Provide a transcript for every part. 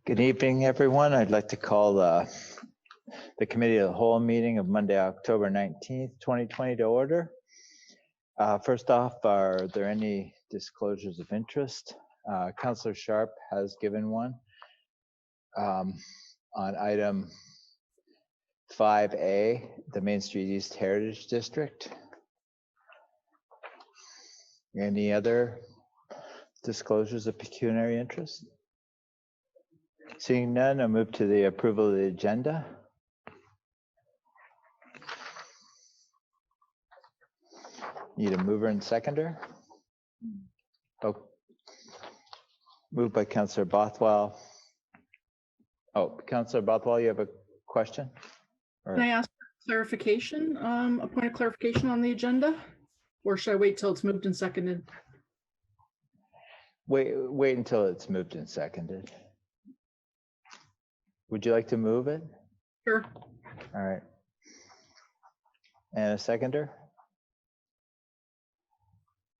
Good evening, everyone. I'd like to call the Committee of the Whole meeting of Monday, October 19th, 2020 to order. First off, are there any disclosures of interest? Councillor Sharp has given one on item 5A, the Main Street East Heritage District. Any other disclosures of pecuniary interest? Seeing none, I'll move to the approval of the agenda. Need a mover and seconder? Oh, moved by Councillor Bothwell. Oh, Councillor Bothwell, you have a question? Can I ask clarification, a point of clarification on the agenda? Or should I wait till it's moved and seconded? Wait until it's moved and seconded. Would you like to move it? Sure. All right. And a seconder?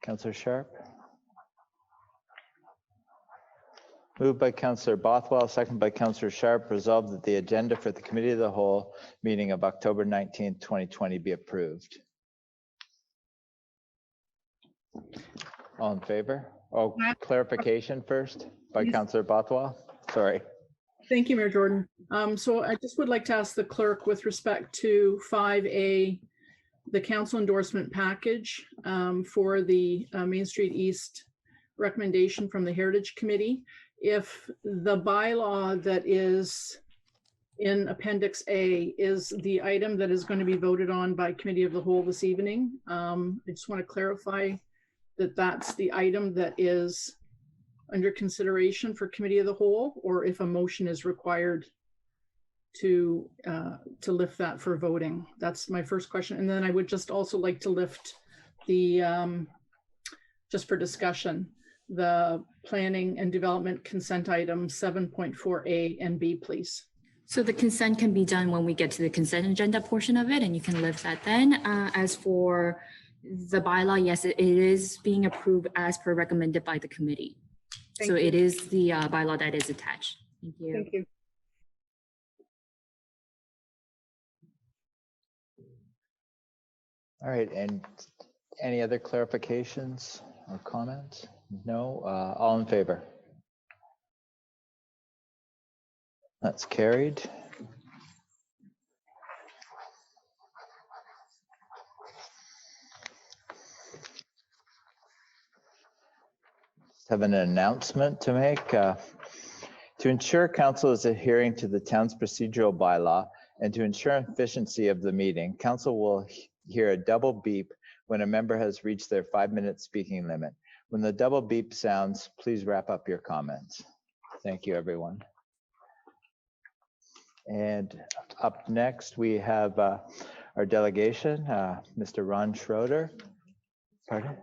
Councillor Sharp? Moved by Councillor Bothwell, second by Councillor Sharp, resolved that the agenda for the Committee of the Whole meeting of October 19th, 2020 be approved. All in favor? Oh, clarification first by Councillor Bothwell. Sorry. Thank you, Mayor Jordan. So I just would like to ask the clerk with respect to 5A, the council endorsement package for the Main Street East recommendation from the Heritage Committee. If the bylaw that is in Appendix A is the item that is going to be voted on by Committee of the Whole this evening, I just want to clarify that that's the item that is under consideration for Committee of the Whole, or if a motion is required to lift that for voting. That's my first question. And then I would just also like to lift the, just for discussion, the planning and development consent item 7.4A and B, please. So the consent can be done when we get to the consent agenda portion of it, and you can lift that then. As for the bylaw, yes, it is being approved as per recommended by the committee. Thank so you. It is the bylaw that is attached. Thank you. Thank you. All right, and any other clarifications or comments? No, all in favor? That's carried. Have an announcement to make. To ensure council is adhering to the town's procedural bylaw and to ensure efficiency of the meeting, council will hear a double beep when a member has reached their 5-minute speaking limit. When the double beep sounds, please wrap up your comments. Thank you, everyone. And up next, we have our delegation, Mr. Ron Schroeder. Pardon?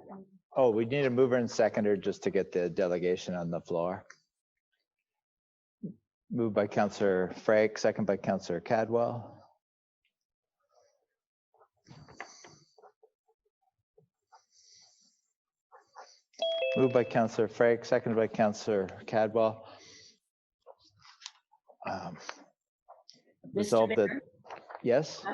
Oh, we need a mover and seconder just to get the delegation on the floor. Moved by Councillor Frake, second by Councillor Cadwell. Moved by Councillor Frake, seconded by Councillor Cadwell. Resolved that, yes?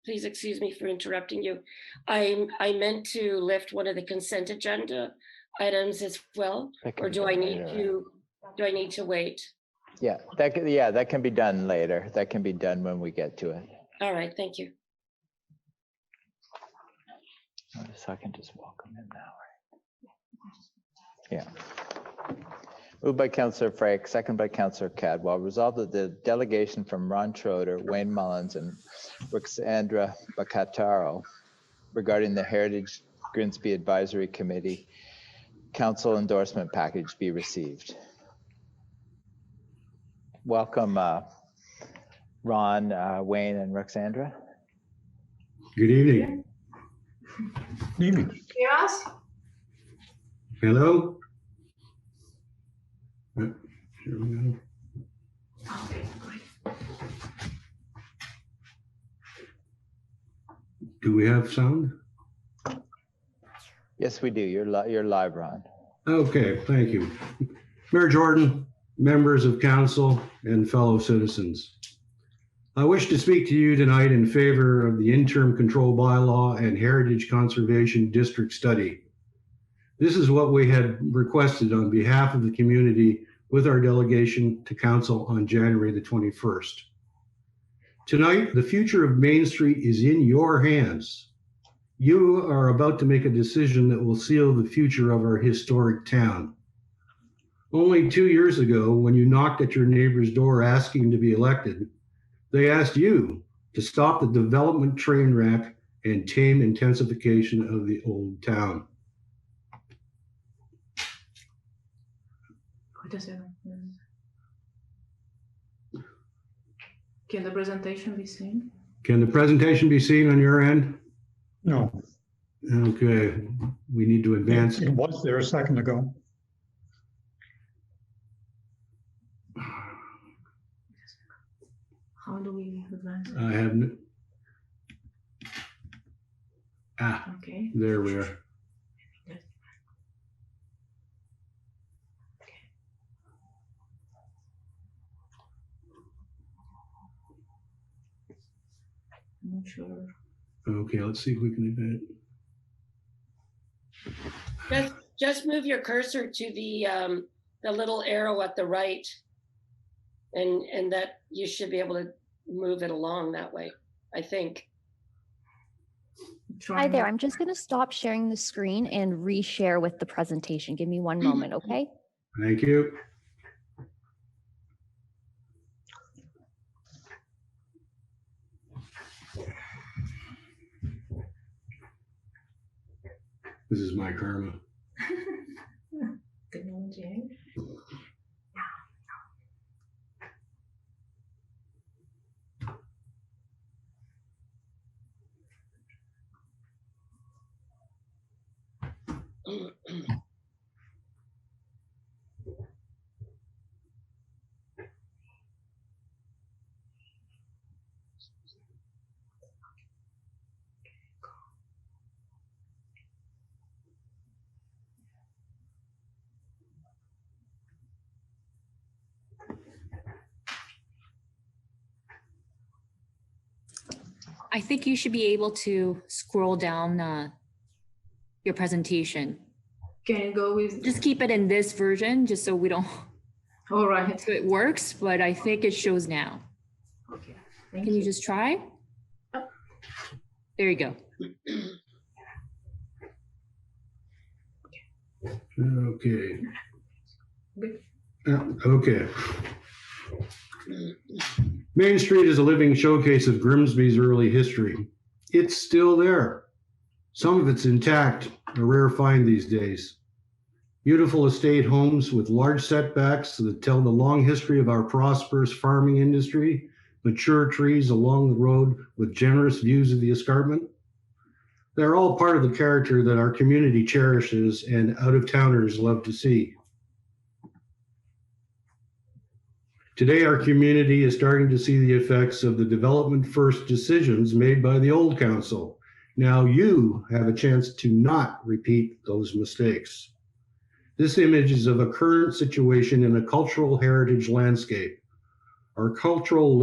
Please excuse me for interrupting you. I meant to lift one of the consent agenda items as well, or do I need to wait? Yeah, that can be done later. That can be done when we get to it. All right, thank you. So I can just walk them in now, right? Yeah. Moved by Councillor Frake, second by Councillor Cadwell. Resolved that the delegation from Ron Schroeder, Wayne Mullins, and Roxandra Bacataro regarding the Heritage Grimsby Advisory Committee council endorsement package be received. Welcome, Ron, Wayne, and Roxandra. Good evening. Good evening. Yes. Hello. Here we go. Do we have sound? Yes, we do. You're live, Ron. Okay, thank you. Mayor Jordan, members of council, and fellow citizens. I wish to speak to you tonight in favor of the interim control bylaw and heritage conservation district study. This is what we had requested on behalf of the community with our delegation to council on January the 21st. Tonight, the future of Main Street is in your hands. You are about to make a decision that will seal the future of our historic town. Only 2 years ago, when you knocked at your neighbor's door asking to be elected, they asked you to stop the development train wreck and tame intensification of the old town. Can the presentation be seen? Can the presentation be seen on your end? No, Okay, we need to advance. it was there a second ago. How do we advance? I have, Okay. there we are. I'm not sure. Okay, let's see if we can advance. Just move your cursor to the little arrow at the right. And that you should be able to move it along that way, I think. Hi there, I'm just gonna stop sharing the screen and reshare with the presentation. Give me one moment, okay? Thank you. This is my karma. Technology. I think you should be able to scroll down your presentation. Can you go with? Just keep it in this version, just so we don't, All right. so it works, but I think it shows now. Okay. Thank Can you just try? There you go. Okay. Good. Okay. Main Street is a living showcase of Grimsby's early history. It's still there. Some of it's intact, a rare find these days. Beautiful estate homes with large setbacks that tell the long history of our prosperous farming industry, mature trees along the road with generous views of the escarpment. They're all part of the character that our community cherishes and out-of-towners love to see. Today, our community is starting to see the effects of the development first decisions made by the old council. Now you have a chance to not repeat those mistakes. This image is of a current situation in a cultural heritage landscape. Our cultural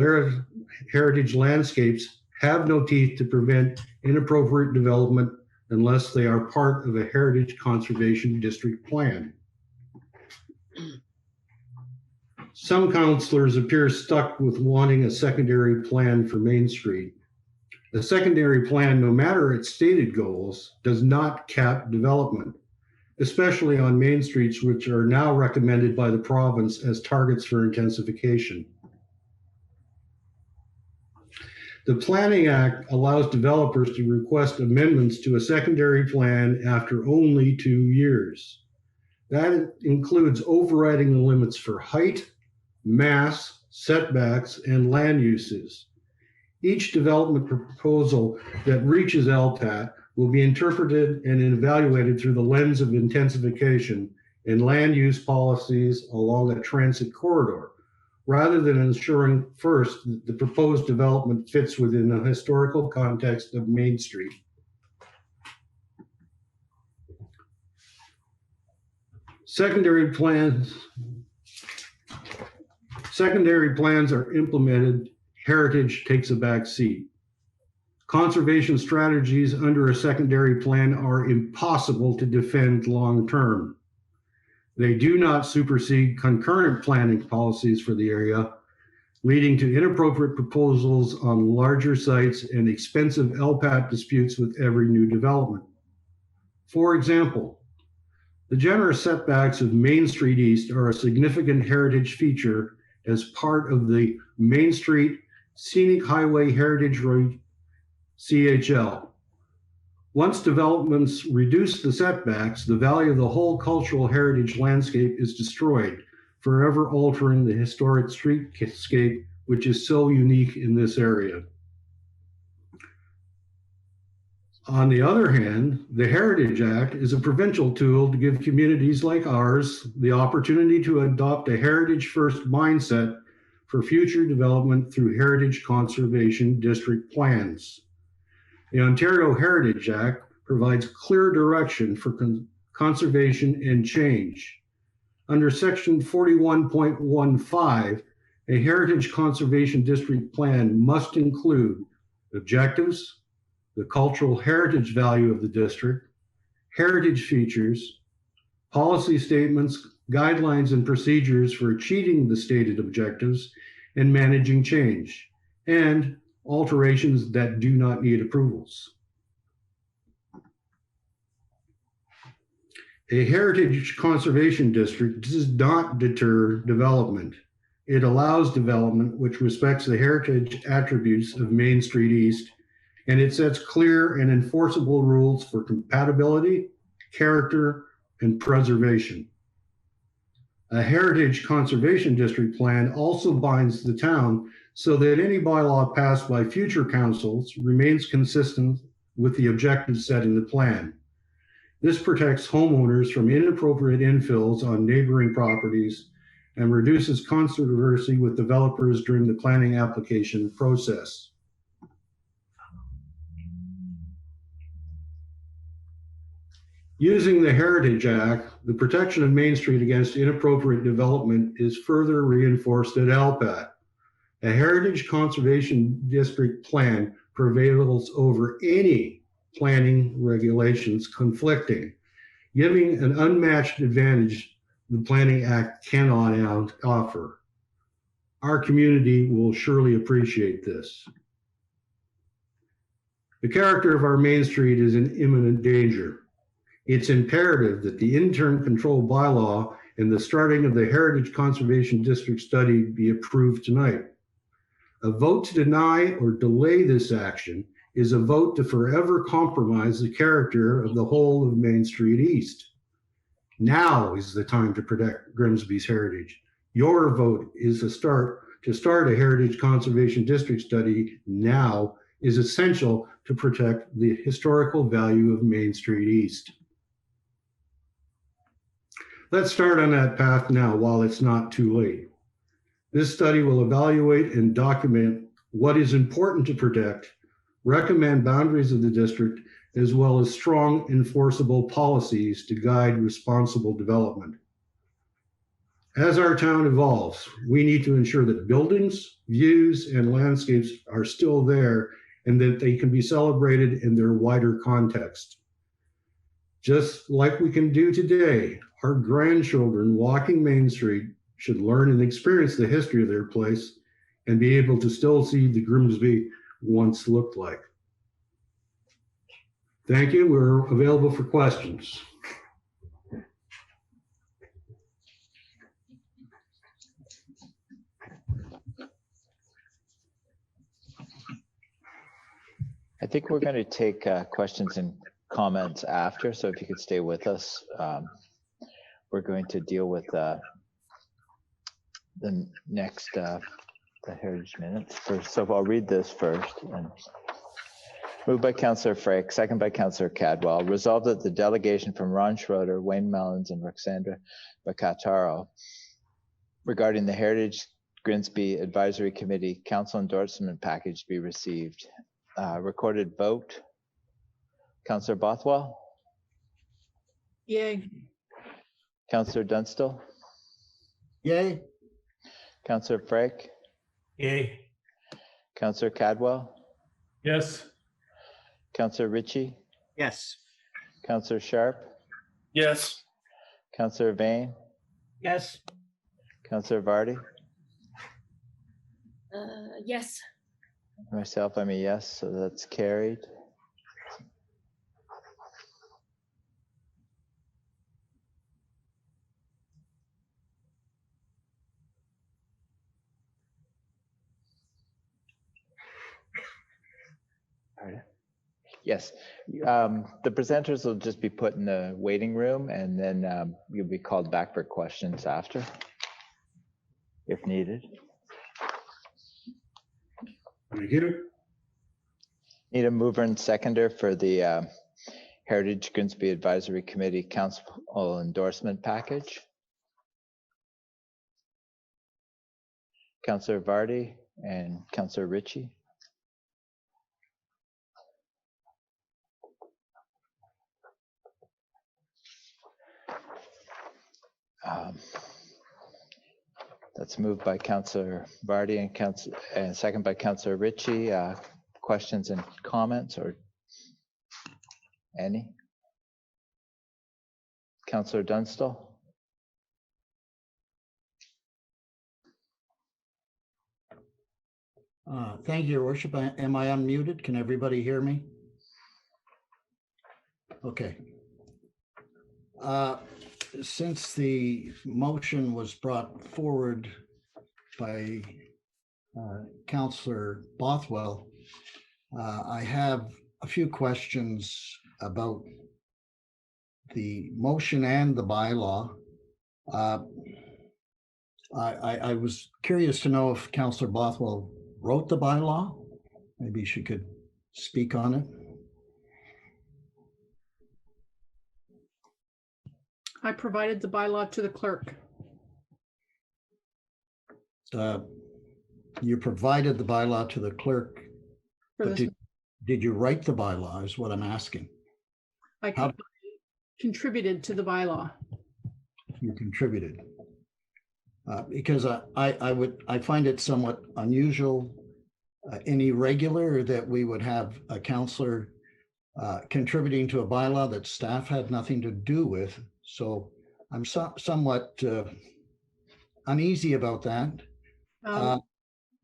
heritage landscapes have no teeth to prevent inappropriate development unless they are part of a heritage conservation district plan. Some councillors appear stuck with wanting a secondary plan for Main Street. The secondary plan, no matter its stated goals, does not cap development, especially on main streets, which are now recommended by the province as targets for intensification. The Planning Act allows developers to request amendments to a secondary plan after only 2 years. That includes overriding the limits for height, mass, setbacks, and land uses. Each development proposal that reaches LPAT will be interpreted and evaluated through the lens of intensification and land use policies along a transit corridor, rather than ensuring first that the proposed development fits within the historical context of Main Street. secondary plans are implemented, heritage takes a back seat. Conservation strategies under a secondary plan are impossible to defend long-term. They do not supersede concurrent planning policies for the area, leading to inappropriate proposals on larger sites and expensive LPAT disputes with every new development. For example, the generous setbacks of Main Street East are a significant heritage feature as part of the Main Street Scenic Highway Heritage Road, CHL. Once developments reduce the setbacks, the value of the whole cultural heritage landscape is destroyed, forever altering the historic streetscape, which is so unique in this area. On the other hand, the Heritage Act is a provincial tool to give communities like ours the opportunity to adopt a heritage-first mindset for future development through heritage conservation district plans. The Ontario Heritage Act provides clear direction for conservation and change. Under Section 41.15, a heritage conservation district plan must include objectives, the cultural heritage value of the district, heritage features, policy statements, guidelines, and procedures for achieving the stated objectives and managing change, and alterations that do not need approvals. A heritage conservation district does not deter development. It allows development which respects the heritage attributes of Main Street East, and it sets clear and enforceable rules for compatibility, character, and preservation. A heritage conservation district plan also binds the town so that any bylaw passed by future councils remains consistent with the objectives set in the plan. This protects homeowners from inappropriate infills on neighboring properties and reduces controversy with developers during the planning application process. Using the Heritage Act, the protection of Main Street against inappropriate development is further reinforced at LPAT. A heritage conservation district plan prevails over any planning regulations conflicting, giving an unmatched advantage the Planning Act cannot offer. Our community will surely appreciate this. The character of our Main Street is in imminent danger. It's imperative that the interim control bylaw and the starting of the Heritage Conservation District study be approved tonight. A vote to deny or delay this action is a vote to forever compromise the character of the whole of Main Street East. Now is the time to protect Grimsby's heritage. Your vote is to start a Heritage Conservation District study now is essential to protect the historical value of Main Street East. Let's start on that path now while it's not too late. This study will evaluate and document what is important to protect, recommend boundaries of the district, as well as strong enforceable policies to guide responsible development. As our town evolves, we need to ensure that buildings, views, and landscapes are still there and that they can be celebrated in their wider context. Just like we can do today, our grandchildren walking Main Street should learn and experience the history of their place and be able to still see the Grimsby once looked like. Thank you. We're available for questions. I think we're going to take questions and comments after, so if you could stay with us. We're going to deal with the next, the heritage minutes first. So I'll read this first. Moved by Councillor Frick, second by Councillor Cadwell. Resolved that the delegation from Ron Schroeder, Wayne Mellons, and Roxandra Bacataro regarding the Heritage Grimsby Advisory Committee Council endorsement package be received. Recorded vote. Councillor Bothwell? Yay. Councillor Dunstall? Yay. Counselor Frake, Yay. Counselor Cadwell, Yes. Counselor Ritchie, Yes. Counselor Sharp, Yes. Counselor Vane, Yes. Counselor Vardy. Yes. Myself, I'm a yes, so that's carried. Pardon? Yes, the presenters will just be put in the waiting room, and then you'll be called back for questions after, if needed. Thank you. Need a mover and seconder for the Heritage Grimsby Advisory Committee Council endorsement package. Councillor Vardy and Councillor Ritchie. That's moved by Councillor Vardy and second by Councillor Ritchie. Questions and comments or any? Councillor Dunstall. Thank you, Your Worship. Am I unmuted? Can everybody hear me? Okay. Since the motion was brought forward by Councillor Bothwell, I have a few questions about the motion and the bylaw. I was curious to know if Councillor Bothwell wrote the bylaw. Maybe she could speak on it. I provided the bylaw to the clerk. You provided the bylaw to the clerk, For but this, did you write the bylaw is what I'm asking. I how- contributed to the bylaw. You contributed. Because I find it somewhat unusual and irregular that we would have a counselor contributing to a bylaw that staff had nothing to do with. So I'm somewhat uneasy about that.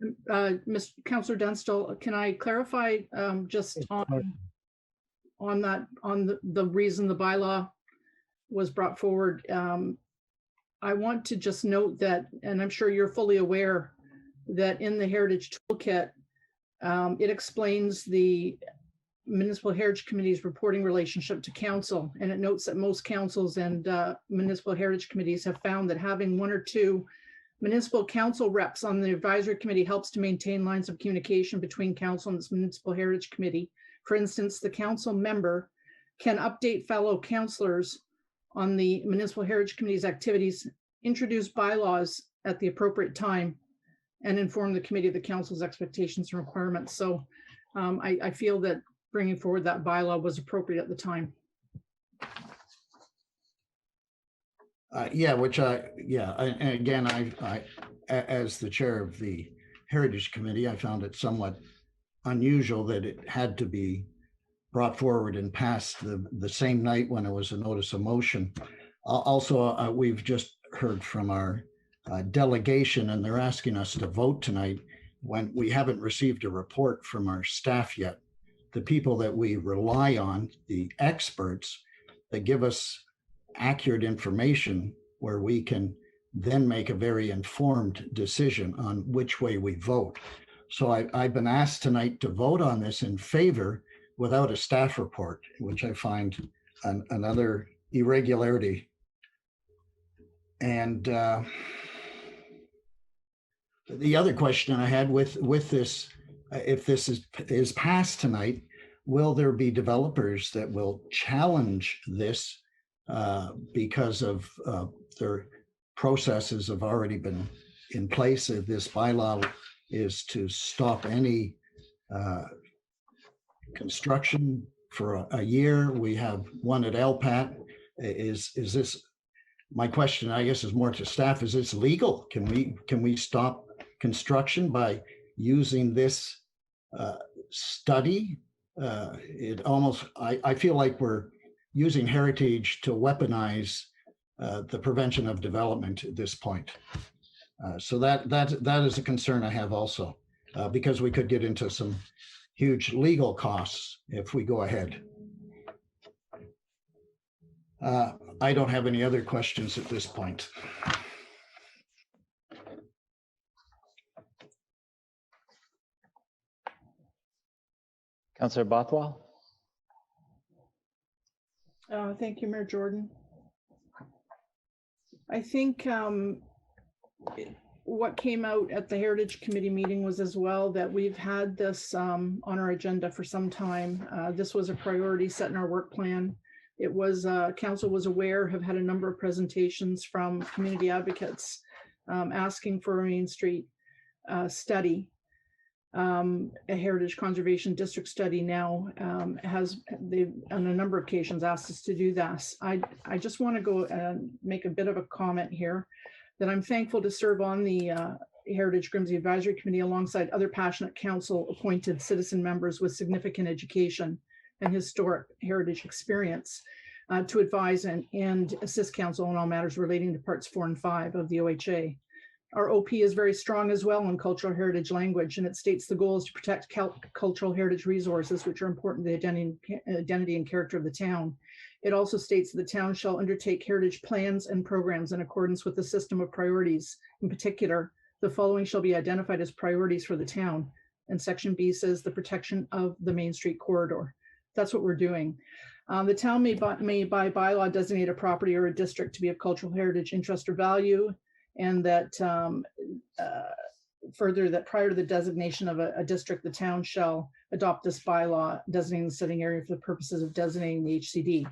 Mr. Councillor Dunstall, can I clarify just on that, on the reason the bylaw was brought forward? I want to just note that, and I'm sure you're fully aware that in the Heritage Toolkit, it explains the Municipal Heritage Committee's reporting relationship to council. And it notes that most councils and municipal heritage committees have found that having one or two municipal council reps on the advisory committee helps to maintain lines of communication between council and its municipal heritage committee. For instance, the council member can update fellow councillors on the municipal heritage committee's activities, introduce bylaws at the appropriate time, and inform the committee of the council's expectations and requirements. So I feel that bringing forward that bylaw was appropriate at the time. And again, I, as the chair of the Heritage Committee, I found it somewhat unusual that it had to be brought forward and passed the same night when it was a notice of motion. Also, we've just heard from our delegation, and they're asking us to vote tonight when we haven't received a report from our staff yet. The people that we rely on, the experts that give us accurate information where we can then make a very informed decision on which way we vote. So I've been asked tonight to vote on this in favor without a staff report, which I find another irregularity. And the other question I had with this, if this is passed tonight, will there be developers that will challenge this because of their processes have already been in place? This bylaw is to stop any construction for a year. We have one at LPAT. Is this, my question, I guess, is more to staff. Is this legal? Can we stop construction by using this study. I feel like we're using heritage to weaponize the prevention of development at this point. So that is a concern I have also, because we could get into some huge legal costs if we go ahead. I don't have any other questions at this point. Councillor Bothwell? Thank you, Mayor Jordan. I think what came out at the Heritage Committee meeting was as well that we've had this on our agenda for some time. This was a priority set in our work plan. It was, council was aware, have had a number of presentations from community advocates asking for a Main Street study. A Heritage Conservation District study now they've on a number of occasions asked us to do this. I just want to go and make a bit of a comment here that I'm thankful to serve on the Heritage Grimsby Advisory Committee alongside other passionate council appointed citizen members with significant education and historic heritage experience to advise and assist council on all matters relating to parts 4 and 5 of the OHA. Our OP is very strong as well on cultural heritage language, and it states the goal is to protect cultural heritage resources, which are important to the identity and character of the town. It also states that the town shall undertake heritage plans and programs in accordance with the system of priorities. In particular, the following shall be identified as priorities for the town. And section B says the protection of the Main Street corridor. That's what we're doing. The town may by bylaw designate a property or a district to be of cultural heritage interest or value, and that further that prior to the designation of a district, the town shall adopt this bylaw designating the setting area for the purposes of designating the HCD.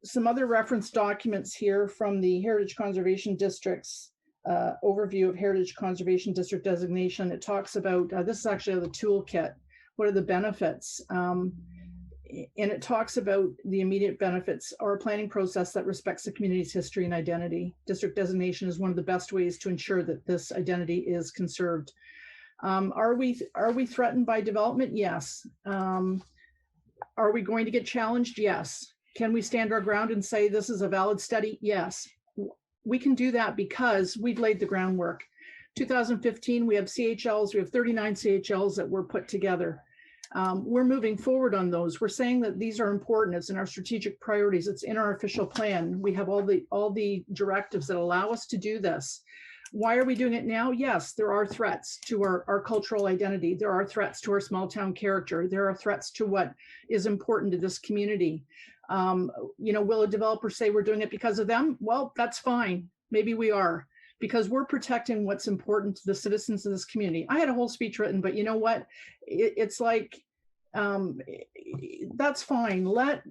Some other reference documents here from the Heritage Conservation District's overview of Heritage Conservation District designation. It talks about, this is actually the toolkit, what are the benefits? And it talks about the immediate benefits or a planning process that respects the community's history and identity. District designation is one of the best ways to ensure that this identity is conserved. Are we threatened by development? Yes. Are we going to get challenged? Yes. Can we stand our ground and say this is a valid study? Yes. We can do that because we've laid the groundwork. 2015, we have CHLs, we have 39 CHLs that were put together. We're moving forward on those. We're saying that these are important. It's in our strategic priorities. It's in our official plan. We have all the directives that allow us to do this. Why are we doing it now? Yes, there are threats to our cultural identity. There are threats to our small town character. There are threats to what is important to this community. Will a developer say we're doing it because of them? Well, that's fine. Maybe we are, because we're protecting what's important to the citizens of this community. I had a whole speech written, but you know what? It's like, that's fine. Let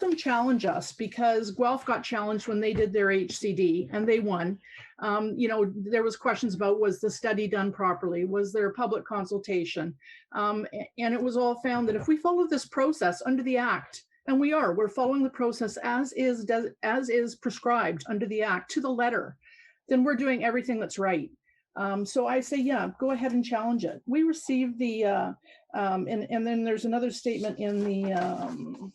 them challenge us, because Guelph got challenged when they did their HCD and they won. There was questions about, was the study done properly? Was there public consultation? And it was all found that if we follow this process under the Act, and we're following the process as is prescribed under the Act to the letter, then we're doing everything that's right. So I say, yeah, go ahead and challenge it. We received the, and then there's another statement in the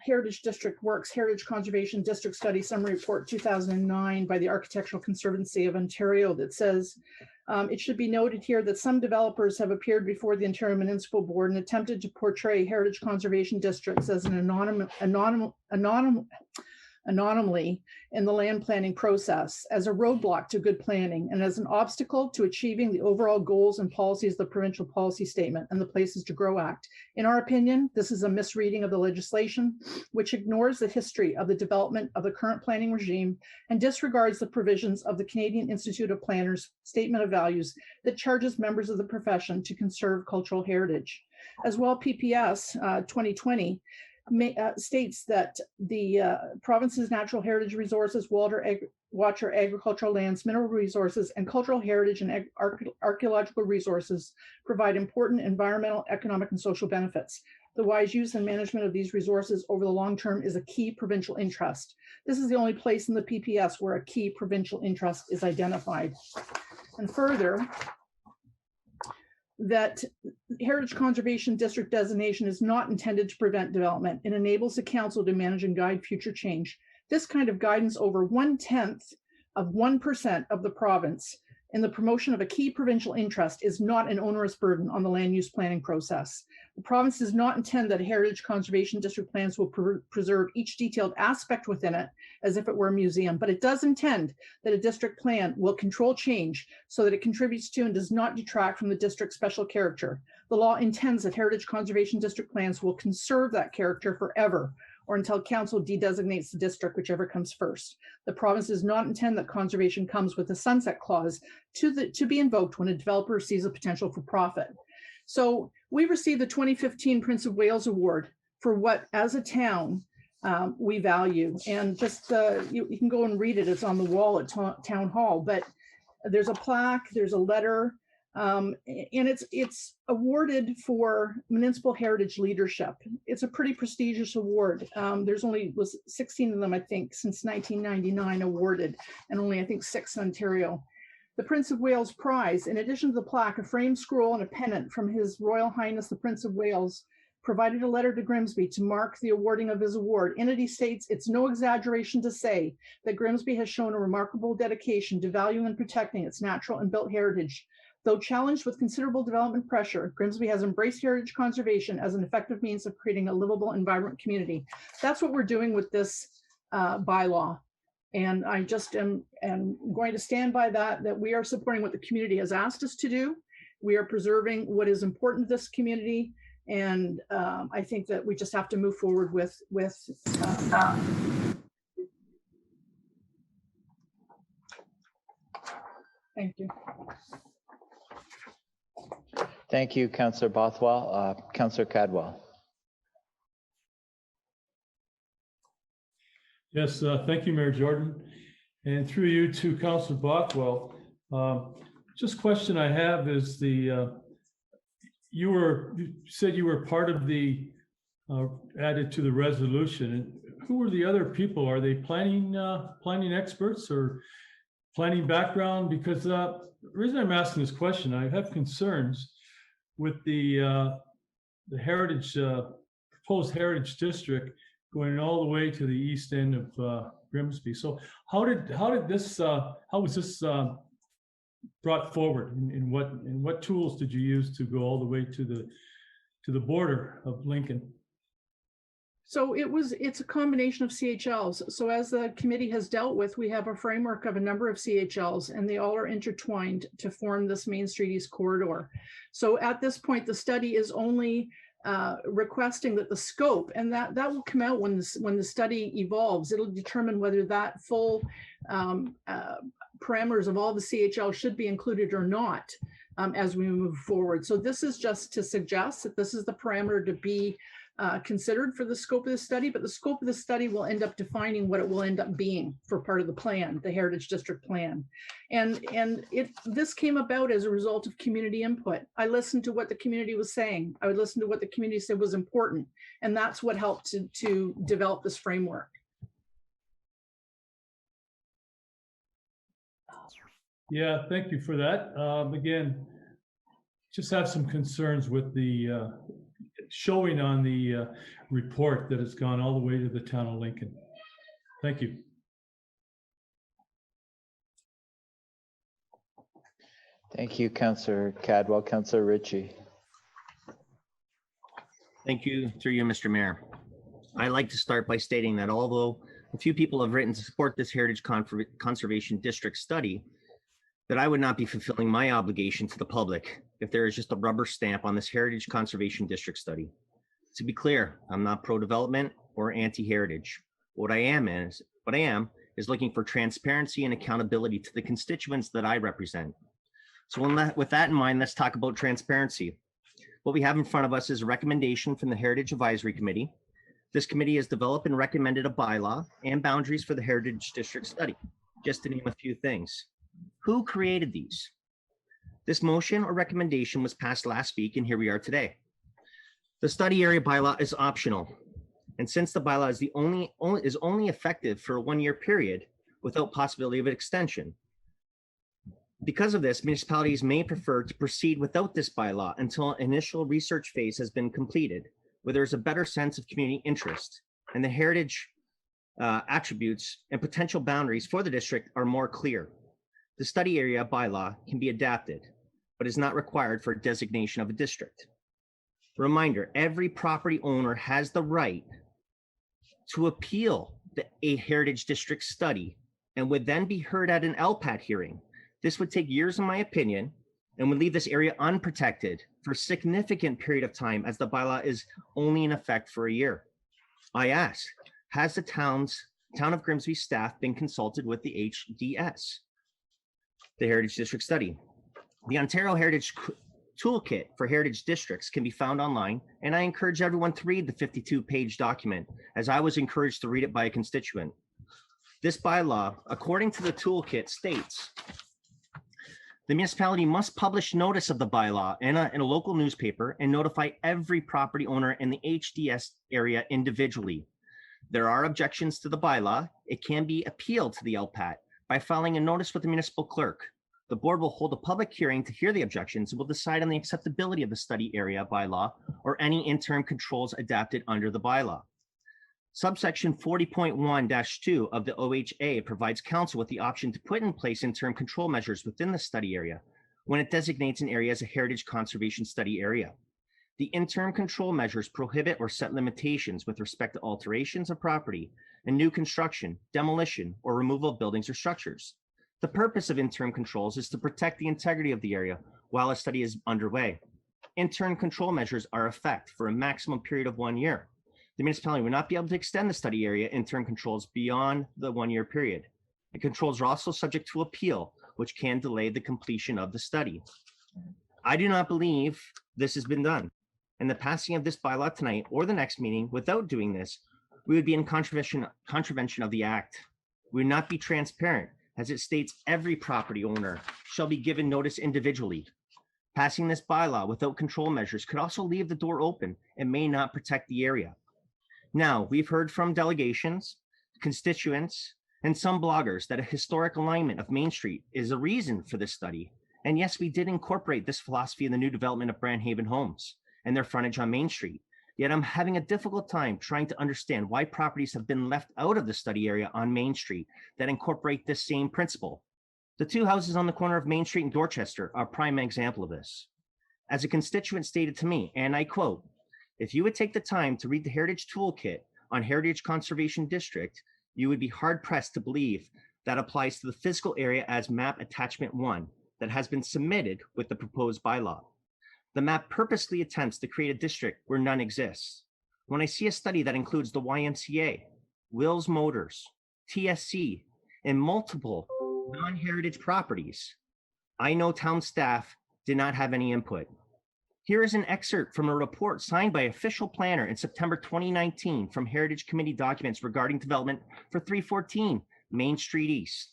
Heritage District Works Heritage Conservation District Study Summary Report 2009 by the Architectural Conservancy of Ontario that says, it should be noted here that some developers have appeared before the Ontario Municipal Board and attempted to portray heritage conservation districts as an anomaly in the land planning process, as a roadblock to good planning, and as an obstacle to achieving the overall goals and policies of the Provincial Policy Statement and the Places to Grow Act. In our opinion, this is a misreading of the legislation, which ignores the history of the development of the current planning regime and disregards the provisions of the Canadian Institute of Planners Statement of Values that charges members of the profession to conserve cultural heritage. As well, PPS 2020 states that the province's natural heritage resources, water, agricultural lands, mineral resources, and cultural heritage and archaeological resources provide important environmental, economic, and social benefits. The wise use and management of these resources over the long term is a key provincial interest. This is the only place in the PPS where a key provincial interest is identified. And further, that Heritage Conservation District designation is not intended to prevent development. It enables the council to manage and guide future change. This kind of guidance over 1/10 of 1% of the province in the promotion of a key provincial interest is not an onerous burden on the land use planning process. The province does not intend that Heritage Conservation District plans will preserve each detailed aspect within it as if it were a museum, but it does intend that a district plan will control change so that it contributes to and does not detract from the district's special character. The law intends that Heritage Conservation District plans will conserve that character forever, or until council de-designates the district, whichever comes first. The province does not intend that conservation comes with a sunset clause to be invoked when a developer sees a potential for profit. So we received the 2015 Prince of Wales Award for what, as a town, we value. And just you can go and read it. It's on the wall at Town Hall. But there's a plaque, there's a letter, and it's awarded for municipal heritage leadership. It's a pretty prestigious award. There's only 16 of them, I think, since 1999 awarded, and only I think 6 in Ontario. The Prince of Wales Prize, in addition to the plaque, a framed scroll and a pennant from His Royal Highness the Prince of Wales, provided a letter to Grimsby to mark the awarding of his award. In it, he states, "It's no exaggeration to say that Grimsby has shown a remarkable dedication to valuing and protecting its natural and built heritage. Though challenged with considerable development pressure, Grimsby has embraced heritage conservation as an effective means of creating a livable and vibrant community." That's what we're doing with this bylaw. And I just am going to stand by that we are supporting what the community has asked us to do. We are preserving what is important to this community. And I think that we just have to move forward with thank you. Thank you, Councillor Bothwell. Councillor Cadwell. Yes, thank you, Mayor Jordan. And through you to Councillor Bothwell. Just question I have is you said you were part of the added to the resolution. And who were the other people? Are they planning experts or planning background? Because the reason I'm asking this question, I have concerns with the heritage proposed heritage district going all the way to the east end of Grimsby. So how was this brought forward, and what tools did you use to go all the way to the border of Lincoln? So it's a combination of CHLs. So as the committee has dealt with, we have a framework of a number of CHLs, and they all are intertwined to form this Main Street East corridor. So at this point, the study is only requesting that the scope, and that will come out when the study evolves. It'll determine whether that full parameters of all the CHL should be included or not as we move forward. So this is just to suggest that this is the parameter to be considered for the scope of the study, but the scope of the study will end up defining what it will end up being for part of the plan, the Heritage District Plan. And this came about as a result of community input. I listened to what the community was saying. I would listen to what the community said was important, and that's what helped to develop this framework. Yeah, thank you for that. Again, just have some concerns with the showing on the report that it's gone all the way to the town of Lincoln. Thank you. Thank you, Councillor Cadwell. Councillor Ritchie. Thank you, through you, Mr. Mayor. I'd like to start by stating that although a few people have written to support this Heritage Conservation District study, that I would not be fulfilling my obligation to the public if there is just a rubber stamp on this Heritage Conservation District study. To be clear, I'm not pro-development or anti-heritage. What I am is looking for transparency and accountability to the constituents that I represent. So with that in mind, let's talk about transparency. What we have in front of us is a recommendation from the Heritage Advisory Committee. This committee has developed and recommended a bylaw and boundaries for the Heritage District study, just to name a few things. Who created these? This motion or recommendation was passed last week, and here we are today. The study area bylaw is optional. And since the bylaw is only effective for a 1-year period without possibility of an extension. Because of this, municipalities may prefer to proceed without this bylaw until an initial research phase has been completed, where there's a better sense of community interest and the heritage attributes and potential boundaries for the district are more clear. The study area bylaw can be adapted, but is not required for designation of a district. Reminder, every property owner has the right to appeal a heritage district study and would then be heard at an LPAT hearing. This would take years, in my opinion, and would leave this area unprotected for a significant period of time as the bylaw is only in effect for a year. I ask, has the town of Grimsby staff been consulted with the HDS, the Heritage District Study? The Ontario Heritage Toolkit for Heritage Districts can be found online, and I encourage everyone to read the 52-page document, as I was encouraged to read it by a constituent. This bylaw, according to the toolkit, states the municipality must publish notice of the bylaw in a local newspaper and notify every property owner in the HDS area individually. There are objections to the bylaw. It can be appealed to the LPAT by filing a notice with the municipal clerk. The board will hold a public hearing to hear the objections and will decide on the acceptability of the study area bylaw or any interim controls adapted under the bylaw. Subsection 40.1-2 of the OHA provides council with the option to put in place interim control measures within the study area when it designates an area as a heritage conservation study area. The interim control measures prohibit or set limitations with respect to alterations of property and new construction, demolition, or removal of buildings or structures. The purpose of interim controls is to protect the integrity of the area while a study is underway. Interim control measures are in effect for a maximum period of 1 year. The municipality will not be able to extend the study area interim controls beyond the 1-year period. The controls are also subject to appeal, which can delay the completion of the study. I do not believe this has been done. And the passing of this bylaw tonight or the next meeting without doing this, we would be in contravention of the act. We would not be transparent, as it states every property owner shall be given notice individually. Passing this bylaw without control measures could also leave the door open and may not protect the area. Now, we've heard from delegations, constituents, and some bloggers that a historic alignment of Main Street is a reason for this study. And yes, we did incorporate this philosophy in the new development of Brandhaven Homes and their frontage on Main Street. Yet I'm having a difficult time trying to understand why properties have been left out of the study area on Main Street that incorporate this same principle. The 2 houses on the corner of Main Street and Dorchester are a prime example of this. As a constituent stated to me, and I quote, "If you would take the time to read the Heritage Toolkit on Heritage Conservation District, you would be hard-pressed to believe that applies to the physical area as map attachment 1 that has been submitted with the proposed bylaw. The map purposely attempts to create a district where none exists. When I see a study that includes the YMCA, Wills Motors, TSC, and multiple non-heritage properties, I know town staff did not have any input. Here is an excerpt from a report signed by official planner in September 2019 from Heritage Committee documents regarding development for 314 Main Street East.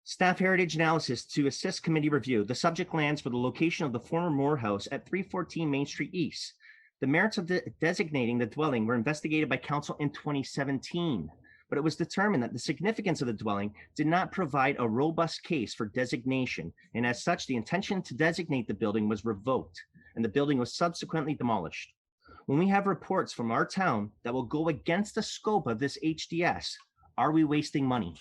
Staff heritage analysis to assist committee review. The subject lands for the location of the former Moore House at 314 Main Street East. The merits of designating the dwelling were investigated by council in 2017, but it was determined that the significance of the dwelling did not provide a robust case for designation, and as such, the intention to designate the building was revoked, and the building was subsequently demolished. When we have reports from our town that will go against the scope of this HDS, are we wasting money?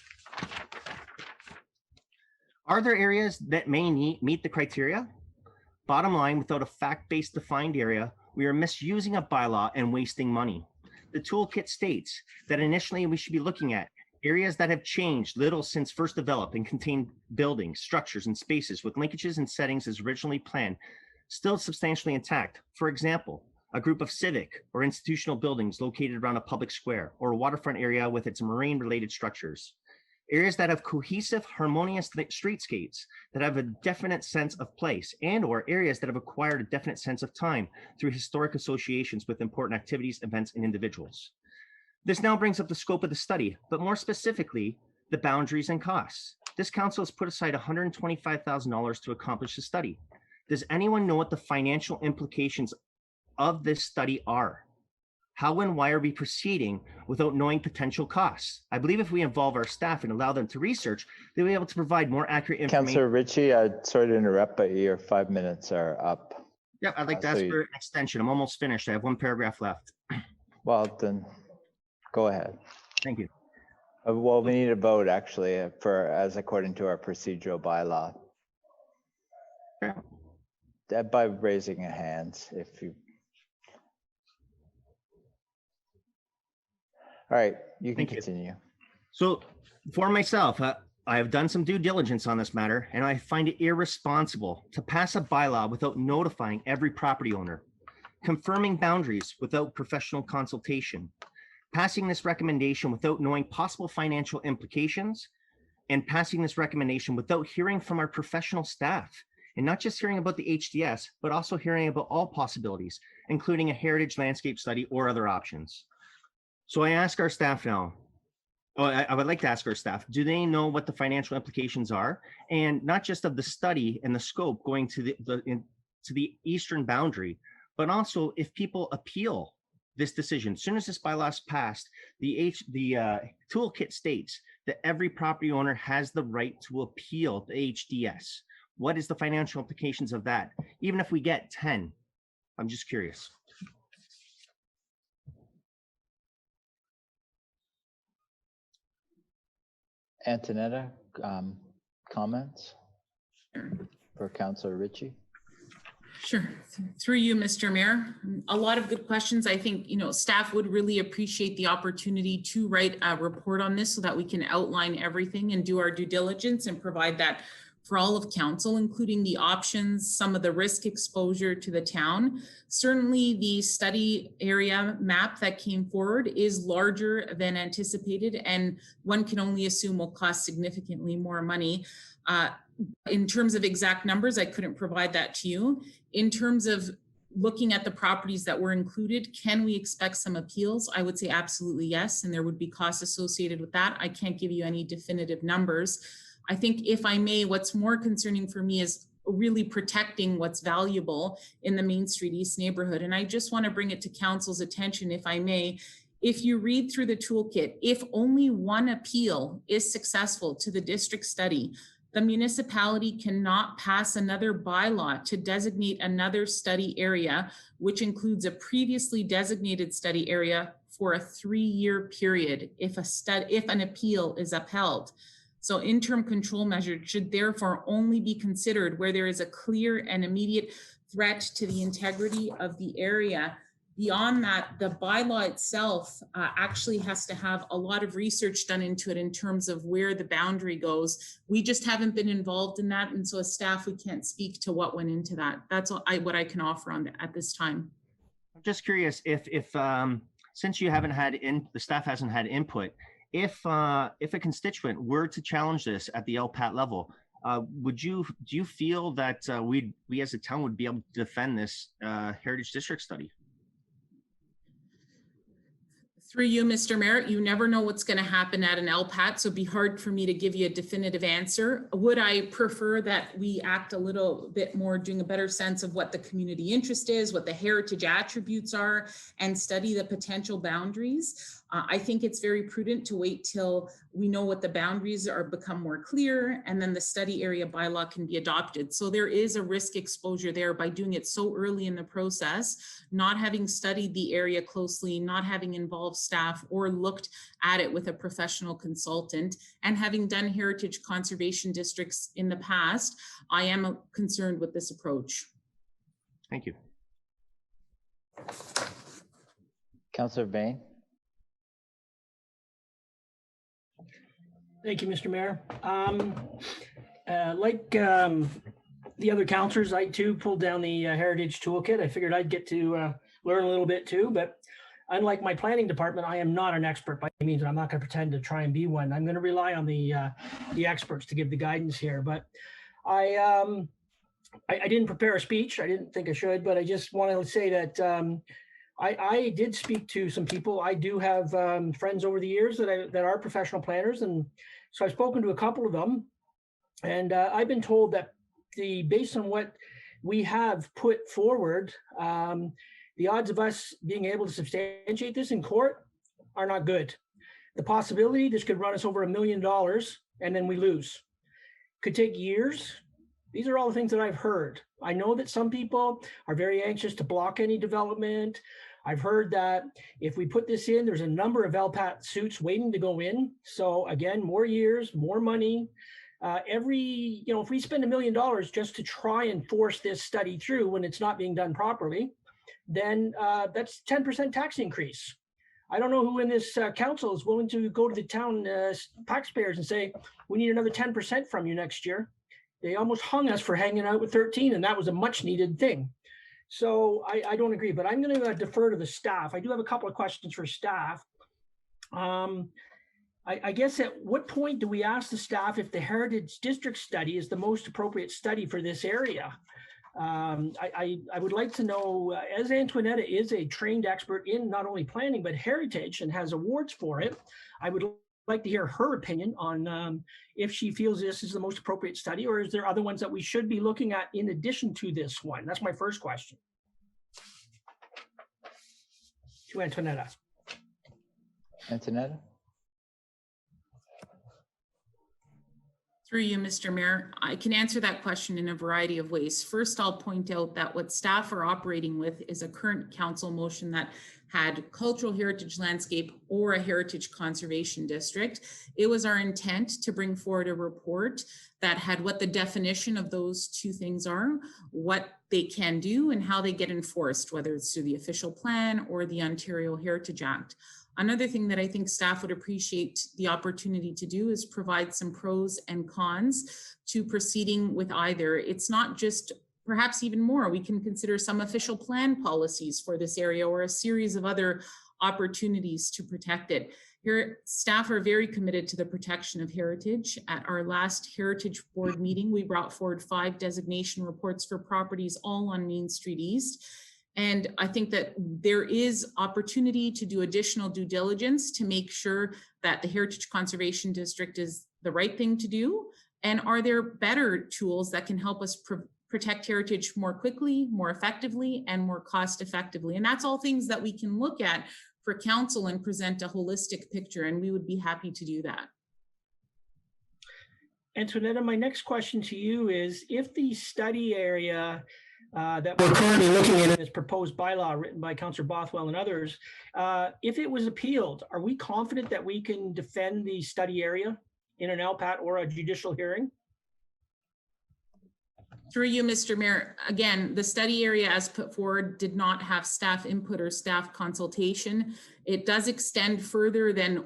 Are there areas that may meet the criteria? Bottom line, without a fact-based defined area, we are misusing a bylaw and wasting money. The toolkit states that initially we should be looking at areas that have changed little since first developed and contain buildings, structures, and spaces with linkages and settings as originally planned, still substantially intact. For example, a group of civic or institutional buildings located around a public square or a waterfront area with its marine-related structures. Areas that have cohesive, harmonious streetscapes that have a definite sense of place, and or areas that have acquired a definite sense of time through historic associations with important activities, events, and individuals. This now brings up the scope of the study, but more specifically, the boundaries and costs. This council has put aside $125,000 to accomplish the study. Does anyone know what the financial implications of this study are. How and why are we proceeding without knowing potential costs? I believe if we involve our staff and allow them to research, they'll be able to provide more accurate information. Councillor Ritchie, sorry to interrupt, but your 5 minutes are up. Yeah, I'd like to so ask you- for an extension. I'm almost finished. I have one paragraph left. Well, then, go ahead. Thank you. Well, we need a vote actually as according to our procedural bylaw. Okay. By raising a hand, if you. All right, you can Thank you. continue. So for myself, I have done some due diligence on this matter, and I find it irresponsible to pass a bylaw without notifying every property owner, confirming boundaries without professional consultation, passing this recommendation without knowing possible financial implications, and passing this recommendation without hearing from our professional staff, and not just hearing about the HDS, but also hearing about all possibilities, including a heritage landscape study or other options. So I ask our staff now, I would like to ask our staff, do they know what the financial implications are? And not just of the study and the scope going to the eastern boundary, but also if people appeal this decision. As soon as this bylaw is passed, the toolkit states that every property owner has the right to appeal the HDS. What is the financial implications of that? Even if we get 10, I'm just curious. Antonetta, comments for Councillor Ritchie? Sure. Through you, Mr. Mayor. A lot of good questions. I think, staff would really appreciate the opportunity to write a report on this so that we can outline everything and do our due diligence and provide that for all of council, including the options, some of the risk exposure to the town. Certainly the study area map that came forward is larger than anticipated, and one can only assume will cost significantly more money. In terms of exact numbers, I couldn't provide that to you. In terms of looking at the properties that were included, can we expect some appeals? I would say absolutely yes, and there would be costs associated with that. I can't give you any definitive numbers. I think, if I may, what's more concerning for me is really protecting what's valuable in the Main Street East neighborhood. And I just want to bring it to council's attention, if I may. If you read through the toolkit, if only one appeal is successful to the district study, the municipality cannot pass another bylaw to designate another study area, which includes a previously designated study area for a 3-year period if an appeal is upheld. So interim control measures should therefore only be considered where there is a clear and immediate threat to the integrity of the area. Beyond that, the bylaw itself actually has to have a lot of research done into it in terms of where the boundary goes. We just haven't been involved in that. And so as staff, we can't speak to what went into that. That's what I can offer on at this time. I'm just curious if since you haven't had the staff hasn't had input, if a constituent were to challenge this at the LPAT level, do you feel that we as a town would be able to defend this heritage district study? Through you, Mr. Mayor, you never know what's going to happen at an LPAT, so it'd be hard for me to give you a definitive answer. Would I prefer that we act a little bit more, doing a better sense of what the community interest is, what the heritage attributes are, and study the potential boundaries? I think it's very prudent to wait till we know what the boundaries are, become more clear, and then the study area bylaw can be adopted. So there is a risk exposure there by doing it so early in the process, not having studied the area closely, not having involved staff or looked at it with a professional consultant, and having done heritage conservation districts in the past. I am concerned with this approach. Thank you. Councillor Bain. Thank you, Mr. Mayor. Like the other councillors, I too pulled down the Heritage Toolkit. I figured I'd get to learn a little bit too, but unlike my planning department, I am not an expert by any means. I'm not going to pretend to try and be one. I'm going to rely on the experts to give the guidance here. But I didn't prepare a speech. I didn't think I should, but I just want to say that I did speak to some people. I do have friends over the years that are professional planners, and so I've spoken to a couple of them, and I've been told that based on what we have put forward, The odds of us being able to substantiate this in court are not good. The possibility this could run us over $1 million and then we lose. Could take years. These are all the things that I've heard. I know that some people are very anxious to block any development. I've heard that if we put this in, there's a number of LPAT suits waiting to go in. So again, more years, more money. If we spend $1 million just to try and force this study through when it's not being done properly, then that's 10% tax increase. I don't know who in this council is willing to go to the town taxpayers and say, we need another 10% from you next year. They almost hung us for hanging out with 13, and that was a much needed thing. So I don't agree, but I'm going to defer to the staff. I do have a couple of questions for staff. I guess at what point do we ask the staff if the Heritage District study is the most appropriate study for this area? I would like to know, as Antoinetta is a trained expert in not only planning, but heritage and has awards for it, I would like to hear her opinion on if she feels this is the most appropriate study, or is there other ones that we should be looking at in addition to this one? That's my first question. To Antoinetta. Antoinetta? Through you, Mr. Mayor, I can answer that question in a variety of ways. First, I'll point out that what staff are operating with is a current council motion that had cultural heritage landscape or a heritage conservation district. It was our intent to bring forward a report that had what the definition of those two things are, what they can do, and how they get enforced, whether it's through the official plan or the Ontario Heritage Act. Another thing that I think staff would appreciate the opportunity to do is provide some pros and cons to proceeding with either. It's not just, perhaps even more, we can consider some official plan policies for this area or a series of other opportunities to protect it. Here, staff are very committed to the protection of heritage. At our last Heritage Board meeting, we brought forward 5 designation reports for properties all on Main Street East. And I think that there is opportunity to do additional due diligence to make sure that the Heritage Conservation District is the right thing to do. And are there better tools that can help us protect heritage more quickly, more effectively, and more cost effectively? And that's all things that we can look at for council and present a holistic picture. And we would be happy to do that. Antoinetta, my next question to you is, if the study area that we're currently looking at in this proposed bylaw written by Councillor Bothwell and others, if it was appealed, are we confident that we can defend the study area in an LPAT or a judicial hearing? Through you, Mr. Mayor, again, the study area as put forward did not have staff input or staff consultation. It does extend further than,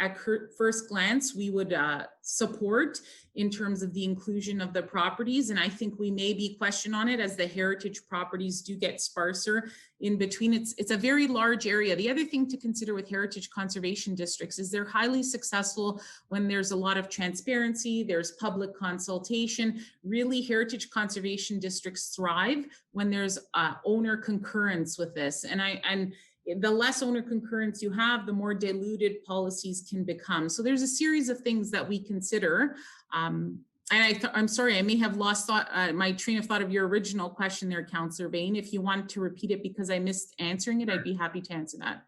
at first glance, we would support in terms of the inclusion of the properties. And I think we may be questioned on it as the heritage properties do get sparser in between. It's a very large area. The other thing to consider with heritage conservation districts is they're highly successful when there's a lot of transparency, there's public consultation. Really, heritage conservation districts thrive when there's owner concurrence with this. And the less owner concurrence you have, the more diluted policies can become. So there's a series of things that we consider. And I'm sorry, I may have lost my train of thought of your original question there, Councillor Bain. If you want to repeat it because I missed answering it, I'd be happy to answer that.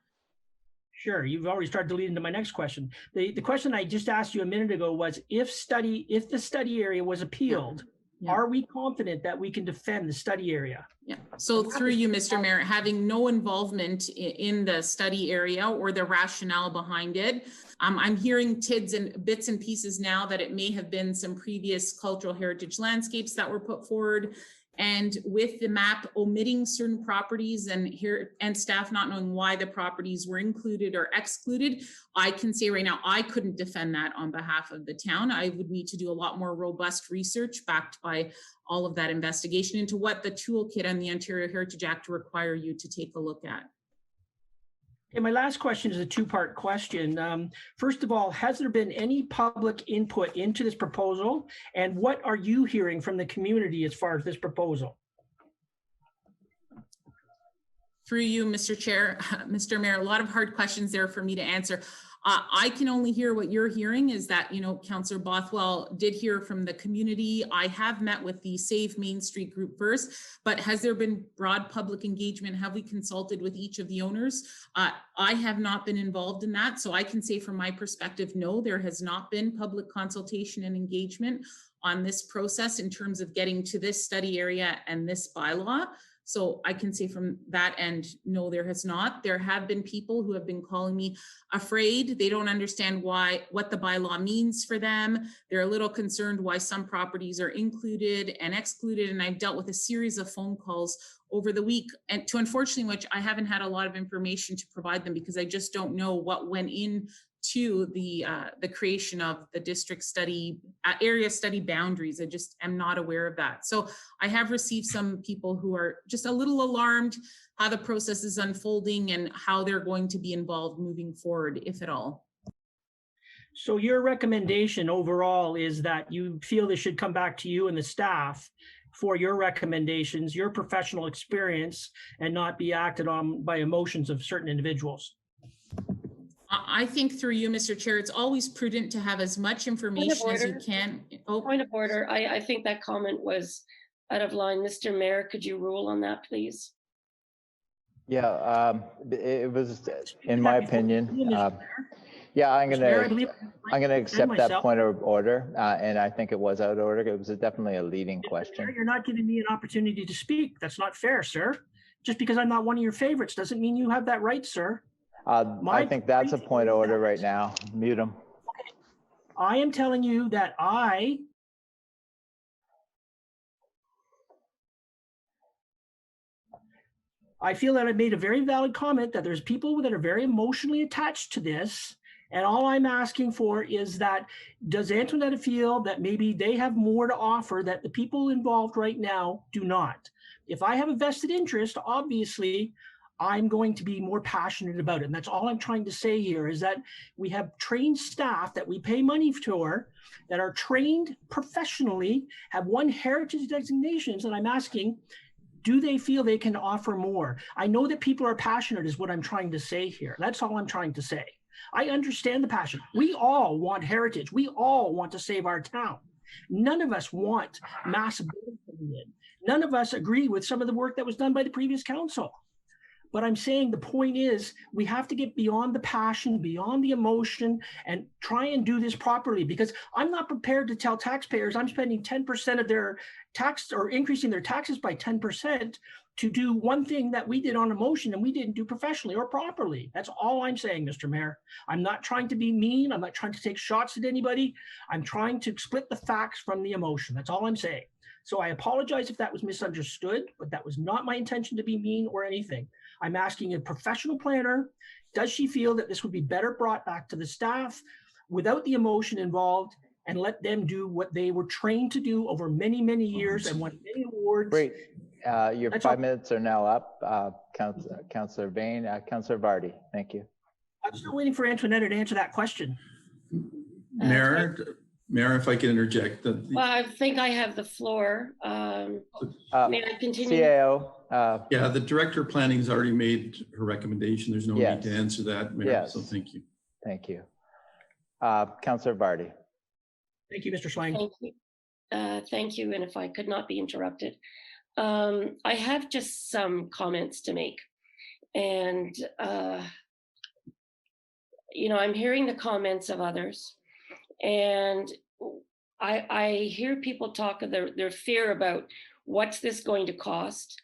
Sure, you've already started to lead into my next question. The question I just asked you a minute ago was, if the study area was appealed, are we confident that we can defend the study area? Yeah, so through you, Mr. Mayor, having no involvement in the study area or the rationale behind it, I'm hearing tids and bits and pieces now that it may have been some previous cultural heritage landscapes that were put forward. And with the map omitting certain properties and staff not knowing why the properties were included or excluded, I can say right now, I couldn't defend that on behalf of the town. I would need to do a lot more robust research backed by all of that investigation into what the toolkit and the Ontario Heritage Act require you to take a look at. And my last question is a two-part question. First of all, has there been any public input into this proposal? And what are you hearing from the community as far as this proposal? Through you, Mr. Chair, Mr. Mayor, a lot of hard questions there for me to answer. I can only hear what you're hearing is that, you know, Councillor Bothwell did hear from the community. I have met with the Save Main Street group first, but has there been broad public engagement? Have we consulted with each of the owners? I have not been involved in that. So I can say from my perspective, no, there has not been public consultation and engagement on this process in terms of getting to this study area and this bylaw. So I can say from that end, no, there has not. There have been people who have been calling me afraid. They don't understand what the bylaw means for them. They're a little concerned why some properties are included and excluded. And I've dealt with a series of phone calls over the week, and to unfortunately, which I haven't had a lot of information to provide them because I just don't know what went into the creation of the district study, area study boundaries. I just am not aware of that. So I have received some people who are just a little alarmed how the process is unfolding and how they're going to be involved moving forward, if at all. So your recommendation overall is that you feel this should come back to you and the staff for your recommendations, your professional experience, and not be acted on by emotions of certain individuals. I think through you, Mr. Chair, it's always prudent to have as much information as you can. Oh, Point of order. I think that comment was out of line. Mr. Mayor, could you rule on that, please? Yeah, it was, in my opinion, yeah, I'm gonna accept that point of order, and I think it was out of order. It was definitely a leading question. You're not giving me an opportunity to speak. That's not fair, sir. Just because I'm not one of your favorites doesn't mean you have that right, sir. I think that's a point of order right now. Mute him. I am telling you that I feel that I made a very valid comment that there's people that are very emotionally attached to this. And all I'm asking for is that, does Antoinetta feel that maybe they have more to offer that the people involved right now do not? If I have a vested interest, obviously, I'm going to be more passionate about it. And that's all I'm trying to say here is that we have trained staff that we pay money for that are trained professionally, have won heritage designations. And I'm asking, do they feel they can offer more? I know that people are passionate is what I'm trying to say here. That's all I'm trying to say. I understand the passion. We all want heritage. We all want to save our town. None of us want massive building coming in. None of us agree with some of the work that was done by the previous council. But I'm saying the point is we have to get beyond the passion, beyond the emotion, and try and do this properly, because I'm not prepared to tell taxpayers I'm spending 10% of their tax or increasing their taxes by 10% to do one thing that we did on emotion and we didn't do professionally or properly. That's all I'm saying, Mr. Mayor. I'm not trying to be mean. I'm not trying to take shots at anybody. I'm trying to split the facts from the emotion. That's all I'm saying. So I apologize if that was misunderstood, but that was not my intention to be mean or anything. I'm asking a professional planner, does she feel that this would be better brought back to the staff without the emotion involved and let them do what they were trained to do over many, many years and won many awards? Great. Your 5 minutes are now up. Councillor Bain, Councillor Vardy, thank you. I'm still waiting for Antoinetta to answer that question. Mayor, if I can interject. Well, I think I have the floor. May I continue? CAO. Yeah, the director of planning has already made her recommendation. There's no need to answer that, Mayor, yes. So thank you. Thank you. Councillor Vardy. Thank you, Mr. Schlang. Thank you. Thank you, and if I could not be interrupted. I have just some comments to make. And, you know, I'm hearing the comments of others. And I hear people talk of their fear about what's this going to cost,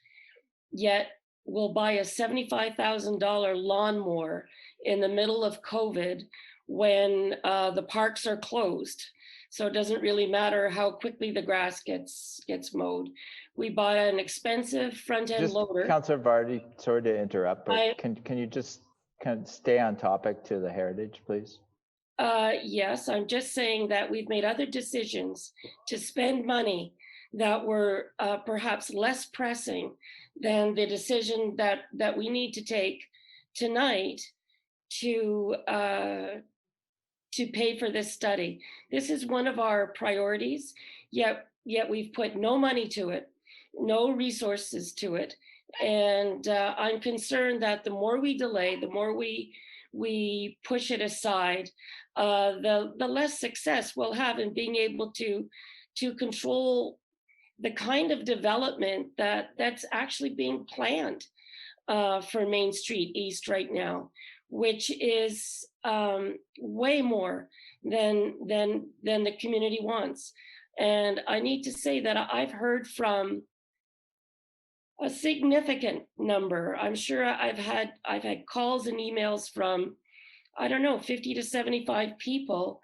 yet we'll buy a $75,000 lawnmower in the middle of COVID when the parks are closed. So it doesn't really matter how quickly the grass gets mowed. We buy an expensive front-end loader. Councillor Vardy, sorry to interrupt, but can you just kind of stay on topic to the heritage, please? Yes, I'm just saying that we've made other decisions to spend money that were perhaps less pressing than the decision that we need to take tonight to pay for this study. This is one of our priorities, yet we've put no money to it, no resources to it. And I'm concerned that the more we delay, the more we we push it aside, the less success we'll have in being able to control the kind of development that's actually being planned for Main Street East right now, which is way more than the community wants. And I need to say that I've heard from a significant number. I'm sure I've had calls and emails from, I don't know, 50 to 75 people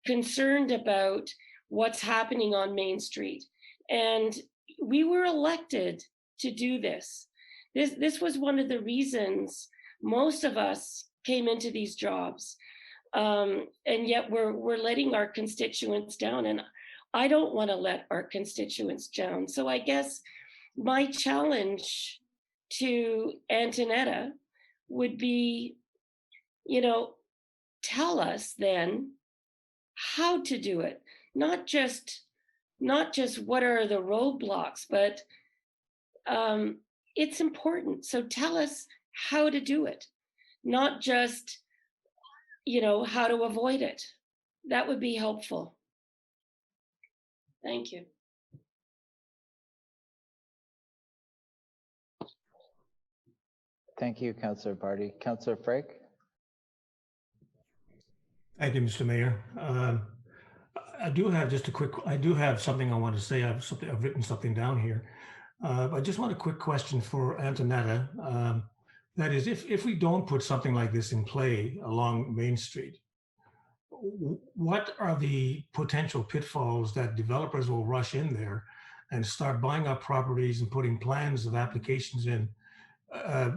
concerned about what's happening on Main Street. And we were elected to do this. This was one of the reasons most of us came into these jobs. And yet we're letting our constituents down. And I don't want to let our constituents down. So I guess my challenge to Antonetta would be, tell us then how to do it. Not just what are the roadblocks, but it's important. So tell us how to do it, not just, how to avoid it. That would be helpful. Thank you. Thank you, Councillor Barty. Councillor Frake? Thank you, Mr. Mayor. I do have something I want to say. I've written something down here. I just want a quick question for Antonetta. That is, if we don't put something like this in play along Main Street, what are the potential pitfalls that developers will rush in there and start buying up properties and putting plans of applications in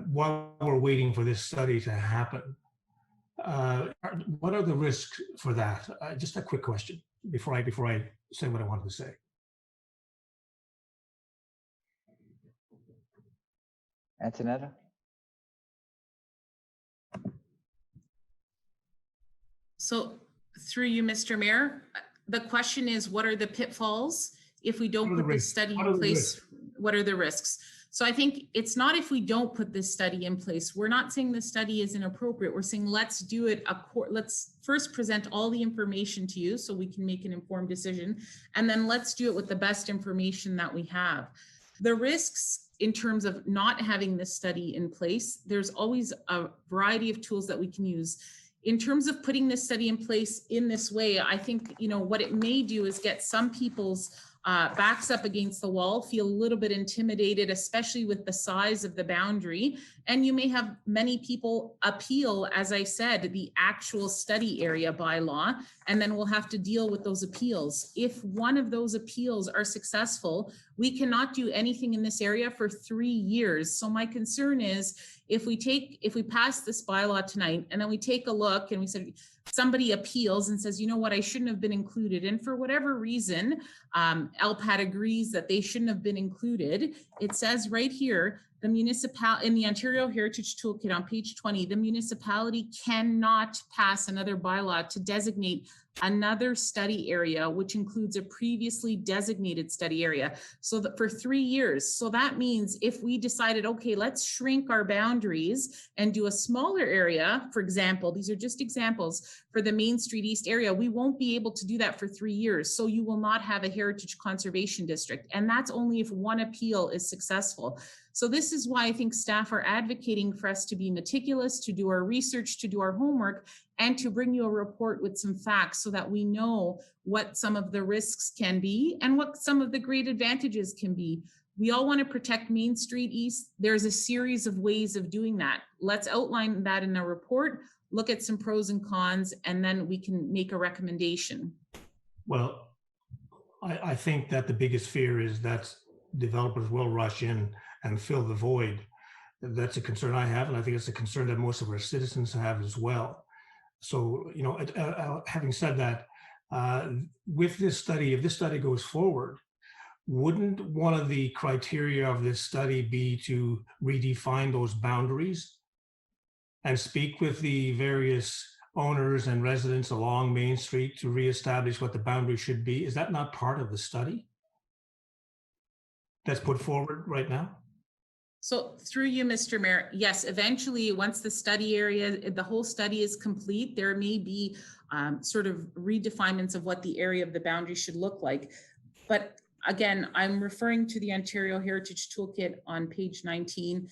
while we're waiting for this study to happen? What are the risks for that? Just a quick question before I say what I wanted to say. Antonetta? So through you, Mr. Mayor, the question is, what are the pitfalls if we don't put this study in place? What are the risks? So I think it's not if we don't put this study in place. We're not saying the study is inappropriate. We're saying let's do it. Let's first present all the information to you so we can make an informed decision. And then let's do it with the best information that we have. The risks in terms of not having this study in place, there's always a variety of tools that we can use. In terms of putting this study in place in this way, I think, what it may do is get some people's backs up against the wall, feel a little bit intimidated, especially with the size of the boundary. And you may have many people appeal, as I said, the actual study area bylaw, and then we'll have to deal with those appeals. If one of those appeals are successful, we cannot do anything in this area for 3 years. So my concern is if we pass this bylaw tonight and then we take a look and we said, somebody appeals and says, you know what, I shouldn't have been included. And for whatever reason, LPAT agrees that they shouldn't have been included. It says right here, the municipality in the Ontario Heritage Toolkit on page 20, the municipality cannot pass another bylaw to designate another study area, which includes a previously designated study area. So that for 3 years. So that means if we decided, okay, let's shrink our boundaries and do a smaller area, for example, these are just examples for the Main Street East area, we won't be able to do that for 3 years. So you will not have a heritage conservation district. And that's only if one appeal is successful. So this is why I think staff are advocating for us to be meticulous, to do our research, to do our homework, and to bring you a report with some facts so that we know what some of the risks can be and what some of the great advantages can be. We all want to protect Main Street East. There's a series of ways of doing that. Let's outline that in a report, look at some pros and cons, and then we can make a recommendation. Well, I think that the biggest fear is that developers will rush in and fill the void. That's a concern I have, and I think it's a concern that most of our citizens have as well. So, having said that, with this study, if this study goes forward, wouldn't one of the criteria of this study be to redefine those boundaries and speak with the various owners and residents along Main Street to reestablish what the boundary should be? Is that not part of the study that's put forward right now? So through you, Mr. Mayor, yes, eventually, once the study area, the whole study is complete, there may be sort of redefinements of what the area of the boundary should look like. But again, I'm referring to the Ontario Heritage Toolkit on page 19.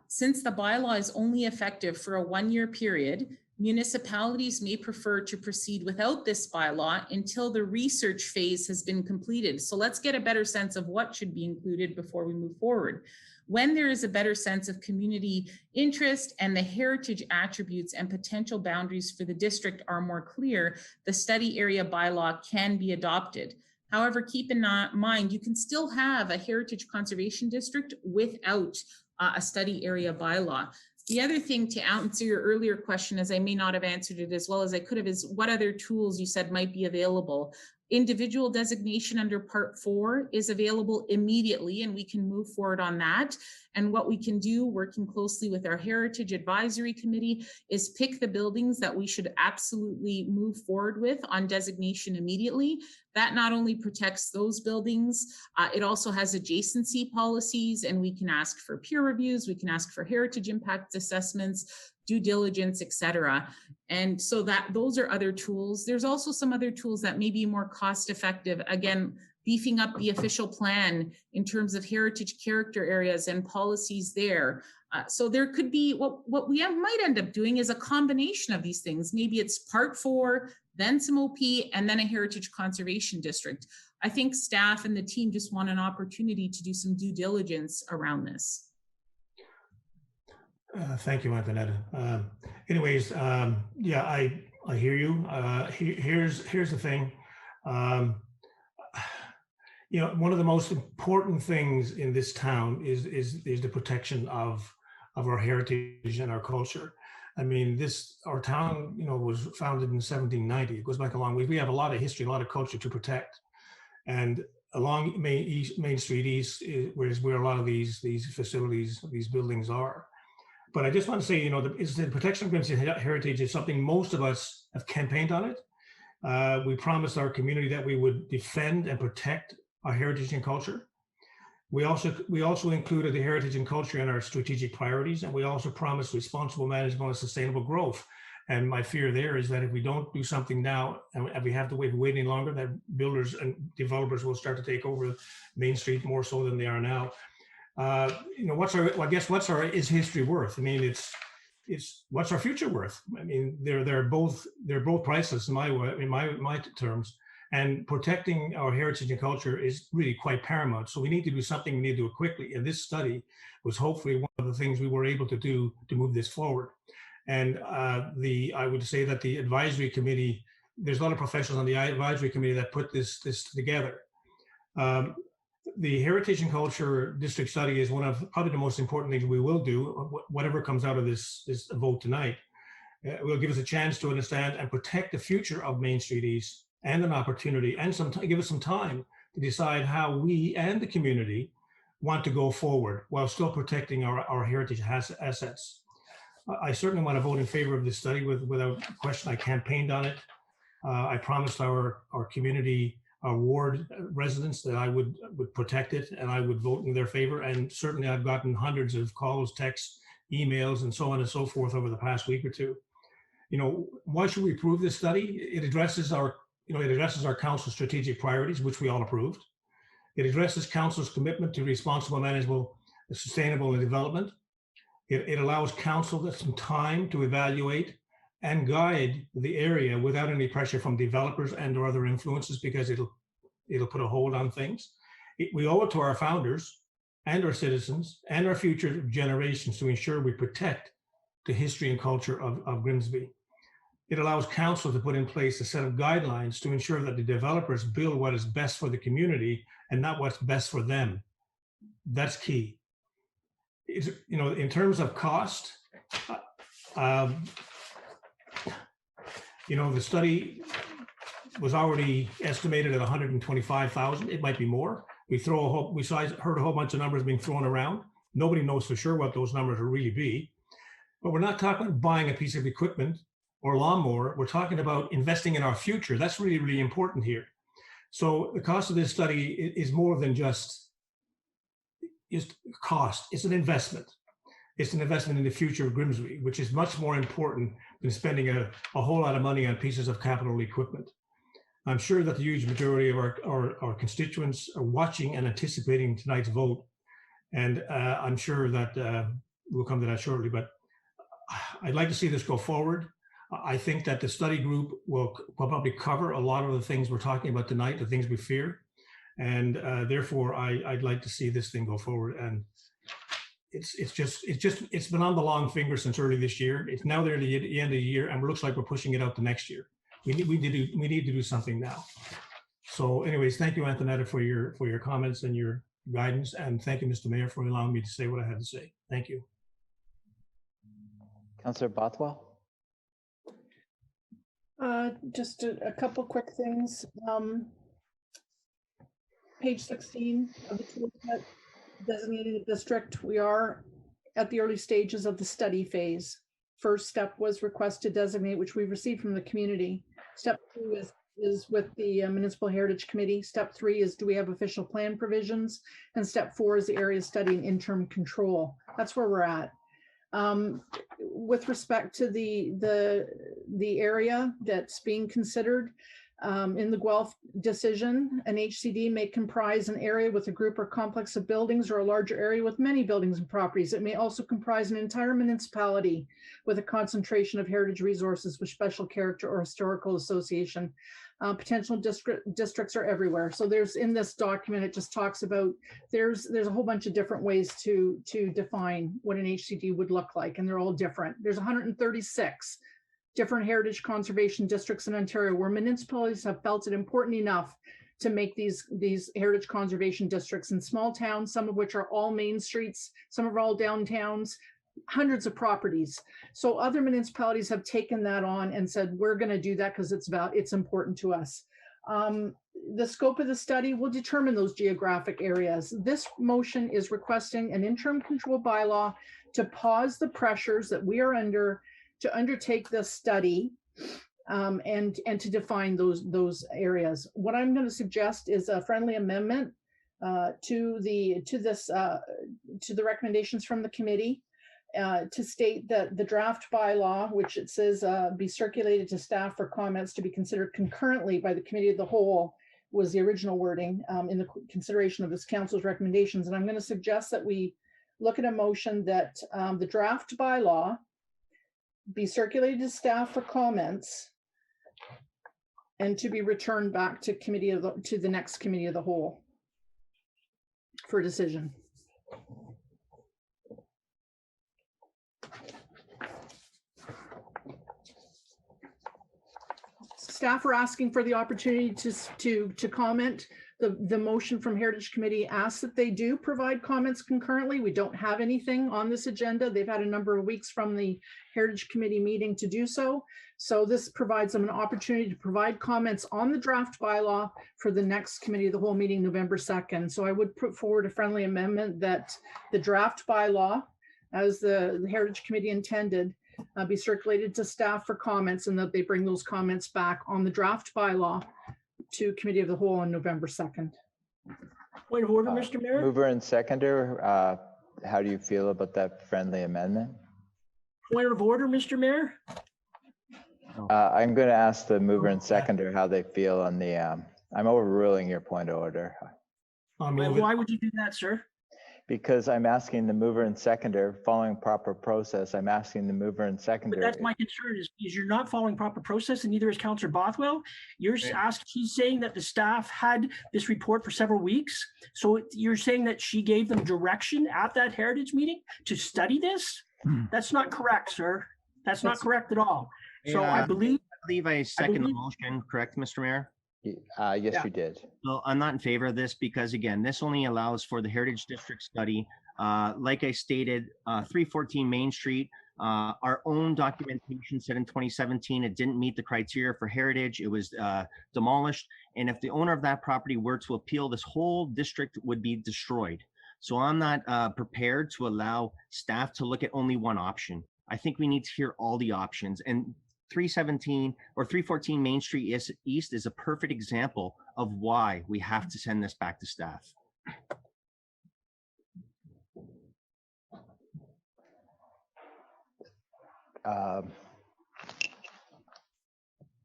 Since the bylaw is only effective for a one-year period, municipalities may prefer to proceed without this bylaw until the research phase has been completed. So let's get a better sense of what should be included before we move forward. When there is a better sense of community interest and the heritage attributes and potential boundaries for the district are more clear, the study area bylaw can be adopted. However, keep in mind, you can still have a heritage conservation district without a study area bylaw. The other thing, to answer your earlier question, as I may not have answered it as well as I could have, is what other tools you said might be available. Individual designation under Part 4 is available immediately, and we can move forward on that. And what we can do, working closely with our Heritage Advisory Committee, is pick the buildings that we should absolutely move forward with on designation immediately. That not only protects those buildings, it also has adjacency policies, and we can ask for peer reviews, we can ask for heritage impact assessments, due diligence, et cetera. And so that those are other tools. There's also some other tools that may be more cost effective. Again, beefing up the official plan in terms of heritage character areas and policies there. So there could be, what we might end up doing is a combination of these things. Maybe it's Part 4, then some OP, and then a heritage conservation district. I think staff and the team just want an opportunity to do some due diligence around this. Thank you, Antonetta. Anyways, yeah, I hear you. Here's the thing. You know, one of the most important things in this town is the protection of our heritage and our culture. I mean, our town, you know, was founded in 1790. It goes back a long way. We have a lot of history, a lot of culture to protect. And along Main Street East is where a lot of these facilities, these buildings are. But I just want to say, you know, the protection of Grimsby heritage is something most of us have campaigned on it. We promised our community that we would defend and protect our heritage and culture. We also included the heritage and culture in our strategic priorities, and we also promised responsible management and sustainable growth. And my fear there is that if we don't do something now, and we have to wait any longer, that builders and developers will start to take over Main Street more so than they are now. You know, is history worth? I mean, it's what's our future worth? I mean, they're both priceless in my terms. And protecting our heritage and culture is really quite paramount. So we need to do something. We need to do it quickly. And this study was hopefully one of the things we were able to do to move this forward. And I would say that the advisory committee, there's a lot of professionals on the advisory committee that put this together. The heritage and culture district study is one of probably the most important things we will do, whatever comes out of this vote tonight. It will give us a chance to understand and protect the future of Main Street East, and an opportunity and give us some time to decide how we and the community want to go forward while still protecting our heritage assets. I certainly want to vote in favor of this study without question. I campaigned on it. I promised our community, our ward residents, that I would protect it and I would vote in their favor. And certainly I've gotten hundreds of calls, texts, emails, and so on and so forth over the past week or two. You know, why should we approve this study? It addresses our council's strategic priorities, which we all approved. It addresses council's commitment to responsible management, sustainable development. It allows council some time to evaluate and guide the area without any pressure from developers and or other influences, because it'll put a hold on things. We owe it to our founders and our citizens and our future generations to ensure we protect the history and culture of Grimsby. It allows council to put in place a set of guidelines to ensure that the developers build what is best for the community and not what's best for them. That's key. You know, in terms of cost, you know, the study was already estimated at $125,000. It might be more. We heard a whole bunch of numbers being thrown around. Nobody knows for sure what those numbers will really be. But we're not talking about buying a piece of equipment or lawnmower. We're talking about investing in our future. That's really, really important here. So the cost of this study is more than just, cost. It's an investment. It's an investment in the future of Grimsby, which is much more important than spending a whole lot of money on pieces of capital equipment. I'm sure that the huge majority of our constituents are watching and anticipating tonight's vote. And I'm sure that we'll come to that shortly, but I'd like to see this go forward. I think that the study group will probably cover a lot of the things we're talking about tonight, the things we fear. And therefore, I'd like to see this thing go forward. And it's been on the long finger since early this year. It's now there at the end of the year, and it looks like we're pushing it out to next year. We need to do something now. So, anyways, thank you, Antonetta, for your comments and your guidance, and thank you, Mr. Mayor, for allowing me to say what I had to say. Thank you. Councillor Bothwell. Just a couple quick things. Page 16 of the toolkit, designated district. We are at the early stages of the study phase. First step was request to designate, which we've received from the community. Step 2 is with the Municipal Heritage Committee. Step 3 is, do we have official plan provisions? And step 4 is the area study and interim control. That's where we're at. With respect to the area that's being considered, in the Guelph decision, an HCD may comprise an area with a group or complex of buildings, or a larger area with many buildings and properties. It may also comprise an entire municipality with a concentration of heritage resources with special character or historical association. Potential districts are everywhere. So there's, in this document, it just talks about, there's a whole bunch of different ways to define what an HCD would look like, and they're all different. There's 136 different heritage conservation districts in Ontario where municipalities have felt it important enough to make these heritage conservation districts in small towns, some of which are all main streets, some are all downtowns, hundreds of properties. So other municipalities have taken that on and said, we're going to do that because it's important to us. The scope of the study will determine those geographic areas. This motion is requesting an interim control bylaw to pause the pressures that we are under to undertake this study and to define those areas. What I'm going to suggest is a friendly amendment to the recommendations from the committee to state that the draft bylaw, which it says be circulated to staff for comments to be considered concurrently by the committee of the whole, was the original wording in the consideration of this council's recommendations. And I'm going to suggest that we look at a motion that the draft bylaw be circulated to staff for comments and to be returned back to the next committee of the whole for decision. Staff are asking for the opportunity to comment. The motion from Heritage Committee asks that they do provide comments concurrently. We don't have anything on this agenda. They've had a number of weeks from the Heritage Committee meeting to do so. So this provides them an opportunity to provide comments on the draft bylaw for the next committee of the whole meeting, November 2nd. So I would put forward a friendly amendment that the draft bylaw, as the Heritage Committee intended, be circulated to staff for comments, and that they bring those comments back on the draft bylaw to Committee of the Whole on November 2nd. Point of order, Mr. Mayor. Mover and seconder, how do you feel about that friendly amendment? Point of order, Mr. Mayor. I'm going to ask the mover and seconder how they feel on the, I'm overruling your point of order. Why would you do that, sir? Because I'm asking the mover and seconder, following proper process, I'm asking the mover and seconder. But that's my concern is you're not following proper process, and neither is Councillor Bothwell. She's saying that the staff had this report for several weeks. So you're saying that she gave them direction at that heritage meeting to study this? That's not correct, sir. That's not correct at all. So I believe I second the motion, correct, Mr. Mayor? Yes, you did. So I'm not in favor of this because, again, this only allows for the Heritage District study. Like I stated, 314 Main Street, our own documentation said in 2017 it didn't meet the criteria for heritage. It was demolished. And if the owner of that property were to appeal, this whole district would be destroyed. So I'm not prepared to allow staff to look at only one option. I think we need to hear all the options. And 317 or 314 Main Street East is a perfect example of why we have to send this back to staff.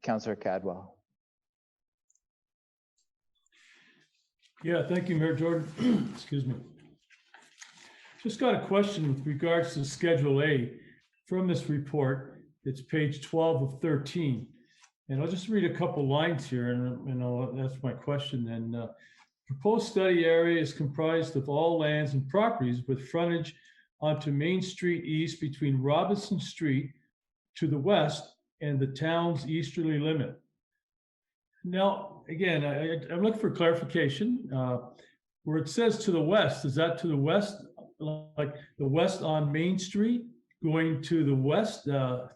Councillor Cadwell. Yeah, thank you, Mayor Jordan. Excuse me. Just got a question with regards to Schedule A from this report. It's page 12 of 13. And I'll just read a couple lines here and that's my question then. Proposed study area is comprised of all lands and properties with frontage onto Main Street East between Robinson Street to the west and the town's easterly limit. Now, again, I'm looking for clarification. Where it says to the west, is that to the west, like the west on Main Street, going to the west to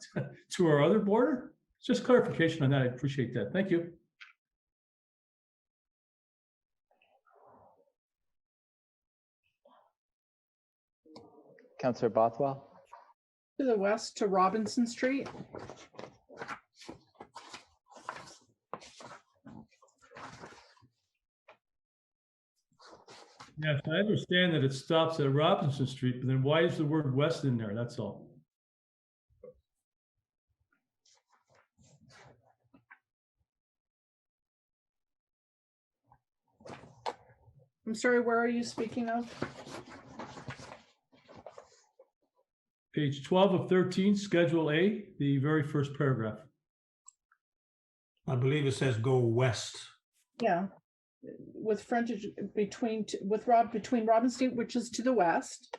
our other border? Just clarification on that. I appreciate that. Thank you. Councillor Bothwell. To the west to Robinson Street. Yes, I understand that it stops at Robinson Street, but then why is the word west in there? That's all. I'm sorry, where are you speaking of? Page 12 of 13, Schedule A, the very first paragraph. I believe it says go west. Yeah, with frontage between Robinson, which is to the west,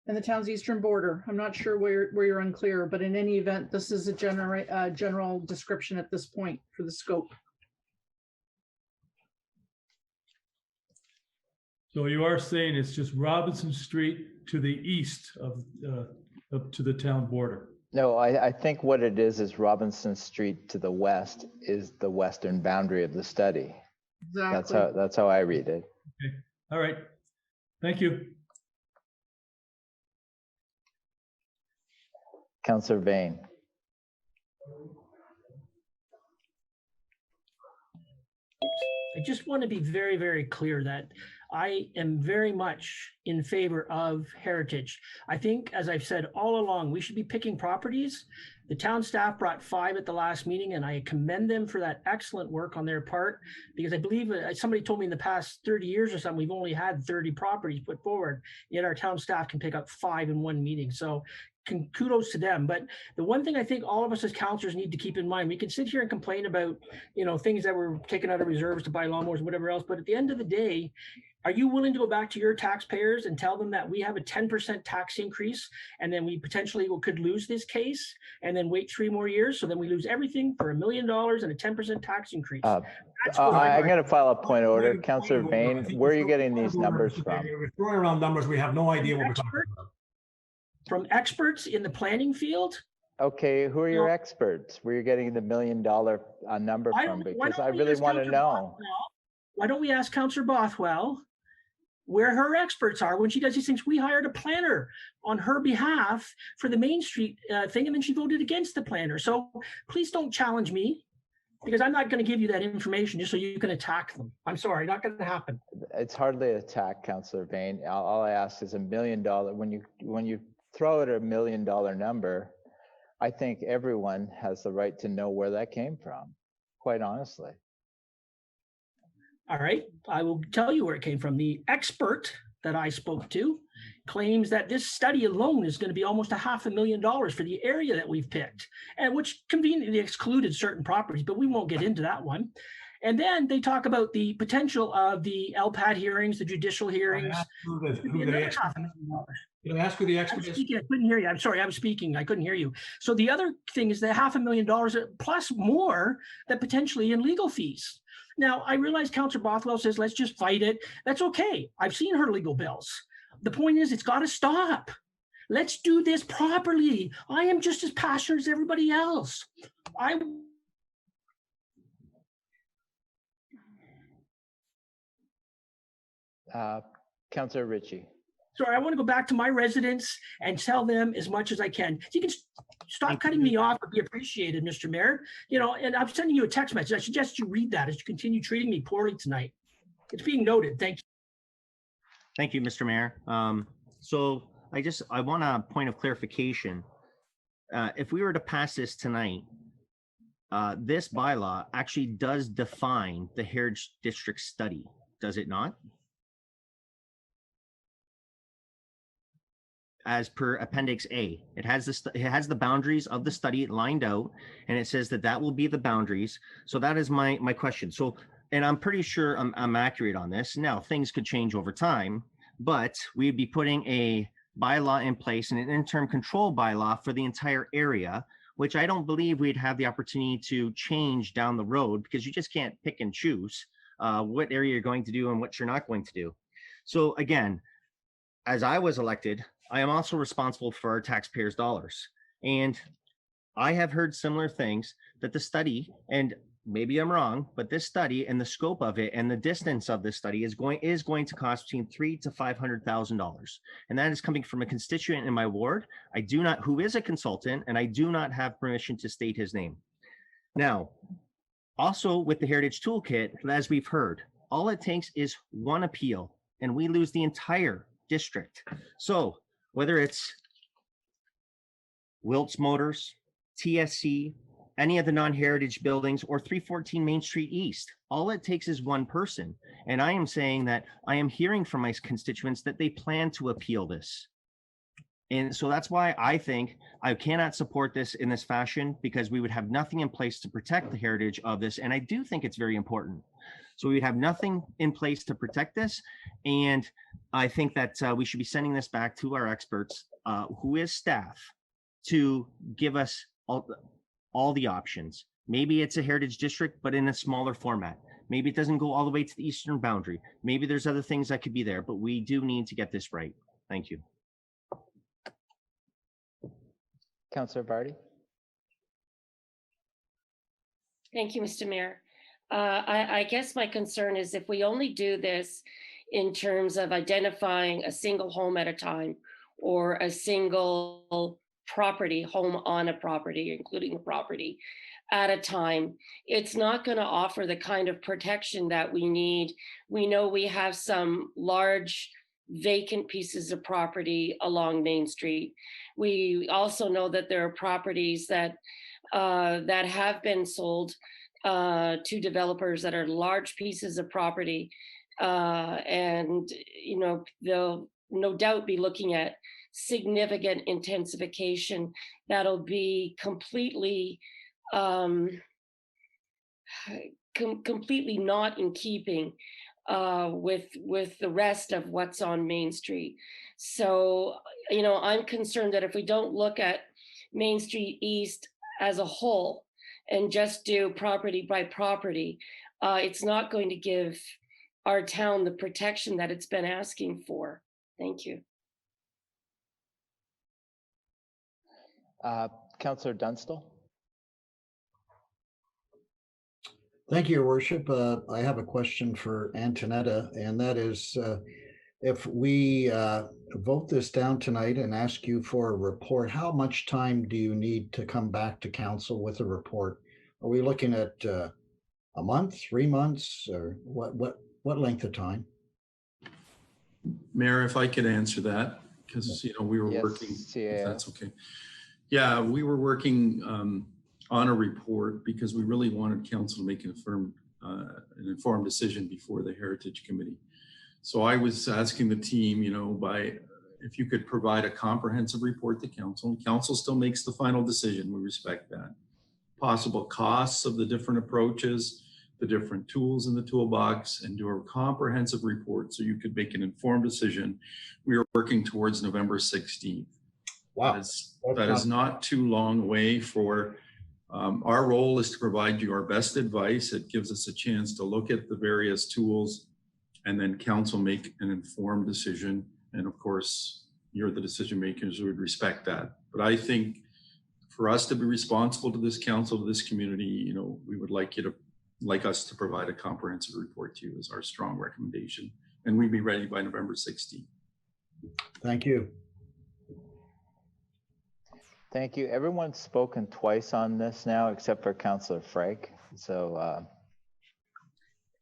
and the town's eastern border. I'm not sure where you're unclear, but in any event, this is a general description at this point for the scope. So you are saying it's just Robinson Street to the east of to the town border. No, I think what it is Robinson Street to the west is the western boundary of the study. Exactly. That's how I read it. Okay. All right. Thank you. Councillor Bain. I just want to be very, very clear that I am very much in favor of heritage. I think, as I've said all along, we should be picking properties. The town staff brought 5 at the last meeting, and I commend them for that excellent work on their part, because I believe somebody told me in the past 30 years or something, we've only had 30 properties put forward, yet our town staff can pick up 5 in one meeting. So kudos to them. But the one thing I think all of us as councillors need to keep in mind, we can sit here and complain about, things that were taken out of reserves to buy lawnmowers, whatever else. But at the end of the day, are you willing to go back to your taxpayers and tell them that we have a 10% tax increase and then we potentially could lose this case and then wait 3 more years? So then we lose everything for $1 million and a 10% tax increase. I'm going to file a point of order. Councillor Bain, where are you getting these numbers from? We're throwing around numbers. We have no idea what we're talking about. From experts in the planning field? Okay, who are your experts? Where you're getting the $1 million number from? Because I really want to know. Why don't we ask Councillor Bothwell where her experts are when she does these things? We hired a planner on her behalf for the Main Street thing, and then she voted against the planner. So please don't challenge me, because I'm not going to give you that information just so you can attack them. I'm sorry, not going to happen. It's hardly an attack, Councillor Bain. All I ask is $1 million. When you throw out $1 million number, I think everyone has the right to know where that came from, quite honestly. All right, I will tell you where it came from. The expert that I spoke to claims that this study alone is going to be almost $500,000 for the area that we've picked, and which conveniently excluded certain properties, but we won't get into that one. And then they talk about the potential of the LPAT hearings, the judicial hearings. Can I ask who the expert is? I couldn't hear you. I'm sorry, I was speaking. I couldn't hear you. So the other thing is the $500,000 plus more that potentially in legal fees. Now, I realize Councillor Bothwell says, let's just fight it. That's okay. I've seen her legal bills. The point is, it's got to stop. Let's do this properly. I am just as passionate as everybody else. Councillor Ritchie. Sorry, I want to go back to my residents and tell them as much as I can. You can stop cutting me off and be appreciated, Mr. Mayor. And I'm sending you a text message. I suggest you read that as you continue treating me poorly tonight. It's being noted. Thank you. Thank you, Mr. Mayor. So I want a point of clarification. if we were to pass this tonight, this bylaw actually does define the Heritage District study, does it not? As per Appendix A, it has the boundaries of the study lined out, and it says that will be the boundaries. So that is my question. So, and I'm pretty sure I'm accurate on this. Now, things could change over time, but we'd be putting a bylaw in place and an interim control bylaw for the entire area, which I don't believe we'd have the opportunity to change down the road, because you just can't pick and choose what area you're going to do and what you're not going to do. So again, as I was elected, I am also responsible for our taxpayers' dollars. And I have heard similar things, that the study, and maybe I'm wrong, but this study and the scope of it and the distance of this study is going to cost between $300,000 to $500,000. And that is coming from a constituent in my ward. Who is a consultant, and I do not have permission to state his name. Now, also with the Heritage Toolkit, as we've heard, all it takes is one appeal and we lose the entire district. So whether it's Wiltz Motors, TSC, any of the non-heritage buildings, or 314 Main Street East, all it takes is one person. And I am saying that I am hearing from my constituents that they plan to appeal this. And so that's why I think I cannot support this in this fashion, because we would have nothing in place to protect the heritage of this. And I do think it's very important. So we would have nothing in place to protect this. And I think that we should be sending this back to our experts, who is staff, to give us all the options. Maybe it's a heritage district, but in a smaller format. Maybe it doesn't go all the way to the eastern boundary. Maybe there's other things that could be there, but we do need to get this right. Thank you. Councillor Vardy. Thank you, Mr. Mayor. I guess my concern is if we only do this in terms of identifying a single home at a time, or a single home on a property, including a property at a time, it's not going to offer the kind of protection that we need. We know we have some large vacant pieces of property along Main Street. We also know that there are properties that have been sold to developers that are large pieces of property, and they'll no doubt be looking at significant intensification that'll be completely completely not in keeping with the rest of what's on Main Street. So I'm concerned that if we don't look at Main Street East as a whole and just do property by property, it's not going to give our town the protection that it's been asking for. Thank you. Councillor Dunstall. Thank you, Your Worship. I have a question for Antonetta, and that is, if we vote this down tonight and ask you for a report, how much time do you need to come back to council with a report? Are we looking at a month, 3 months, or what length of time? Mayor, if I could answer that, because we were working. If that's okay. Yeah, we were working on a report because we really wanted council to make an informed decision before the Heritage Committee. So I was asking the team, if you could provide a comprehensive report to council, and council still makes the final decision. We respect that. Possible costs of the different approaches, the different tools in the toolbox, and do a comprehensive report so you could make an informed decision. We are working towards November 16th. Wow. That is not too long away. For our role is to provide you our best advice. It gives us a chance to look at the various tools, and then council make an informed decision. And of course, you're the decision makers who would respect that. But I think for us to be responsible to this council, to this community, we would like us to provide a comprehensive report to you as our strong recommendation. And we'd be ready by November 16th. Thank you. Thank you. Everyone's spoken twice on this now, except for Councillor Frank. So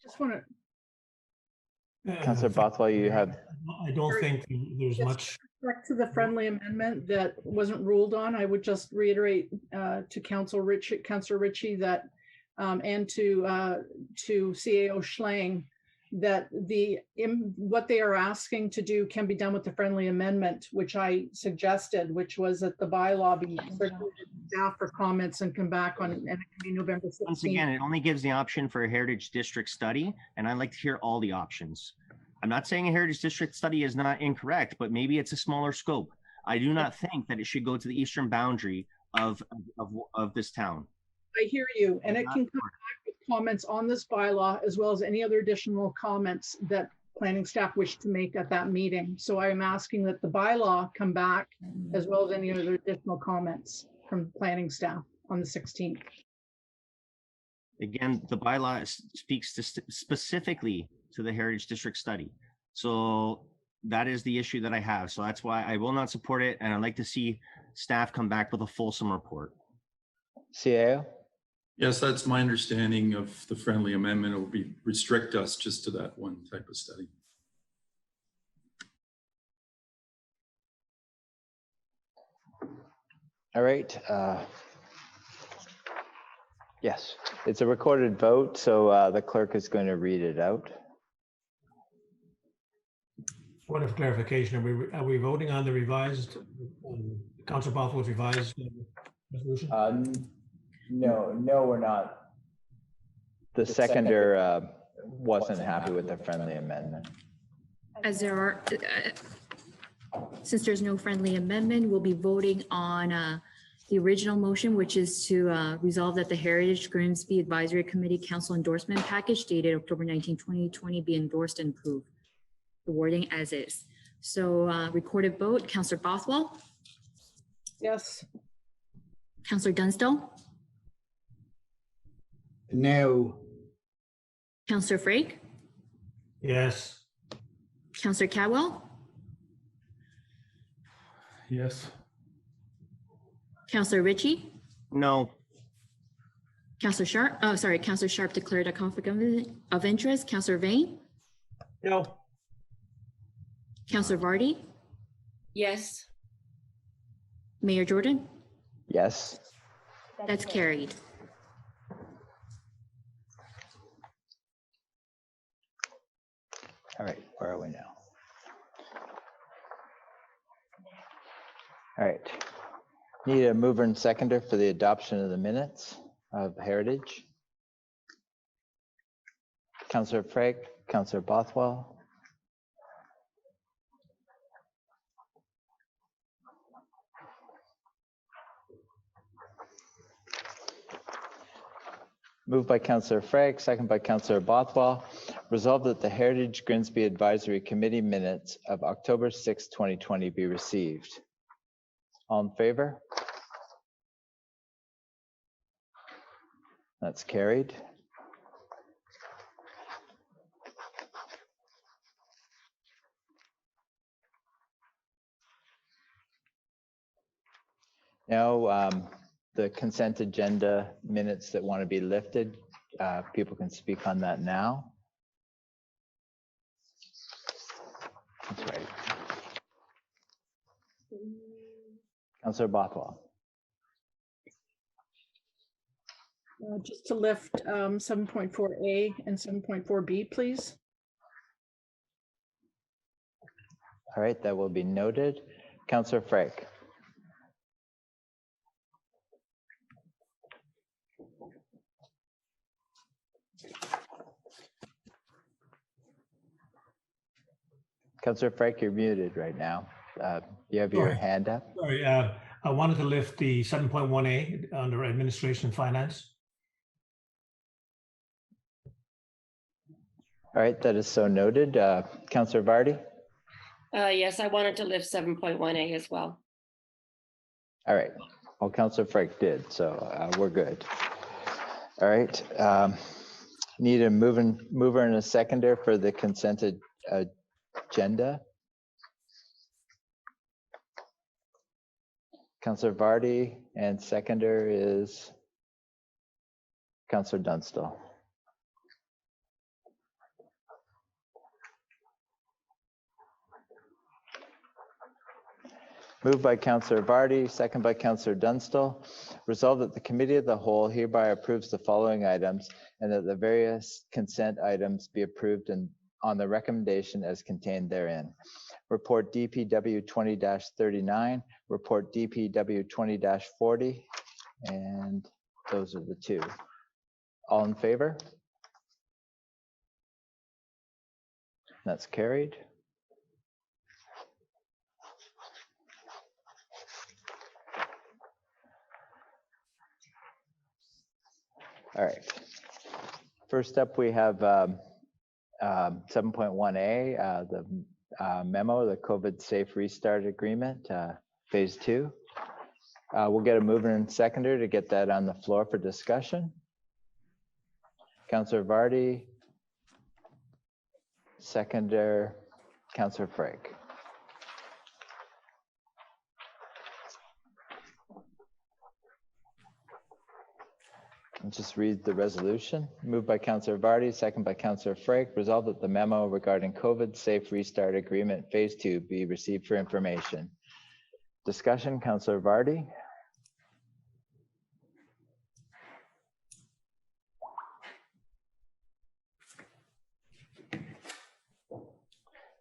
just want to. Councillor Bothwell, you have. I don't think there's much respect to the friendly amendment that wasn't ruled on, I would just reiterate to Councillor Ritchie that, and to CAO Schlang, that what they are asking to do can be done with the friendly amendment, which I suggested, which was that the bylaw be circulated to staff for comments and come back on, and it can be November 16th. Once again, it only gives the option for a heritage district study, and I'd like to hear all the options. I'm not saying a heritage district study is not incorrect, but maybe it's a smaller scope. I do not think that it should go to the eastern boundary of this town. I hear you, and it can come back with comments on this bylaw as well as any other additional comments that planning staff wish to make at that meeting. So I am asking that the bylaw come back as well as any other additional comments from planning staff on the 16th. Again, the bylaw speaks to specifically to the heritage district study. So that is the issue that I have. So that's why I will not support it. And I'd like to see staff come back with a fulsome report. CAO? Yes, that's my understanding of the friendly amendment. It will restrict us just to that one type of study. All right. Yes, it's a recorded vote, so the clerk is going to read it out. Point of clarification, are we voting on the revised, Councillor Bothwell's revised resolution? No, we're not. The seconder wasn't happy with the friendly amendment. As there are, since there's no friendly amendment, we'll be voting on the original motion, which is to resolve that the Heritage Grimsby Advisory Committee Council endorsement package dated October 19, 2020 be endorsed and approved. The wording as is. So recorded vote, Councillor Bothwell. Yes. Councillor Dunstall. No. Councillor Frake. Yes. Councillor Cadwell. Yes. Councillor Ritchie. No. Councillor Sharp. Oh, sorry. Councillor Sharp declared a conflict of interest. Councillor Vane. No. Councillor Vardy. Yes. Mayor Jordan. Yes. That's carried. All right, where are we now? All right. Need a mover and seconder for the adoption of the minutes of Heritage. Councillor Frake, Councillor Bothwell. Moved by Councillor Frake, second by Councillor Bothwell. Resolved that the Heritage Grimsby Advisory Committee minutes of October 6, 2020 be received. All in favor? That's carried. Now, the consent agenda minutes that want to be lifted, people can speak on that now. That's right. Councillor Bothwell. Just to lift 7.4A and 7.4B, please. All right, that will be noted. Councillor Frake. Councillor Frake, you're muted right now. You have your hand up. Sorry, I wanted to lift the 7.1A under administration and finance. All right, that is so noted. Councillor Vardy? Yes, I wanted to lift 7.1A as well. All right, well, Councillor Frake did, so we're good. All right, need a mover and a seconder for the consented agenda. Councillor Vardy, and seconder is Councillor Dunstall. Moved by Councillor Vardy, second by Councillor Dunstall. Resolved that the Committee of the Whole hereby approves the following items and that the various consent items be approved and on the recommendation as contained therein. Report DPW 20-39, report DPW 20-40, and those are the two. All in favor? That's carried. All right. First up, we have 7.1A, the memo, the COVID Safe Restart Agreement, Phase 2. We'll get a mover and seconder to get that on the floor for discussion. Councillor Vardy, seconder, Councillor Frake. I'll just read the resolution. Moved by Councillor Vardy, second by Councillor Frake. Resolved that the memo regarding COVID Safe Restart Agreement Phase 2 be received for information. Discussion, Councillor Vardy.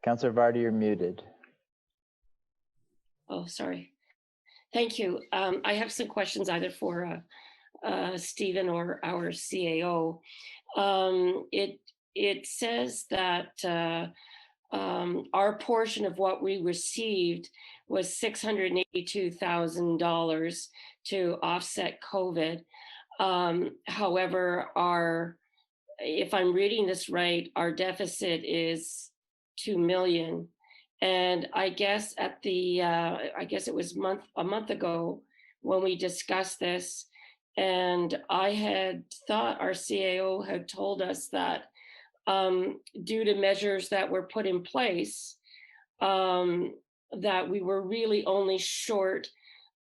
Councillor Vardy, you're muted. Oh, sorry. Thank you. I have some questions either for Stephen or our CAO. It says that our portion of what we received was $682,000 to offset COVID. However, if I'm reading this right, our deficit is $2 million. And I guess at the, I guess it was a month ago when we discussed this, and I had thought our CAO had told us that due to measures that were put in place, that we were really only short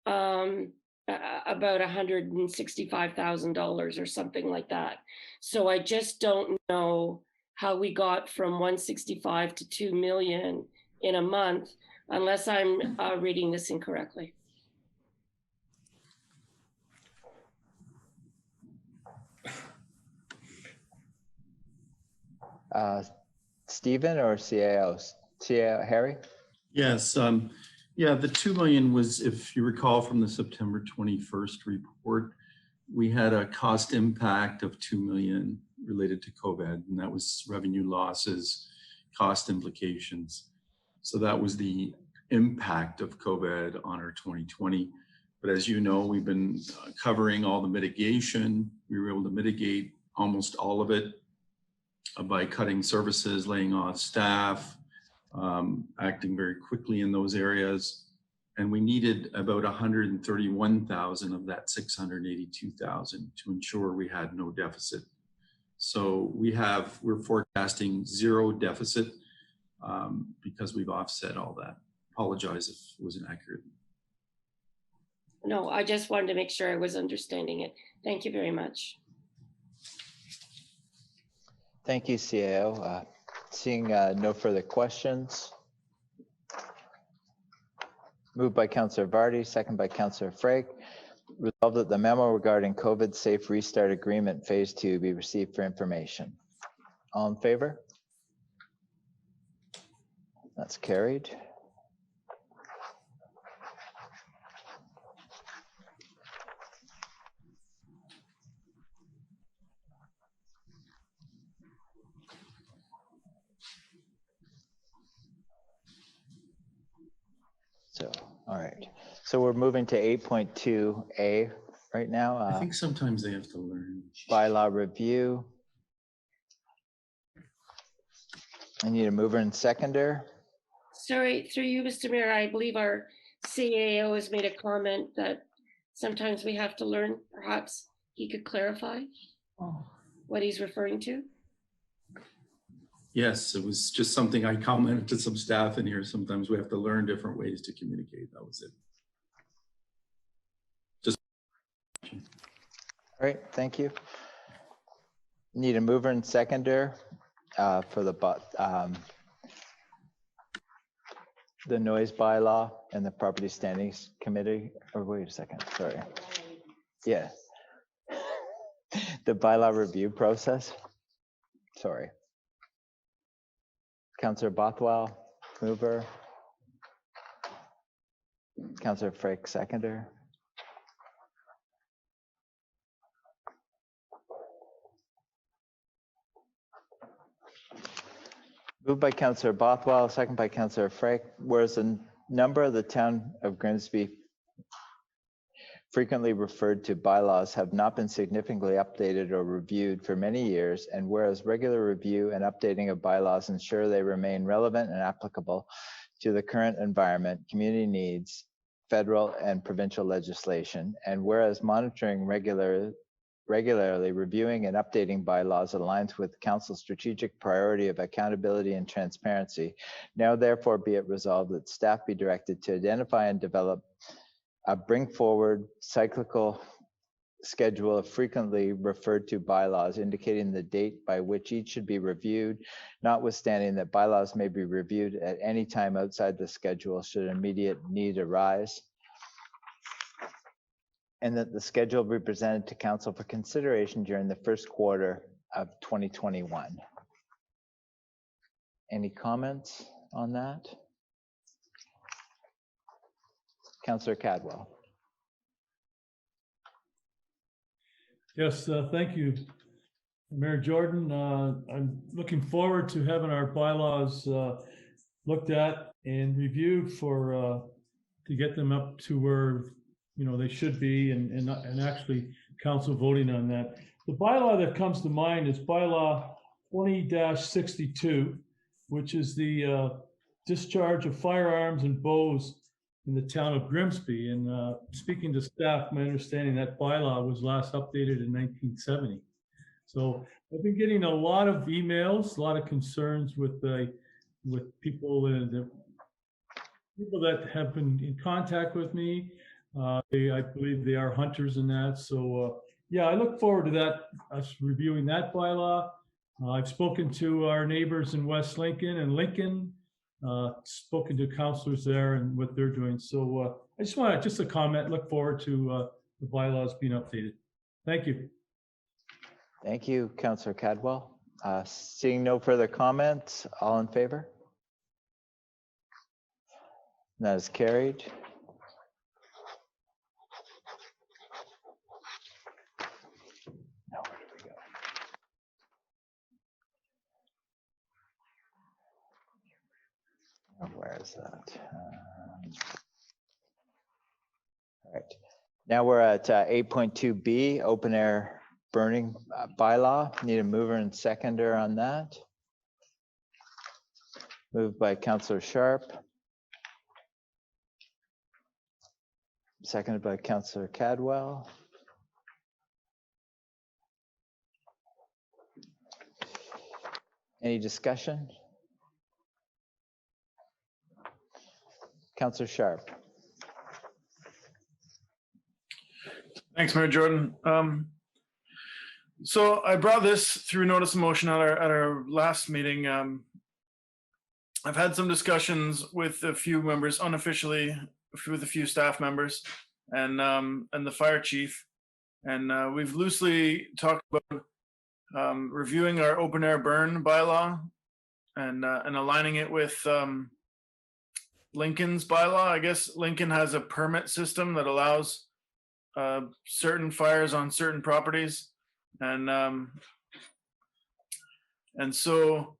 about $165,000 or something like that. So I just don't know how we got from 165 to 2 million in a month, unless I'm reading this incorrectly. Stephen or CAO? CAO, Harry? Yes, yeah, the 2 million was, if you recall from the September 21st report, we had a cost impact of 2 million related to COVID, and that was revenue losses, cost implications. So that was the impact of COVID on our 2020. But as you know, we've been covering all the mitigation. We were able to mitigate almost all of it by cutting services, laying off staff, acting very quickly in those areas. And we needed about 131,000 of that 682,000 to ensure we had no deficit. So we're forecasting zero deficit because we've offset all that. Apologize if it wasn't accurate. No, I just wanted to make sure I was understanding it. Thank you very much. Thank you, CAO. Seeing no further questions. Moved by Councillor Vardy, second by Councillor Frake. Resolved that the memo regarding COVID Safe Restart Agreement Phase 2 be received for information. All in favor? That's carried. So, all right. So we're moving to 8.2A right now. I think sometimes they have to learn. Bylaw review. I need a mover and seconder. Sorry, through you, Mr. Mayor, I believe our CAO has made a comment that sometimes we have to learn. Perhaps he could clarify what he's referring to. Yes, it was just something I commented to some staff in here. Sometimes we have to learn different ways to communicate. That was it. Just. All right, thank you. Need a mover and seconder for the the noise bylaw and the property standings committee, or wait a second, sorry. Yeah. The bylaw review process. Sorry. Councillor Bothwell, mover. Councillor Frick, seconder. Moved by Councillor Bothwell, second by Councillor Frick. Whereas a number of the town of Grimsby frequently referred to bylaws have not been significantly updated or reviewed for many years, and whereas regular review and updating of bylaws ensure they remain relevant and applicable to the current environment, community needs, federal and provincial legislation, and whereas monitoring regularly reviewing and updating bylaws aligns with council's strategic priority of accountability and transparency, now therefore be it resolved that staff be directed to identify and develop bring forward cyclical schedule of frequently referred to bylaws indicating the date by which each should be reviewed, notwithstanding that bylaws may be reviewed at any time outside the schedule should immediate need arise, and that the schedule be presented to council for consideration during the first quarter of 2021. Any comments on that? Councillor Cadwell. Yes, thank you, Mayor Jordan. I'm looking forward to having our bylaws looked at and reviewed for to get them up to where they should be, and actually council voting on that. The bylaw that comes to mind is bylaw 20-62, which is the discharge of firearms and bows in the town of Grimsby. And speaking to staff, my understanding that bylaw was last updated in 1970. So I've been getting a lot of emails, a lot of concerns with people that have been in contact with me. I believe they are hunters in that. So yeah, I look forward to that, us reviewing that bylaw. I've spoken to our neighbors in West Lincoln and Lincoln, spoken to councilors there and what they're doing. So I just want to, a comment, look forward to the bylaws being updated. Thank you. Thank you, Councillor Cadwell. Seeing no further comments, all in favor? That is carried. Now where do we go? Where is that? All right. Now we're at 8.2B, open air burning bylaw. Need a mover and seconder on that. Moved by Councillor Sharp. Seconded by Councillor Cadwell. Any discussion? Councillor Sharp. Thanks, Mayor Jordan. So I brought this through notice of motion at our last meeting. I've had some discussions with a few members unofficially, with a few staff members and the fire chief. And we've loosely talked about reviewing our open air burn bylaw and aligning it with Lincoln's bylaw. I guess Lincoln has a permit system that allows certain fires on certain properties. And so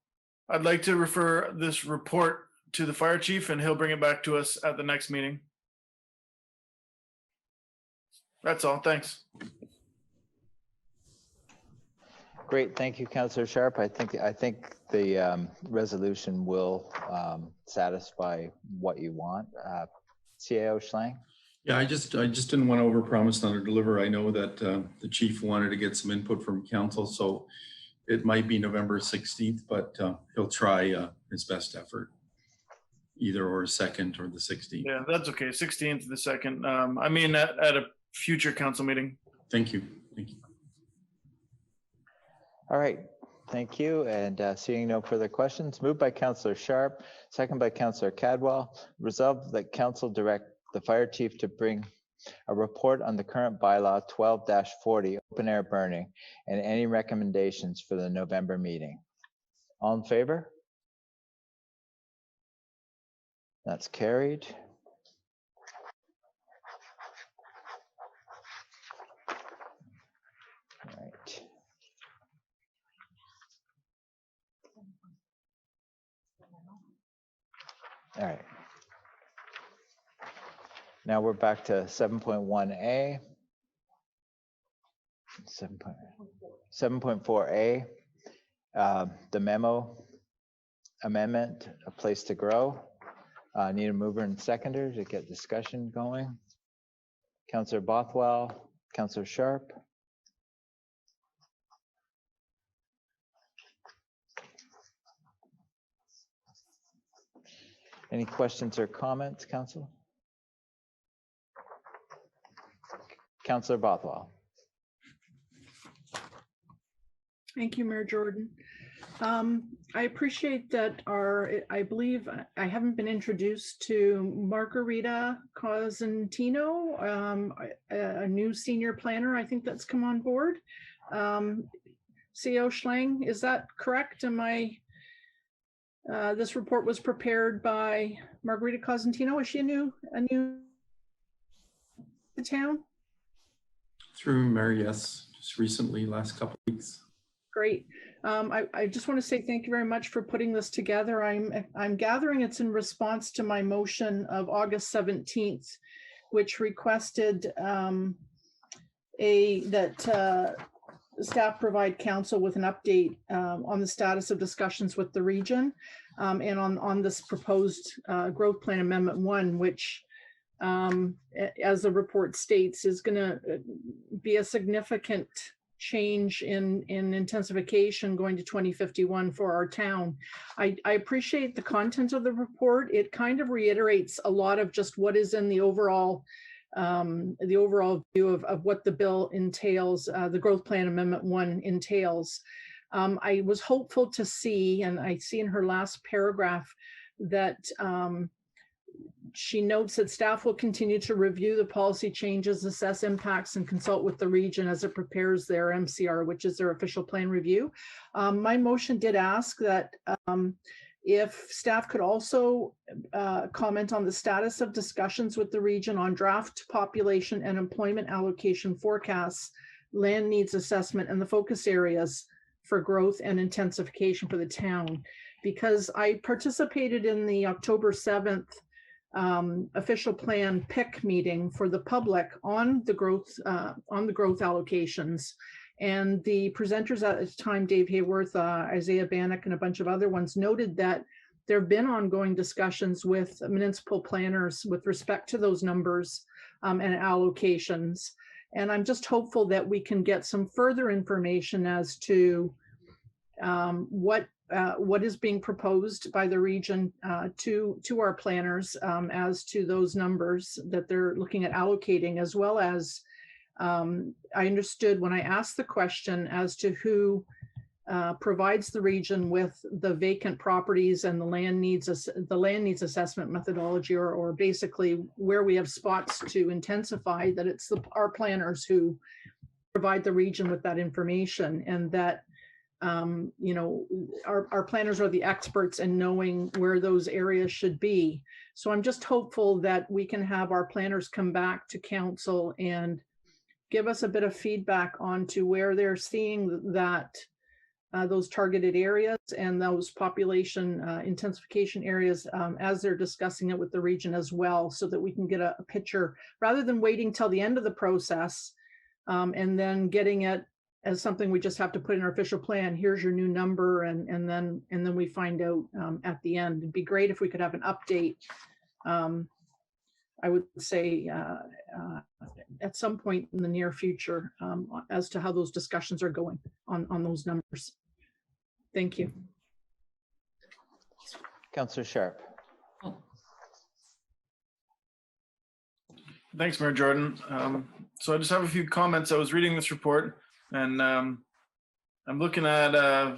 I'd like to refer this report to the fire chief and he'll bring it back to us at the next meeting. That's all. Thanks. Great. Thank you, Councillor Sharp. I think the resolution will satisfy what you want. CAO Schlang? Yeah, I just didn't want to overpromise, underdeliver. I know that the chief wanted to get some input from council, so it might be November 16th, but he'll try his best effort, either or 2nd or the 16th. Yeah, that's okay. 16th, the 2nd. I mean, at a future council meeting. Thank you. Thank you. All right. Thank you. And seeing no further questions, moved by Councillor Sharp, second by Councillor Cadwell. Resolved that council direct the fire chief to bring a report on the current bylaw 12-40 open air burning and any recommendations for the November meeting. All in favor? That's carried. All right. All right. Now we're back to 7.1A. 7.4A, the memo amendment, a place to grow. Need a mover and seconder to get discussion going. Councillor Bothwell, Councillor Sharp. Any questions or comments, Council? Councillor Bothwell. Thank you, Mayor Jordan. I appreciate that I believe I haven't been introduced to Margarita Cosentino, a new senior planner, I think that's come on board. CO Schlang, is that correct? This report was prepared by Margarita Cosentino. Is she a new to town? Through Mary, yes, just recently, last couple of weeks. Great. I just want to say thank you very much for putting this together. I'm gathering it's in response to my motion of August 17th, which requested that staff provide council with an update on the status of discussions with the region and on this proposed growth plan amendment 1, which as the report states is going to be a significant change in intensification going to 2051 for our town. I appreciate the content of the report. It kind of reiterates a lot of just what is in the overall view of what the bill entails, the growth plan amendment 1 entails. I was hopeful to see, and I see in her last paragraph that she notes that staff will continue to review the policy changes, assess impacts, and consult with the region as it prepares their MCR, which is their official plan review. My motion did ask that if staff could also comment on the status of discussions with the region on draft population and employment allocation forecasts, land needs assessment, and the focus areas for growth and intensification for the town. Because I participated in the October 7th official plan PIC meeting for the public on the growth allocations, and the presenters at the time, Dave Hayworth, Isaiah Bannock, and a bunch of other ones, noted that there have been ongoing discussions with municipal planners with respect to those numbers and allocations. And I'm just hopeful that we can get some further information as to what is being proposed by the region to our planners as to those numbers that they're looking at allocating, as well as I understood when I asked the question as to who provides the region with the vacant properties and the land needs assessment methodology, or basically where we have spots to intensify, that it's our planners who provide the region with that information, and that you know, our planners are the experts in knowing where those areas should be. So I'm just hopeful that we can have our planners come back to council and give us a bit of feedback onto where they're seeing that those targeted areas and those population intensification areas as they're discussing it with the region as well, so that we can get a picture rather than waiting till the end of the process and then getting it as something we just have to put in our official plan. Here's your new number, and then we find out at the end. It'd be great if we could have an update. I would say at some point in the near future as to how those discussions are going on those numbers. Thank you. Councillor Sharp. Thanks, Mayor Jordan. So I just have a few comments. I was reading this report, and I'm looking at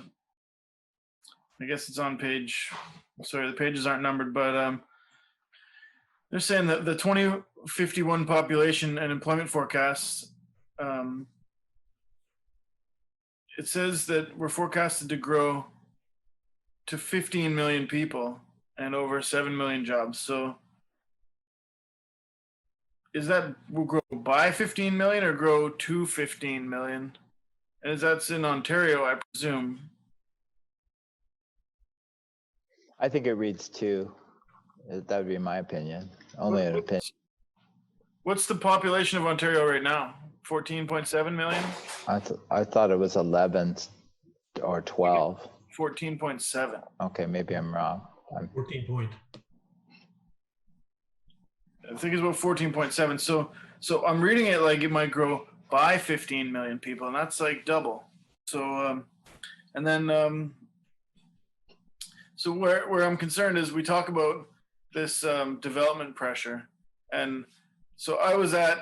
I guess it's on page, sorry, the pages aren't numbered, but they're saying that the 2051 population and employment forecasts, it says that we're forecasted to grow to 15 million people and over 7 million jobs. So is that will grow by 15 million or grow to 15 million? And is that's in Ontario, I presume? I think it reads two. That would be my opinion. Only an opinion. What's the population of Ontario right now? 14.7 million? I thought it was 11 or 12. 14.7. Okay, maybe I'm wrong. 14 point. I think it's about 14.7. So I'm reading it like it might grow by 15 million people, and that's like double. So and then so where I'm concerned is we talk about this development pressure, and so I was at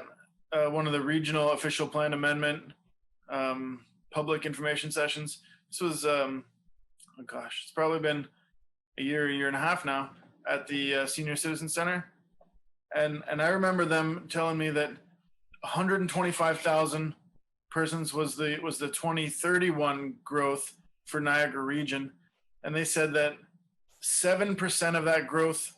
one of the regional official plan amendment public information sessions. This was oh gosh, it's probably been a year and a half now at the Senior Citizen Center. And I remember them telling me that 125,000 persons was the 2031 growth for Niagara region. And they said that 7% of that growth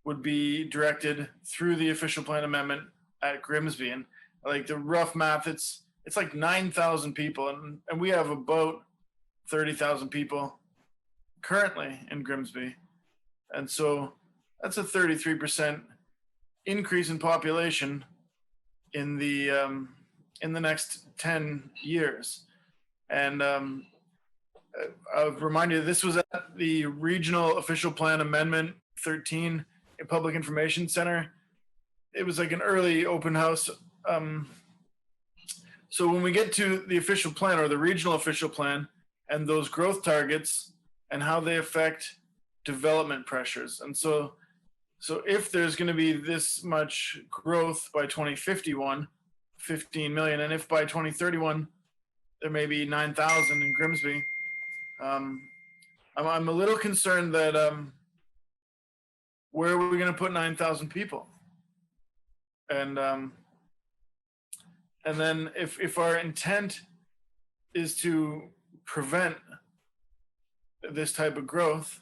would be directed through the official plan amendment at Grimsby. And like the rough math, it's like 9,000 people. And we have about 30,000 people currently in Grimsby. And so that's a 33% increase in population in the next 10 years. And I'll remind you, this was at the Regional Official Plan Amendment 13 Public Information Center. It was like an early open house. So when we get to the official plan or the regional official plan and those growth targets and how they affect development pressures. And so if there's going to be this much growth by 2051, 15 million, and if by 2031 there may be 9,000 in Grimsby, I'm a little concerned that where are we going to put 9,000 people? And then if our intent is to prevent this type of growth,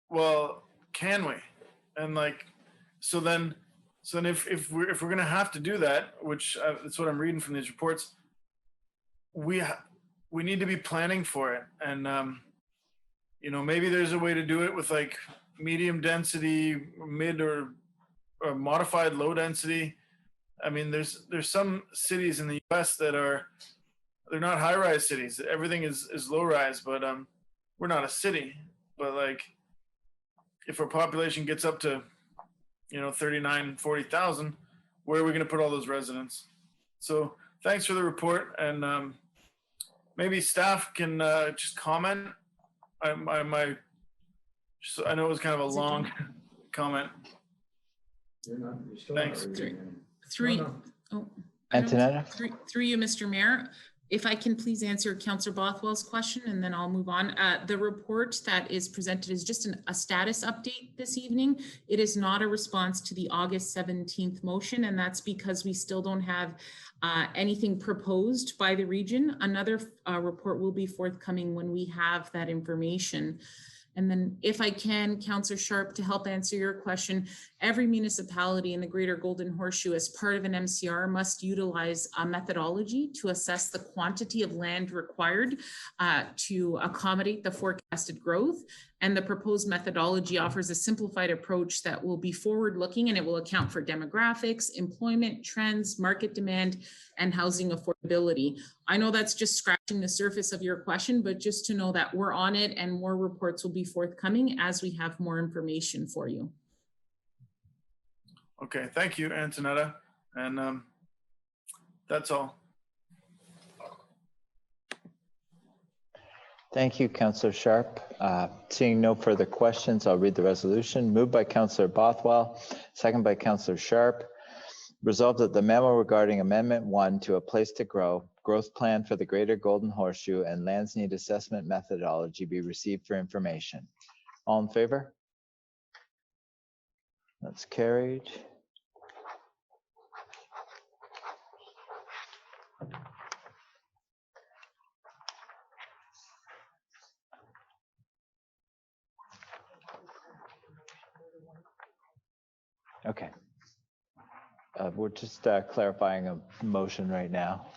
well, can we? And like, so then if we're going to have to do that, which that's what I'm reading from these reports, we need to be planning for it. And maybe there's a way to do it with like medium density, mid or modified low density. I mean, there's some cities in the US that they're not high-rise cities. Everything is low-rise, but we're not a city. But like, if our population gets up to 39, 40,000, where are we going to put all those residents? So thanks for the report, and maybe staff can just comment. I know it was kind of a long comment. Thanks. Through you, Mr. Mayor, if I can please answer Councillor Bothwell's question, and then I'll move on. The report that is presented is just a status update this evening. It is not a response to the August 17th motion, and that's because we still don't have anything proposed by the region. Another report will be forthcoming when we have that information. And then if I can, Councillor Sharp, to help answer your question, every municipality in the Greater Golden Horseshoe as part of an MCR must utilize a methodology to assess the quantity of land required to accommodate the forecasted growth. And the proposed methodology offers a simplified approach that will be forward-looking, and it will account for demographics, employment trends, market demand, and housing affordability. I know that's just scratching the surface of your question, but just to know that we're on it and more reports will be forthcoming as we have more information for you. Okay, thank you, Antonetta. And that's all. Thank you, Councillor Sharp. Seeing no further questions, I'll read the resolution. Moved by Councillor Bothwell, second by Councillor Sharp. Resolved that the memo regarding Amendment 1 to A Place to Grow growth plan for the Greater Golden Horseshoe and lands need assessment methodology be received for information. All in favor? That's carried. Okay. We're just clarifying a motion right now.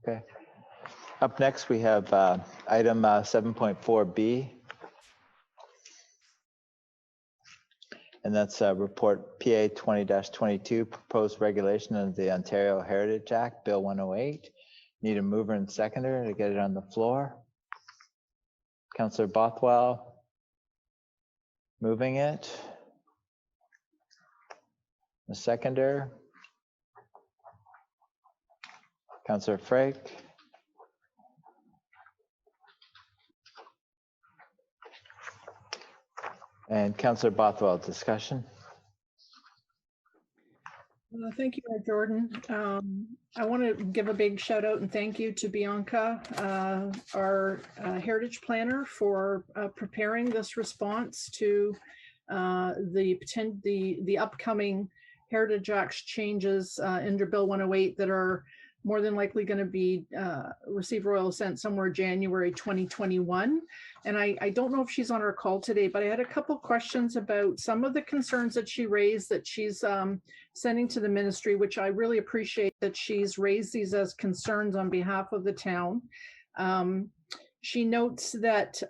Okay. Up next, we have item 7.4B. And that's report PA 20-22, proposed regulation of the Ontario Heritage Act, Bill 108. Need a mover and seconder to get it on the floor. Councillor Bothwell moving it. The seconder. Councillor Frake. And Councillor Bothwell, discussion. Thank you, Jordan. I want to give a big shout out and thank you to Bianca, our heritage planner, for preparing this response to the upcoming Heritage Act changes under Bill 108 that are more than likely going to be receive royal assent somewhere January 2021. And I don't know if she's on our call today, but I had a couple questions about some of the concerns that she raised that she's sending to the ministry, which I really appreciate that she's raised these as concerns on behalf of the town. She notes that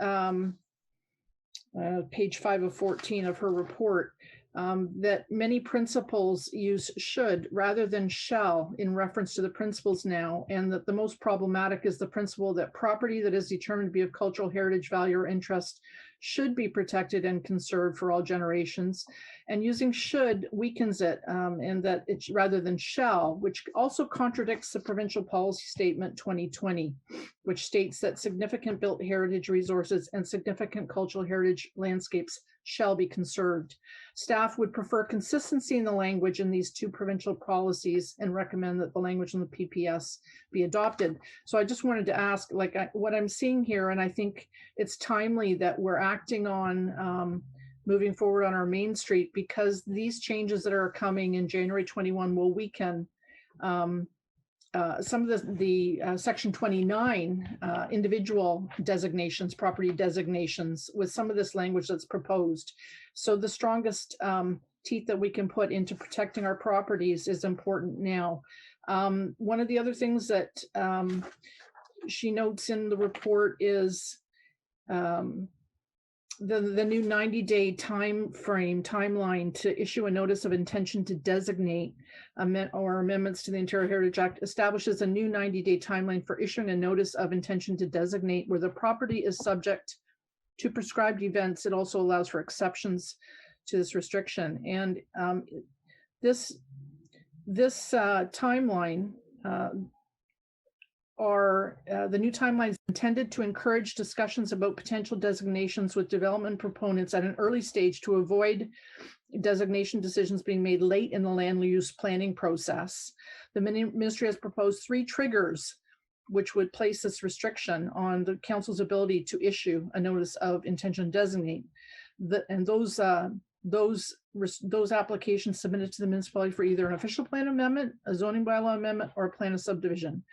page 5 of 14 of her report, that many principles use should rather than shall in reference to the principles now, and that the most problematic is the principle that property that is determined to be of cultural heritage value or interest should be protected and conserved for all generations. And using should weakens it, and that it's rather than shall, which also contradicts the provincial policy statement 2020, which states that significant built heritage resources and significant cultural heritage landscapes shall be conserved. Staff would prefer consistency in the language in these two provincial policies and recommend that the language in the PPS be adopted. So I just wanted to ask, like, what I'm seeing here, and I think it's timely that we're acting on moving forward on our Main Street, because these changes that are coming in January 21 will weaken some of the section 29 individual designations, property designations, with some of this language that's proposed. So the strongest teeth that we can put into protecting our properties is important now. One of the other things that she notes in the report is the new 90-day timeline to issue a notice of intention to designate or amendments to the Ontario Heritage Act establishes a new 90-day timeline for issuing a notice of intention to designate where the property is subject to prescribed events. It also allows for exceptions to this restriction. And this timeline the new timelines intended to encourage discussions about potential designations with development proponents at an early stage to avoid designation decisions being made late in the land use planning process. The ministry has proposed 3 triggers which would place this restriction on the council's ability to issue a notice of intention to designate. And those applications submitted to the municipality for either an official plan amendment, a zoning bylaw amendment, or a plan of subdivision.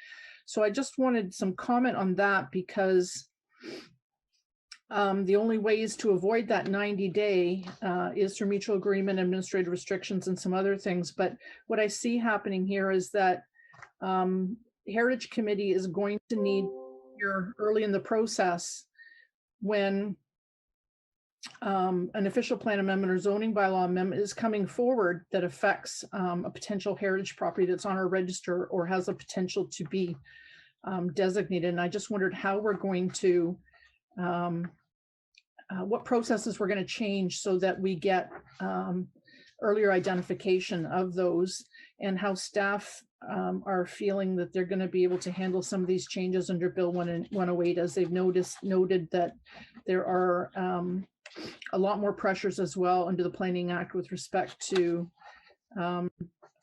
So I just wanted some comment on that, because the only ways to avoid that 90-day is through mutual agreement, administrative restrictions, and some other things. But what I see happening here is that Heritage Committee is going to need here early in the process when an official plan amendment or zoning bylaw amendment is coming forward that affects a potential heritage property that's on our register or has a potential to be designated. And I just wondered how we're going to, what processes we're going to change so that we get earlier identification of those, and how staff are feeling that they're going to be able to handle some of these changes under Bill 108, as they've noted that there are a lot more pressures as well under the Planning Act with respect to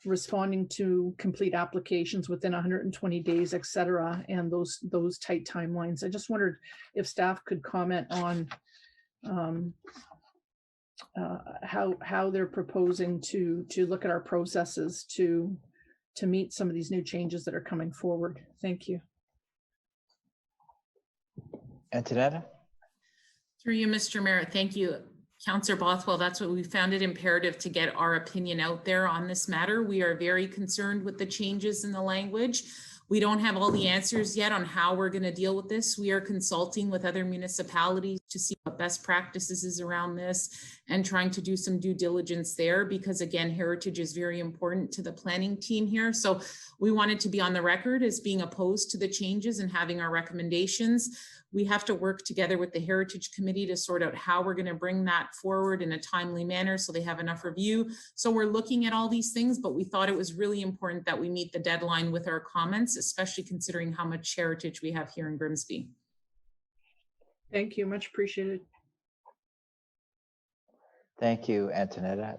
responding to complete applications within 120 days, et cetera, and those tight timelines. I just wondered if staff could comment on how they're proposing to look at our processes to meet some of these new changes that are coming forward. Thank you. Antonetta? Through you, Mr. Mayor. Thank you, Councillor Bothwell. That's what we found it imperative to get our opinion out there on this matter. We are very concerned with the changes in the language. We don't have all the answers yet on how we're going to deal with this. We are consulting with other municipalities to see what best practices is around this and trying to do some due diligence there, because again, heritage is very important to the planning team here. So we wanted to be on the record as being opposed to the changes and having our recommendations. We have to work together with the Heritage Committee to sort out how we're going to bring that forward in a timely manner so they have enough review. So we're looking at all these things, but we thought it was really important that we meet the deadline with our comments, especially considering how much heritage we have here in Grimsby. Thank you, much appreciated. Thank you, Antonetta.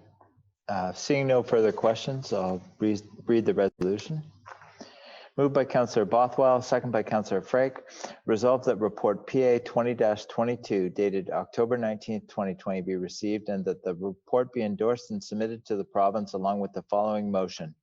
Seeing no further questions, I'll read the resolution. Moved by Councillor Bothwell, second by Councillor Frake. Resolved that report PA 20-22 dated October 19th, 2020 be received, and that the report be endorsed and submitted to the province along with the following motion.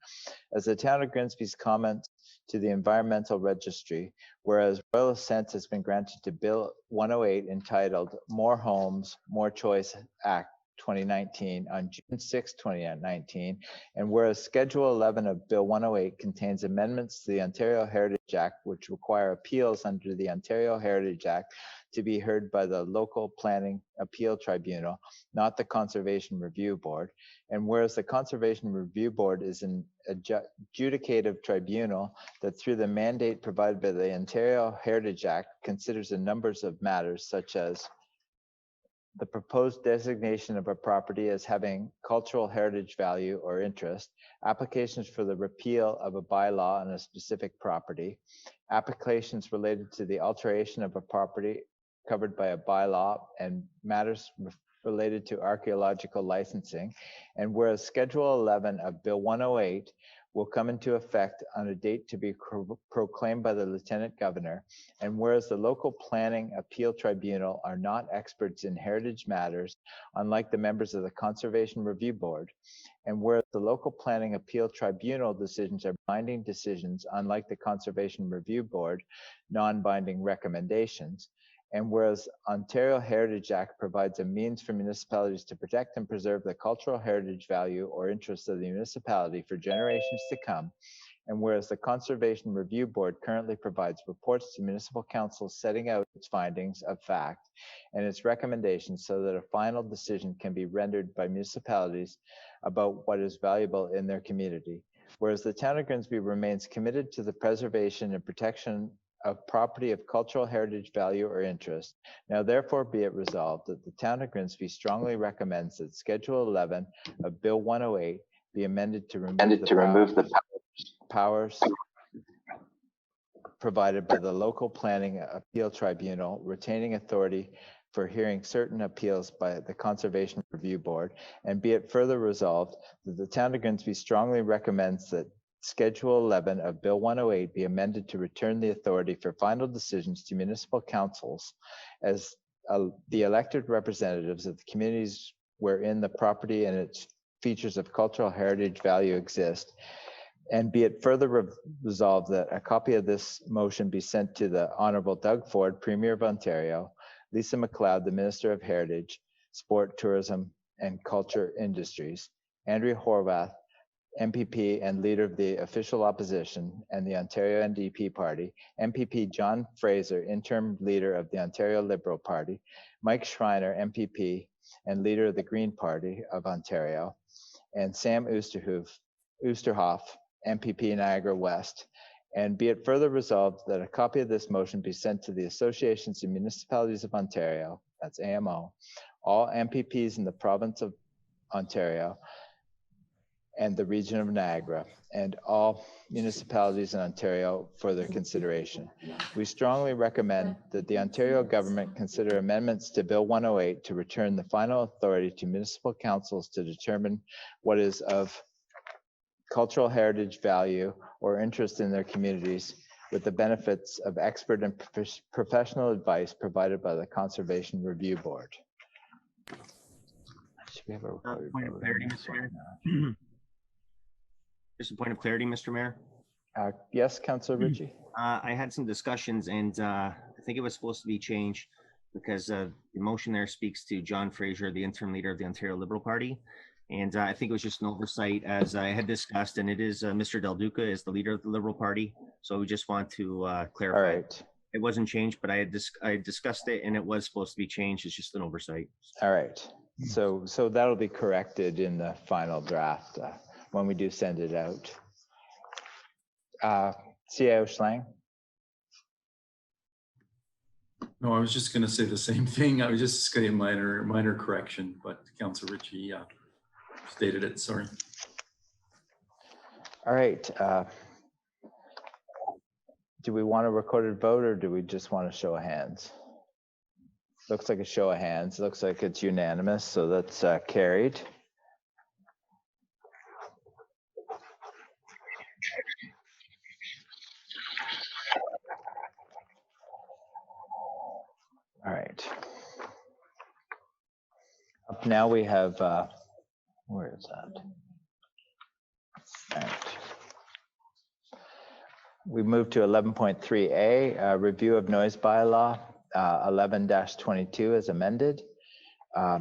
As the town of Grimsby's comments to the environmental registry, whereas royal assent has been granted to Bill 108 entitled More Homes, More Choice Act 2019 on June 6, 2019, and whereas Schedule 11 of Bill 108 contains amendments to the Ontario Heritage Act which require appeals under the Ontario Heritage Act to be heard by the local planning appeal tribunal, not the Conservation Review Board, and whereas the Conservation Review Board is an adjudicative tribunal that through the mandate provided by the Ontario Heritage Act considers a number of matters such as the proposed designation of a property as having cultural heritage value or interest, applications for the repeal of a bylaw on a specific property, applications related to the alteration of a property covered by a bylaw, and matters related to archaeological licensing. And whereas Schedule 11 of Bill 108 will come into effect on a date to be proclaimed by the Lieutenant Governor, and whereas the local planning appeal tribunal are not experts in heritage matters, unlike the members of the Conservation Review Board, and whereas the local planning appeal tribunal decisions are binding decisions, unlike the Conservation Review Board, non-binding recommendations, and whereas Ontario Heritage Act provides a means for municipalities to protect and preserve the cultural heritage value or interests of the municipality for generations to come, and whereas the Conservation Review Board currently provides reports to municipal councils setting out its findings of fact and its recommendations so that a final decision can be rendered by municipalities about what is valuable in their community. Whereas the town of Grimsby remains committed to the preservation and protection of property of cultural heritage value or interest. Now therefore be it resolved that the town of Grimsby strongly recommends that Schedule 11 of Bill 108 be amended to remove the powers provided by the local planning appeal tribunal, retaining authority for hearing certain appeals by the Conservation Review Board, and be it further resolved that the town of Grimsby strongly recommends that Schedule 11 of Bill 108 be amended to return the authority for final decisions to municipal councils as the elected representatives of the communities wherein the property and its features of cultural heritage value exist. And be it further resolved that a copy of this motion be sent to the Honorable Doug Ford, Premier of Ontario, Lisa MacLeod, the Minister of Heritage, Sport, Tourism, and Culture Industries, Andrea Horwath, MPP and leader of the official opposition and the Ontario NDP Party, MPP John Fraser, interim leader of the Ontario Liberal Party, Mike Schreiner, MPP and leader of the Green Party of Ontario, and Sam Oosterhoff, MPP Niagara West. And be it further resolved that a copy of this motion be sent to the Associations of Municipalities of Ontario, that's AMO, all MPPs in the province of Ontario and the region of Niagara, and all municipalities in Ontario for their consideration. We strongly recommend that the Ontario government consider amendments to Bill 108 to return the final authority to municipal councils to determine what is of cultural heritage value or interest in their communities, with the benefits of expert and professional advice provided by the Conservation Review Board. Should we have a recorded Point of vote clarity, on this Mr. one? Mayor. Just a point of clarity, Mr. Mayor. Yes, Councillor Ritchie. I had some discussions and I think it was supposed to be changed because the motion there speaks to John Fraser, the interim leader of the Ontario Liberal Party. And I think it was just an oversight as I had discussed, and it is Mr. Del Duca is the leader of the Liberal Party. So we just want to clarify. All right. It wasn't changed, but I had discussed it and it was supposed to be changed. It's just an oversight. All right. So that'll be corrected in the final draft when we do send it out. CIO Schlang. No, I was just going to say the same thing. I was just going to minor correction, but Councillor Ritchie stated it. Sorry. All right. Do we want a recorded vote or do we just want a show of hands? Looks like a show of hands. Looks like it's unanimous, so that's carried. All right. Up now we have, where is that? All right. We move to 11.3A, review of noise bylaw 11-22 as amended.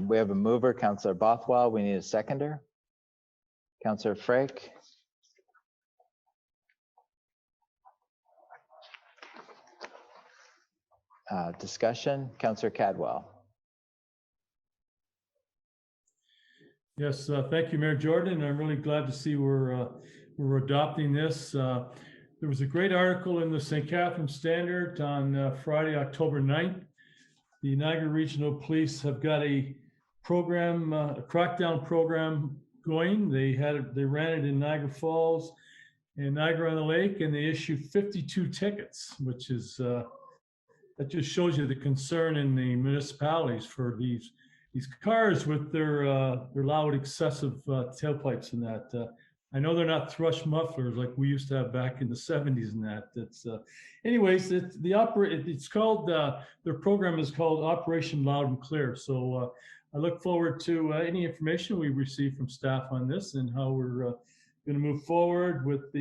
We have a mover, Councillor Bothwell. We need a seconder. Councillor Frake. Discussion, Councillor Cadwell. Yes, thank you, Mayor Jordan. I'm really glad to see we're adopting this. There was a great article in the St. Catharines Standard on Friday, October 9th. The Niagara Regional Police have got a program, a crackdown program going. They ran it in Niagara Falls and Niagara-on-the-Lake, and they issued 52 tickets, which is that just shows you the concern in the municipalities for these cars with their loud, excessive tailpipes and that. I know they're not thrush mufflers like we used to have back in the 70s and that. That's anyways, it's called their program is called Operation Loud and Clear. So I look forward to any information we receive from staff on this and how we're going to move forward with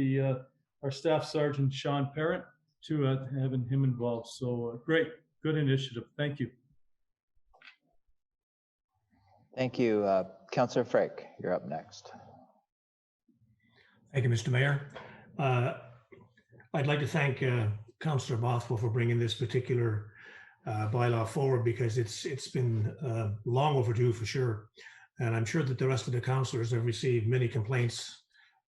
our Staff Sergeant Sean Parent to having him involved. So great, good initiative. Thank you. Thank you. Councillor Frake, you're up next. Thank you, Mr. Mayor. I'd like to thank Councillor Bothwell for bringing this particular bylaw forward because it's been long overdue for sure. And I'm sure that the rest of the councillors have received many complaints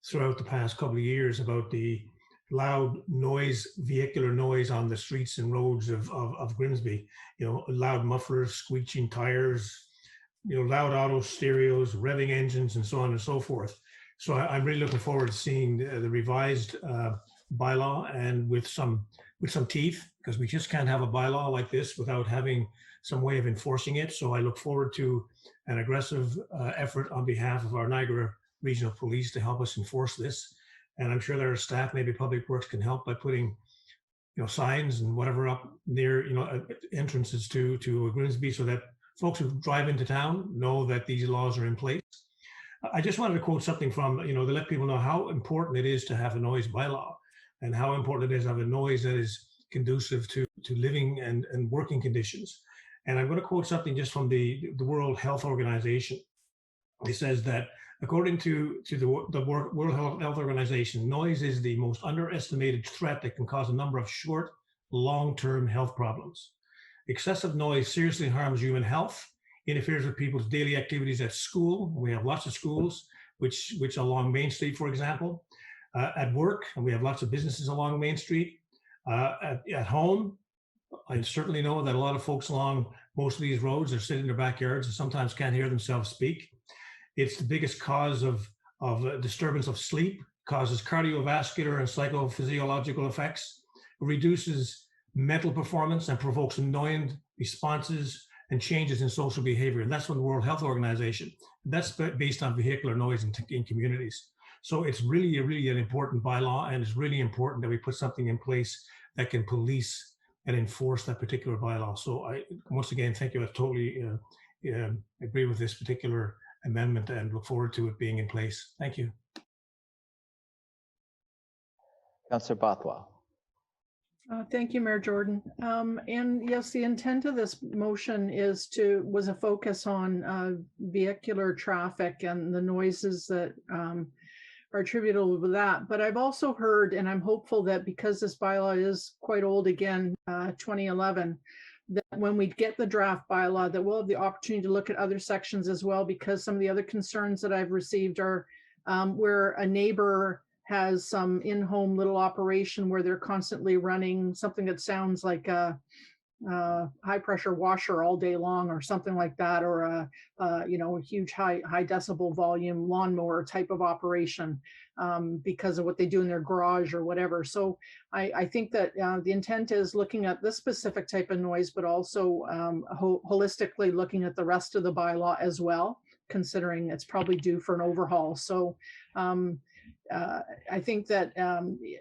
throughout the past couple of years about the loud noise, vehicular noise on the streets and roads of Grimsby. You know, loud mufflers, screeching tires, you know, loud auto stereos, revving engines, and so on and so forth. So I'm really looking forward to seeing the revised bylaw and with some teeth, because we just can't have a bylaw like this without having some way of enforcing it. So I look forward to an aggressive effort on behalf of our Niagara Regional Police to help us enforce this. And I'm sure there are staff, maybe Public Works can help by putting, you know, signs and whatever up near, you know, entrances to Grimsby so that folks who drive into town know that these laws are in place. I just wanted to quote something from, you know, to let people know how important it is to have a noise bylaw and how important it is to have a noise that is conducive to living and working conditions. And I'm going to quote something just from the World Health Organization. It says that According to the World Health Organization, noise is the most underestimated threat that can cause a number of short, long-term health problems. Excessive noise seriously harms human health, interferes with people's daily activities at school. We have lots of schools, which along Main Street, for example, at work, and we have lots of businesses along Main Street. At home, I certainly know that a lot of folks along most of these roads are sitting in their backyards and sometimes can't hear themselves speak. It's the biggest cause of disturbance of sleep, causes cardiovascular and psychophysiological effects, reduces mental performance, and provokes annoying responses and changes in social behavior. And that's from the World Health Organization. That's based on vehicular noise in communities. So it's really an important bylaw, and it's really important that we put something in place that can police and enforce that particular bylaw. So I, once again, thank you. I totally agree with this particular amendment and look forward to it being in place. Thank you. Councillor Bothwell. Thank you, Mayor Jordan. And yes, the intent of this motion was a focus on vehicular traffic and the noises that are attributable to that. But I've also heard, and I'm hopeful that because this bylaw is quite old again, 2011, that when we get the draft bylaw, that we'll have the opportunity to look at other sections as well, because some of the other concerns that I've received are where a neighbor has some in-home little operation where they're constantly running something that sounds like a high pressure washer all day long or something like that, or a huge high decibel volume lawnmower type of operation because of what they do in their garage or whatever. So I think that the intent is looking at this specific type of noise, but also holistically looking at the rest of the bylaw as well, considering it's probably due for an overhaul. So I think that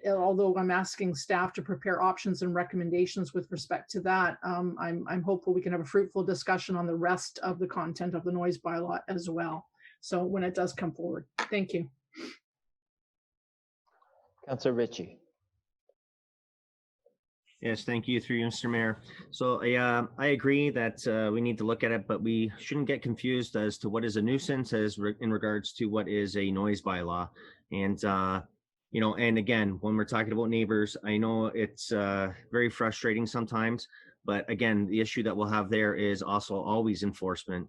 although I'm asking staff to prepare options and recommendations with respect to that, I'm hopeful we can have a fruitful discussion on the rest of the content of the noise bylaw as well. So when it does come forward, thank you. Councillor Ritchie. Yes, thank you through you, Mr. Mayor. So I agree that we need to look at it, but we shouldn't get confused as to what is a nuisance in regards to what is a noise bylaw. And, and again, when we're talking about neighbors, I know it's very frustrating sometimes, but again, the issue that we'll have there is also always enforcement.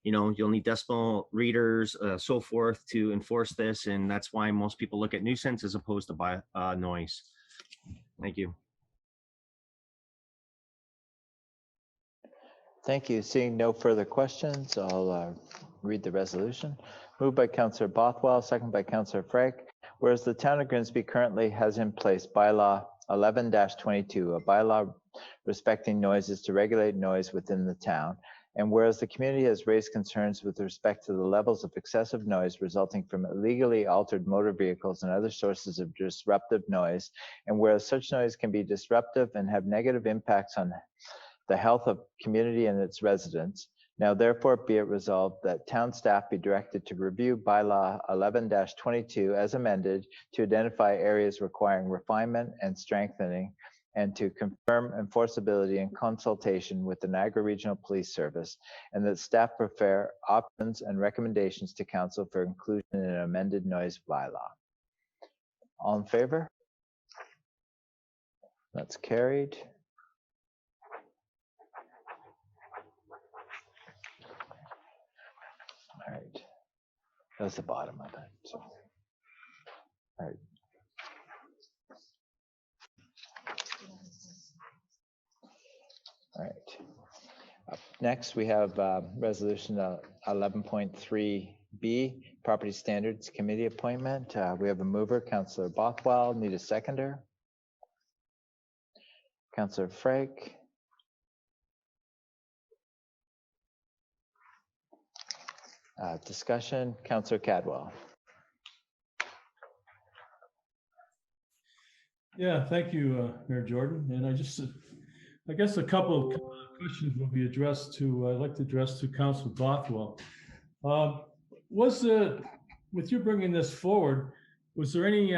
You'll need decibel readers, so forth to enforce this. And that's why most people look at nuisance as opposed to noise. Thank you. Thank you. Seeing no further questions, I'll read the resolution. Moved by Councillor Bothwell, second by Councillor Frank. Whereas the town of Grimsby currently has in place bylaw 11-22, a bylaw respecting noises to regulate noise within the town. And whereas the community has raised concerns with respect to the levels of excessive noise resulting from illegally altered motor vehicles and other sources of disruptive noise, and whereas such noise can be disruptive and have negative impacts on the health of community and its residents, now therefore be it resolved that town staff be directed to review bylaw 11-22 as amended to identify areas requiring refinement and strengthening, and to confirm enforceability in consultation with the Niagara Regional Police Service, and that staff prepare options and recommendations to council for inclusion in an amended noise bylaw. All in favor? That's carried. All right, that was the bottom of it. So, all right. All right. Up next, we have resolution 11.3B, Property Standards Committee appointment. We have a mover, Councillor Bothwell. Need a seconder? Councillor Frank. Discussion, Councillor Cadwell. Yeah, thank you, Mayor Jordan. And I guess a couple of questions will be addressed to, I'd like to address to Councillor Bothwell. With you bringing this forward, was there any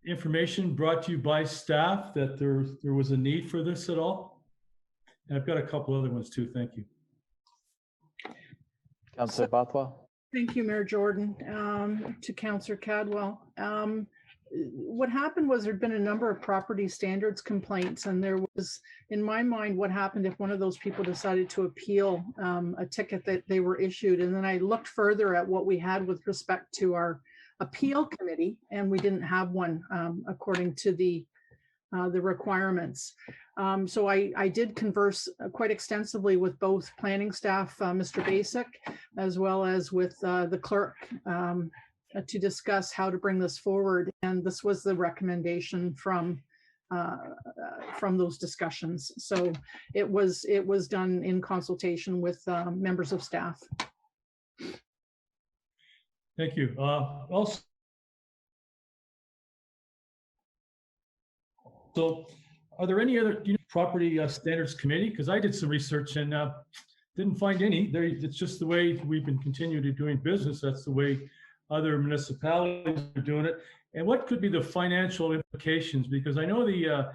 information brought to you by staff that there was a need for this at all? And I've got a couple other ones too, thank you. Councillor Bothwell. Thank you, Mayor Jordan. To Councillor Cadwell. What happened was there'd been a number of property standards complaints, and there was, in my mind, what happened if one of those people decided to appeal a ticket that they were issued. And then I looked further at what we had with respect to our appeal committee, and we didn't have one according to the requirements. So I did converse quite extensively with both planning staff, Mr. Basic, as well as with the clerk to discuss how to bring this forward. And this was the recommendation from those discussions. So it was done in consultation with members of staff. Thank you. Also, so are there any other property standards committee? Because I did some research and didn't find any. It's just the way we've been continuing to doing business. That's the way other municipalities are doing it. And what could be the financial implications? Because I know the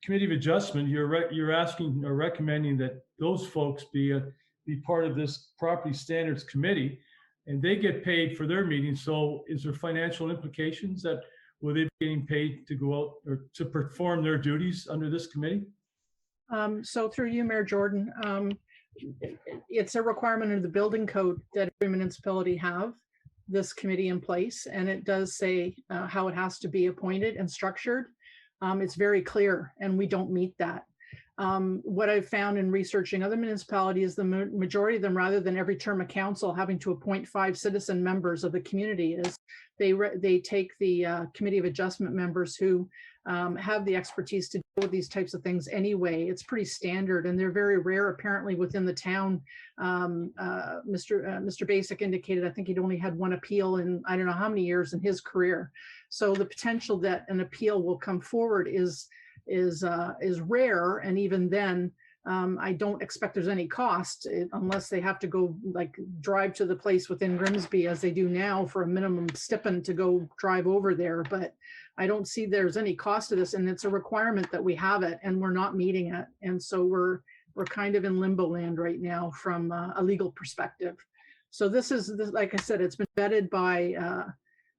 Committee of Adjustment, you're asking or recommending that those folks be part of this property standards committee, and they get paid for their meetings. So is there financial implications that will they be getting paid to go out or to perform their duties under this committee? So through you, Mayor Jordan, it's a requirement under the building code that every municipality have this committee in place, and it does say how it has to be appointed and structured. It's very clear, and we don't meet that. What I've found in researching other municipalities, the majority of them, rather than every term of council having to appoint 5 citizen members of the community, is they take the Committee of Adjustment members who have the expertise to deal with these types of things anyway. It's pretty standard, and they're very rare apparently within the town. Mr. Basic indicated I think he'd only had 1 appeal in I don't know how many years in his career. So the potential that an appeal will come forward is rare, and even then I don't expect there's any cost unless they have to go like drive to the place within Grimsby as they do now for a minimum stipend to go drive over there. But I don't see there's any cost to this, and it's a requirement that we have it, and we're not meeting it. And so we're kind of in limbo land right now from a legal perspective. So this, like I said, it's been vetted by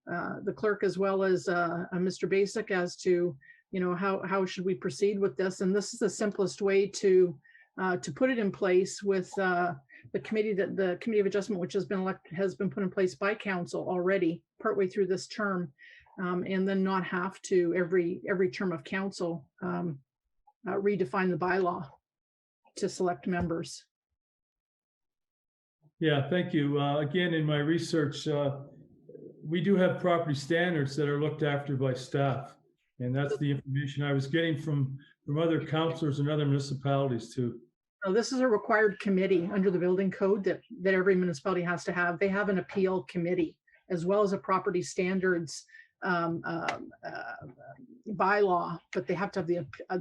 the clerk as well as Mr. Basic as to how should we proceed with this. And this is the simplest way to put it in place with the Committee of Adjustment, which has been put in place by council already partway through this term, and then not have to every term of council redefine the bylaw to select members. Yeah, thank you. Again, in my research, we do have property standards that are looked after by staff. And that's the information I was getting from other councilors and other municipalities too. So this is a required committee under the building code that every municipality has to have. They have an appeal committee as well as a property standards bylaw, but they have to have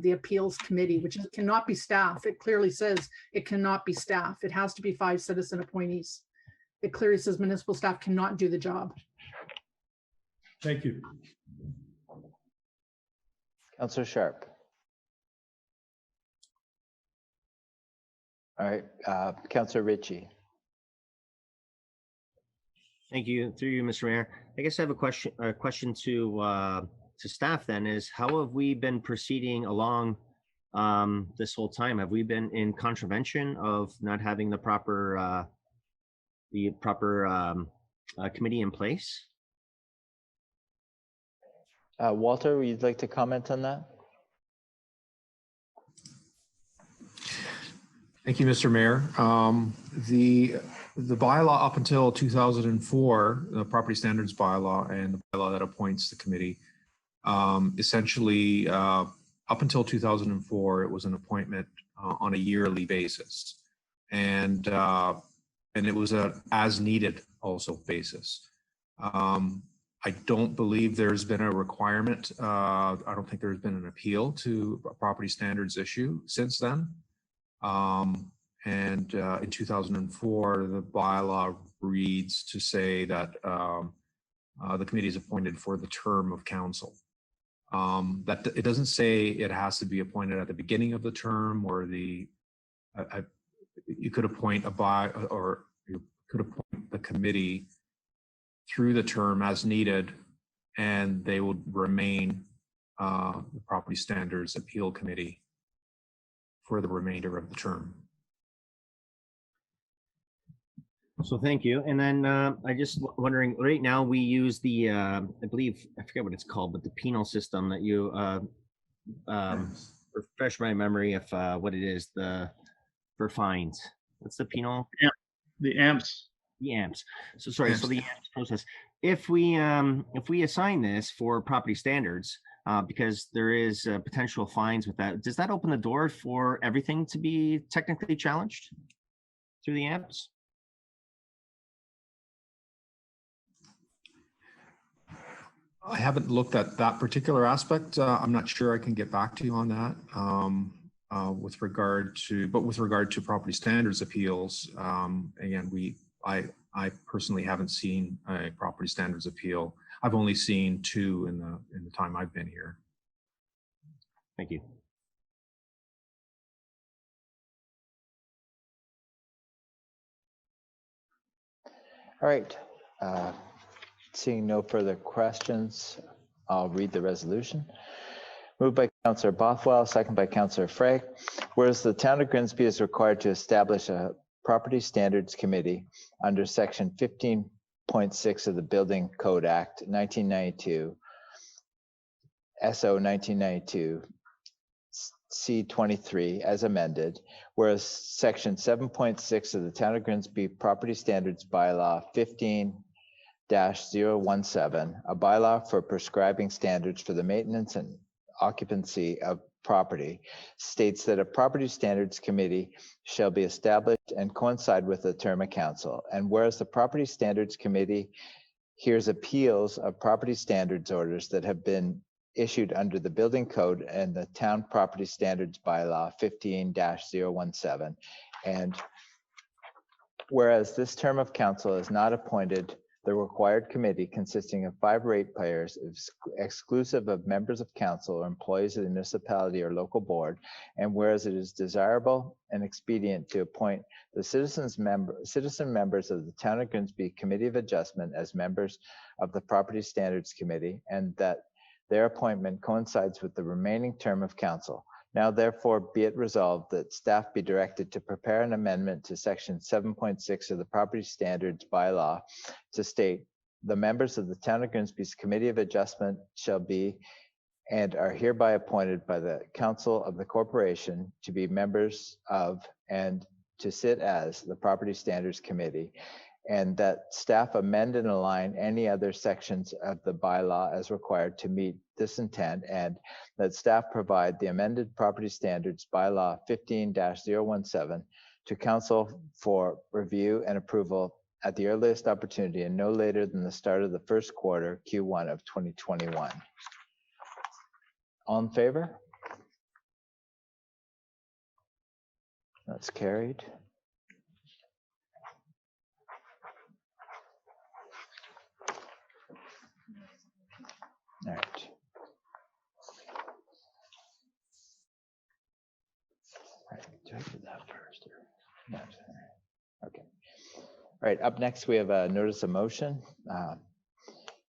the appeals committee, which cannot be staff. It clearly says it cannot be staff. It has to be 5 citizen appointees. It clearly says municipal staff cannot do the job. Thank you. Councillor Sharp. All right, Councillor Ritchie. Thank you. Through you, Mr. Mayor. I guess I have a question to staff then is how have we been proceeding along this whole time? Have we been in contravention of not having the proper committee in place? Walter, would you like to comment on that? Thank you, Mr. Mayor. The bylaw up until 2004, the property standards bylaw and the bylaw that appoints the committee, essentially up until 2004, it was an appointment on a yearly basis, and it was a as needed also basis. I don't believe there's been a requirement. I don't think there's been an appeal to a property standards issue since then. In 2004, the bylaw reads to say that the committee is appointed for the term of council. That it doesn't say it has to be appointed at the beginning of the term or you could appoint you could appoint the committee through the term as needed, and they would remain the Property Standards Appeal Committee for the remainder of the term. So thank you. And then I just wondering, right now we use the, I believe, I forget what it's called, but the penal system that you refresh my memory of what it is for fines. What's the penal? The AMPS. The AMPS. So sorry. So the AMPS process. If we assign this for property standards, because there is potential fines with that, does that open the door for everything to be technically challenged through the AMPS? I haven't looked at that particular aspect. I'm not sure I can get back to you on that with regard to property standards appeals. Again, I personally haven't seen a property standards appeal. I've only seen 2 in the time I've been here. Thank you. All right. Seeing no further questions, I'll read the resolution. Moved by Councillor Bothwell, second by Councillor Frey. Whereas the town of Grimsby is required to establish a property standards committee under section 15.6 of the Building Code Act 1992, SO 1992, C23 as amended, whereas section 7.6 of the town of Grimsby property standards bylaw 15-017, a bylaw for prescribing standards for the maintenance and occupancy of property, states that a property standards committee shall be established and coincide with the term of council. And whereas the property standards committee hears appeals of property standards orders that have been issued under the building code and the town property standards bylaw 15-017, and whereas this term of council is not appointed the required committee consisting of 5 ratepayers exclusive of members of council or employees of the municipality or local board, and whereas it is desirable and expedient to appoint the citizen members of the town of Grimsby Committee of Adjustment as members of the Property Standards Committee, and that their appointment coincides with the remaining term of council. Now therefore be it resolved that staff be directed to prepare an amendment to section 7.6 of the property standards bylaw to state the members of the town of Grimsby's Committee of Adjustment shall be and are hereby appointed by the council of the corporation to be members of and to sit as the property standards committee, and that staff amend and align any other sections of the bylaw as required to meet this intent, and that staff provide the amended property standards bylaw 15-017 to council for review and approval at the earliest opportunity and no later than the start of the first quarter Q1 of 2021. All in favor? That's carried. All right. Do I do that first? Or? No. Okay. All right. Up next, we have a notice of motion.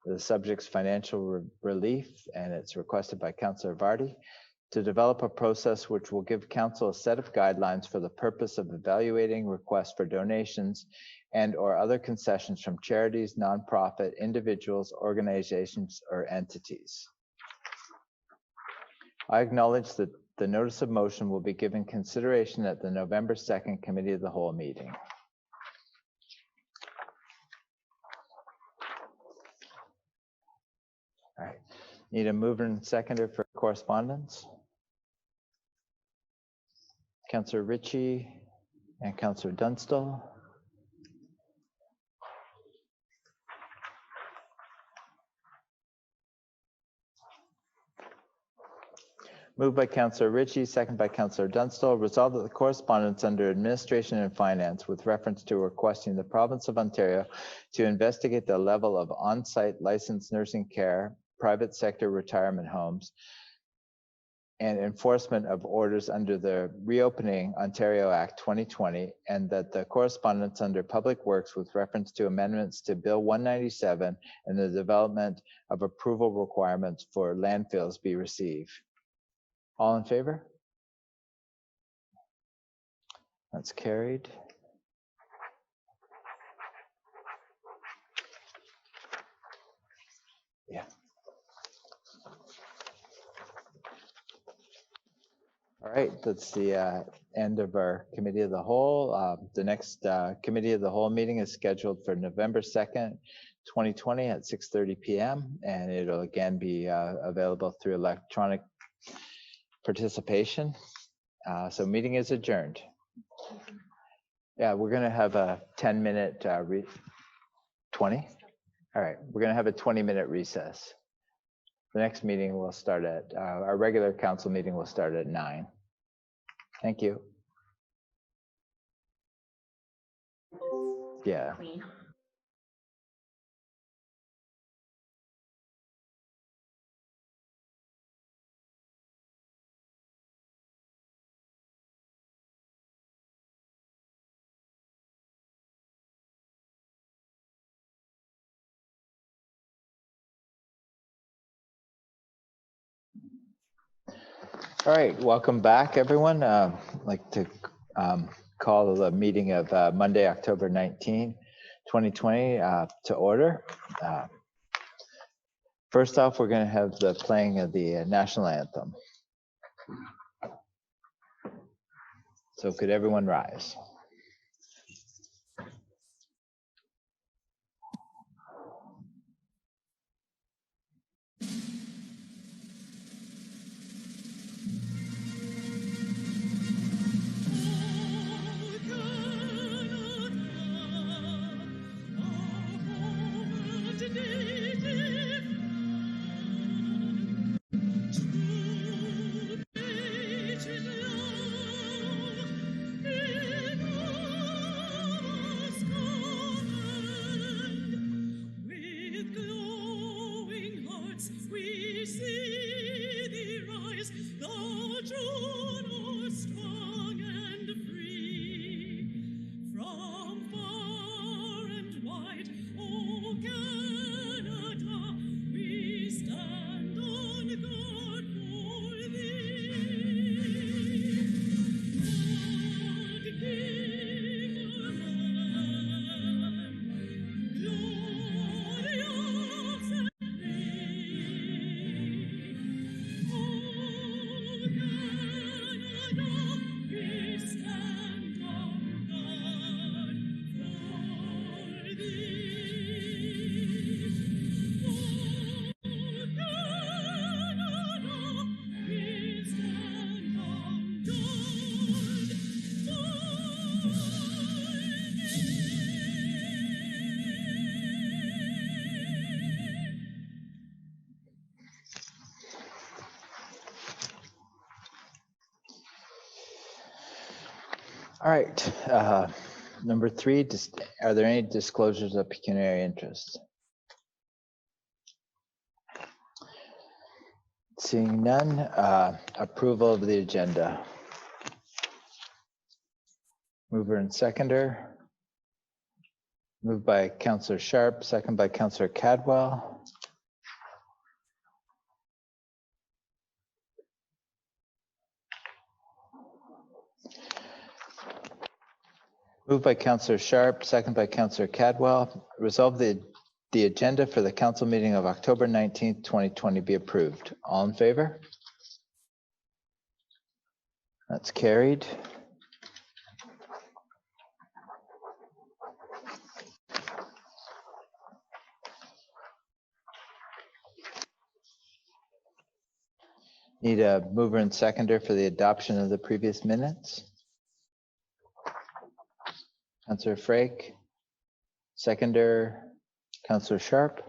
The subject's financial relief, and it's requested by Councillor Vardy to develop a process which will give council a set of guidelines for the purpose of evaluating requests for donations and or other concessions from charities, nonprofit, individuals, organizations, or entities. I acknowledge that the notice of motion will be given consideration at the November 2nd Committee of the Whole meeting. All right, need a mover and seconder for correspondence. Councillor Ritchie and Councillor Dunstall. Moved by Councillor Ritchie, second by Councillor Dunstall. Resolved that the correspondence under Administration and Finance with reference to requesting the province of Ontario to investigate the level of on-site licensed nursing care, private sector retirement homes, and enforcement of orders under the Reopening Ontario Act 2020, and that the correspondence under Public Works with reference to amendments to Bill 197 and the development of approval requirements for landfills be received. All in favor? That's carried. Yeah. All right, that's the end of our committee of the whole. The next committee of the whole meeting is scheduled for November 2nd, 2020 at 6:30 p.m. And it'll again be available through electronic participation. So meeting is adjourned. Yeah, we're gonna have a 10-minute 20? All right, we're gonna have a 20-minute recess. The next meeting will start at, our regular council meeting will start at 9. Thank you. Yeah. All right, welcome back, everyone. I'd like to call the meeting of Monday, October 19, 2020 to order. First off, we're going to have the playing of the national anthem. So could everyone rise? All right, number 3, are there any disclosures of pecuniary interest? Seeing none, approval of the agenda. Mover and seconder. Moved by Councillor Sharp, second by Councillor Cadwell. Moved by Councillor Sharp, second by Councillor Cadwell. Resolve the agenda for the council meeting of October 19th, 2020 be approved. All in favor? That's carried. Need a mover and seconder for the adoption of the previous minutes. Councillor Frake, seconder, Councillor Sharp.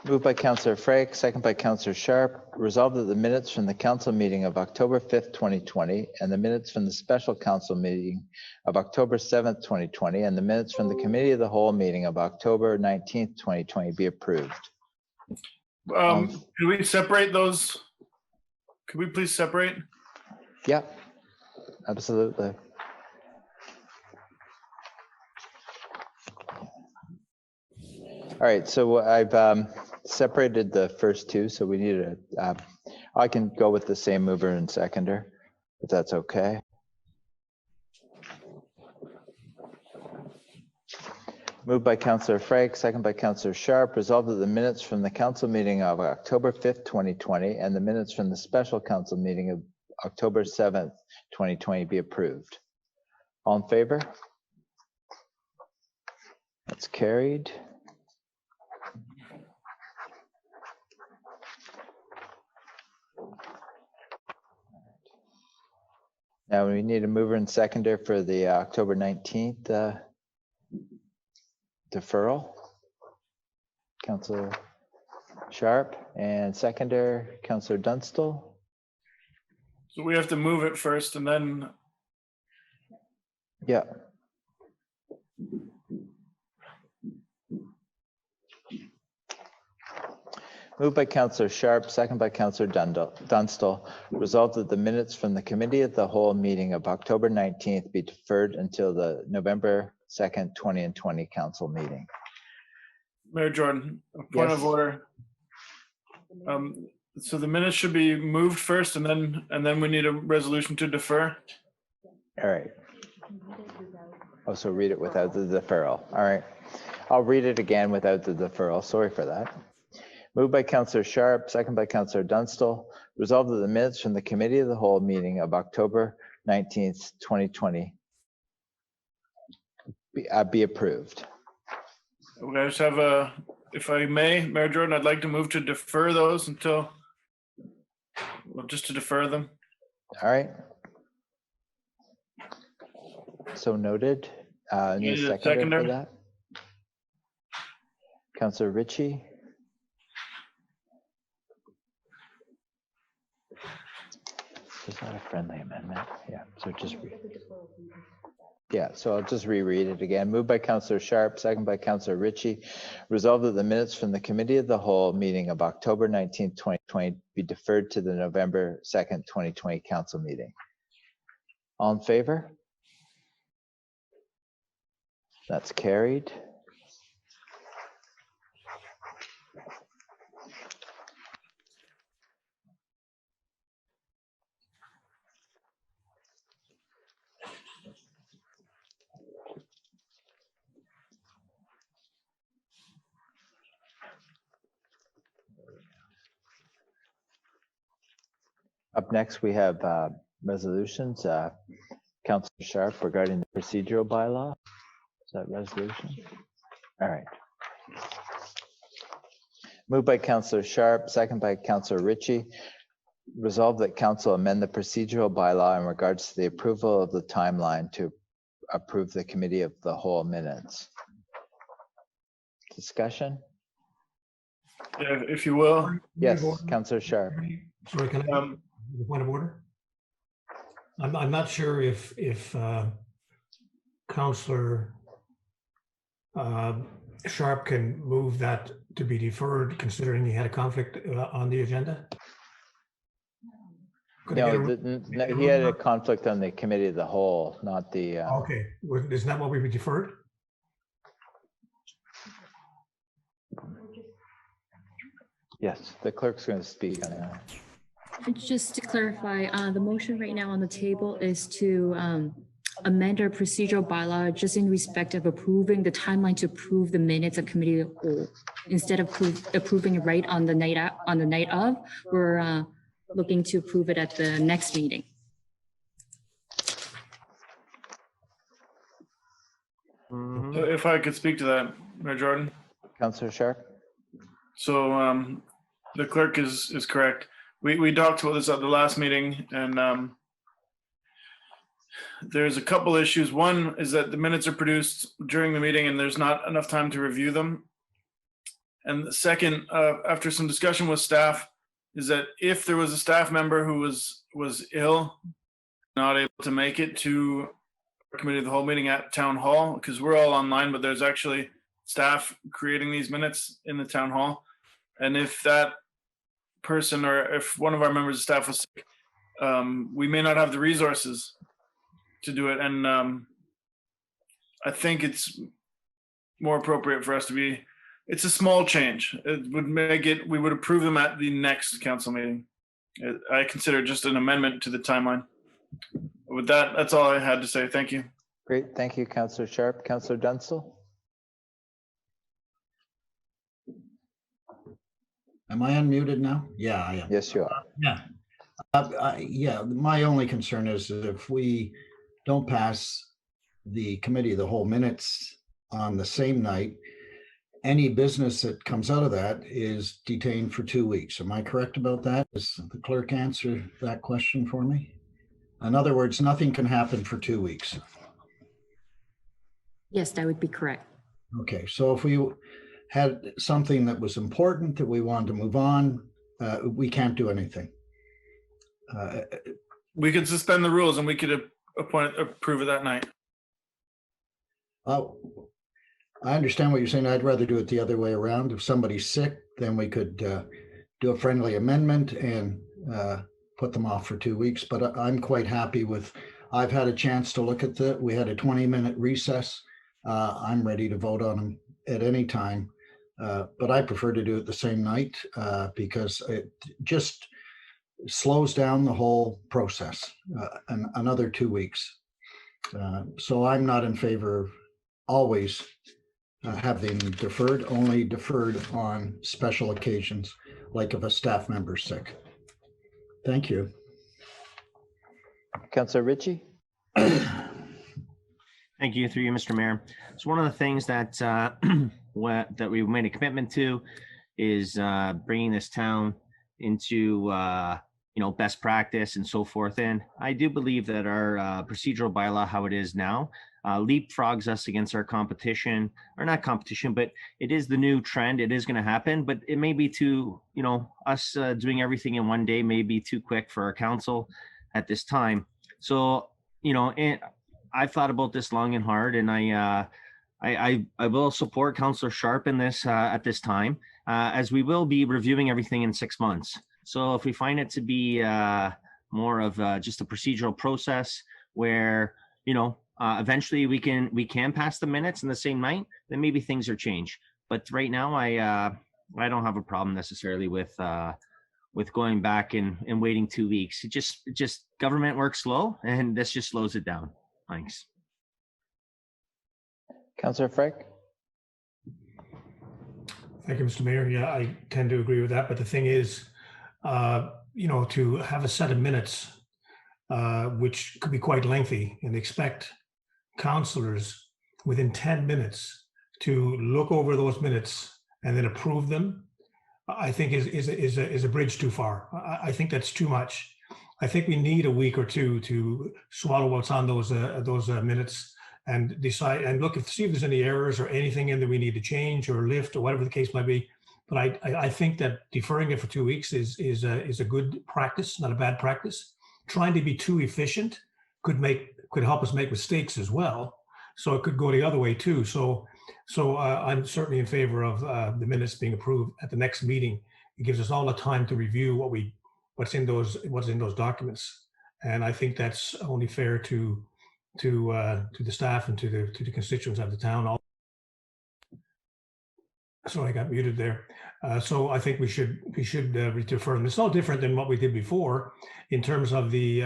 Moved by Counselor Frake, second by Counselor Sharp. Resolved that the minutes from the council meeting of October 5th, 2020, and the minutes from the special council meeting of October 7th, 2020, and the minutes from the committee of the whole meeting of October 19th, 2020 be approved. Can we separate those? Could we please separate? Yep, absolutely. All right, so I've separated the first two, so we need a, I can go with the same mover and seconder, if that's okay. Moved by Counselor Frake, second by Counselor Sharp. Resolved that the minutes from the council meeting of October 5th, 2020, and the minutes from the special council meeting of October 7th, 2020 be approved. All in favor? That's carried. Now we need a mover and seconder for the October 19th deferral. Councilor Sharp, and seconder, Councilor Dunstall. So we have to move it first and then, Yeah. Moved by Counselor Sharp, second by Counselor Dunstall. Resolved that the minutes from the committee of the whole meeting of October 19th be deferred until the November 2nd, 2020 council meeting. Mayor Jordan, a point of Yes. order. So the minutes should be moved first and then we need a resolution to defer. All right. Also read it without the deferral. All right. I'll read it again without the deferral. Sorry for that. Moved by Counselor Sharp, second by Counselor Dunstall. Resolved that the minutes from the committee of the whole meeting of October 19th, 2020 be approved. We just have if I may, Mayor Jordan, I'd like to move to defer those until, well, just to defer them. All right. So noted. Need Need a a seconder seconder? for that? Counselor Ritchie. It's not a friendly amendment. Yeah, so just, yeah, so I'll just reread it again. Moved by Counselor Sharp, second by Counselor Ritchie. Resolved that the minutes from the committee of the whole meeting of October 19th, 2020 be deferred to the November 2nd, 2020 council meeting. All in favor? That's carried. Up next, we have resolutions. Councilor Sharp regarding the procedural bylaw. Is that resolution? All right. Moved by Councilor Sharp, second by Councilor Ritchie. Resolved that council amend the procedural bylaw in regards to the approval of the timeline to approve the committee of the whole minutes. Discussion? Yeah, if you will. Yes, Councilor Sharp. Sorry, can I, the point of order? I'm not sure if Councillor Sharp can move that to be deferred, considering he had a conflict on the agenda. Could I No, get a- no, he had a conflict on the committee of the whole, not the. Okay, isn't that what we deferred? Yes, the clerk's going to speak on that. Just to clarify, the motion right now on the table is to amend our procedural bylaw just in respect of approving the timeline to approve the minutes of committee of the whole. Instead of approving it right on the night of, we're looking to approve it at the next meeting. So if I could speak to that, Mayor Jordan. Councilor Sharp. So the clerk is correct. We talked about this at the last meeting, and there's a couple issues. One is that the minutes are produced during the meeting and there's not enough time to review them. And the second, after some discussion with staff, is that if there was a staff member who was ill, not able to make it to our committee of the whole meeting at town hall, because we're all online, but there's actually staff creating these minutes in the town hall. And if that person, or if one of our members of staff was sick, we may not have the resources to do it. And I think it's more appropriate for us to be, it's a small change. It would make it, we would approve them at the next council meeting. I consider it just an amendment to the timeline. With that, that's all I had to say. Thank you. Great. Thank you, Councillor Sharp. Councillor Dunsel? Am I unmuted now? Yeah, I am. Yes, you are. Yeah, my only concern is that if we don't pass the committee of the whole minutes on the same night, any business that comes out of that is detained for 2 weeks. Am I correct about that? Does the clerk answer that question for me? In other words, nothing can happen for 2 weeks. Yes, that would be correct. Okay, so if we had something that was important that we wanted to move on, we can't do anything. We could suspend the rules and we could approve it that night. Oh, I understand what you're saying. I'd rather do it the other way around. If somebody's sick, then we could do a friendly amendment and put them off for 2 weeks. But I'm quite happy with, I've had a chance to look at we had a 20-minute recess. I'm ready to vote on them at any time. But I prefer to do it the same night because it just slows down the whole process another 2 weeks. So I'm not in favor of always having deferred, only deferred on special occasions, like if a staff member's sick. Thank you. Councillor Ritchie? Thank you, through you, Mr. Mayor. So one of the things that that we made a commitment to is bringing this town into best practice and so forth. And I do believe that our procedural bylaw, how it is now, leapfrogs us against our competition, or not competition, but it is the new trend. It is going to happen, but it may be too, us doing everything in one day may be too quick for our council at this time. So, I've thought about this long and hard, and I will support Councillor Sharp in this at this time, as we will be reviewing everything in 6 months. So if we find it to be more of just a procedural process where, eventually we can pass the minutes in the same night, then maybe things are changed. But right now, I don't have a problem necessarily with going back and waiting 2 weeks. It just government works slow, and this just slows it down. Thanks. Councillor Frick? Thank you, Mr. Mayor. Yeah, I tend to agree with that. But the thing is, to have a set of minutes, which could be quite lengthy, and expect councillors within 10 minutes to look over those minutes and then approve them, I think is a bridge too far. I think that's too much. I think we need a week or two to swallow what's on those minutes and decide and see if there's any errors or anything in that we need to change or lift or whatever the case might be. But I think that deferring it for 2 weeks is a good practice, not a bad practice. Trying to be too efficient could help us make mistakes as well. So it could go the other way too. So I'm certainly in favor of the minutes being approved at the next meeting. It gives us all the time to review what's in those documents, and I think that's only fair to the staff and to the constituents of the town. Sorry, I got muted there. So I think we should defer them. It's no different than what we did before in terms of the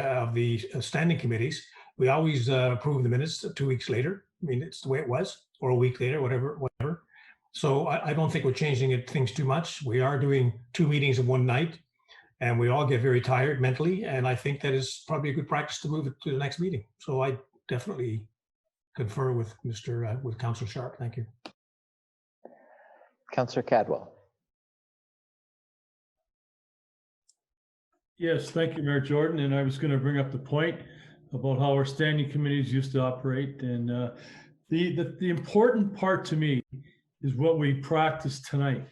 standing committees. We always approve the minutes 2 weeks later. I mean, it's the way it was, or a week later, whatever. So I don't think we're changing things too much. We are doing 2 meetings in one night, and we all get very tired mentally. And I think that is probably a good practice to move it to the next meeting. So I definitely confer with Councillor Sharp. Thank you. Councillor Cadwell. Yes, thank you, Mayor Jordan. And I was going to bring up the point about how our standing committees used to operate. And the important part to me is what we practiced tonight.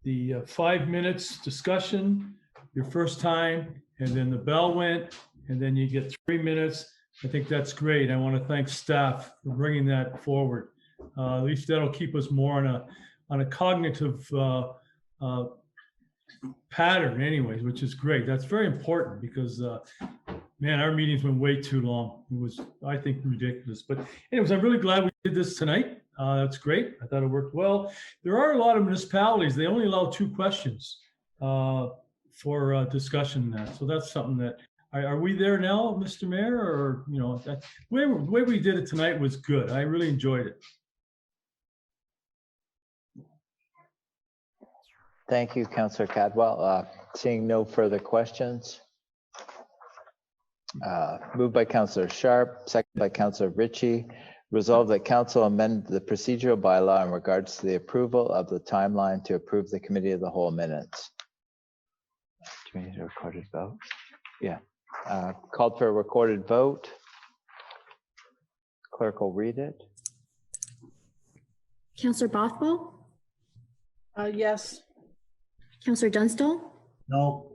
the 5 minutes discussion, your first time, and then the bell went, and then you get 3 minutes. I think that's great. I want to thank staff for bringing that forward. At least that'll keep us more on a cognitive pattern anyways, which is great. That's very important because, man, our meetings went way too long. It was, I think, ridiculous. But anyways, I'm really glad we did this tonight. That's great. I thought it worked well. There are a lot of municipalities, they only allow 2 questions for discussion now. So that's something that, are we there now, Mr. Mayor? Or, you know, the way we did it tonight was good. I really enjoyed it. Thank you, Councillor Cadwell. Seeing no further questions. Moved by Councillor Sharp, second by Councillor Ritchie. Resolved that council amend the procedural bylaw in regards to the approval of the timeline to approve the committee of the whole minutes. Do we need a recorded vote? Yeah. Called for a recorded vote. Clerk will read it. Councillor Bothwell, Yes. Councillor Dunstall, No.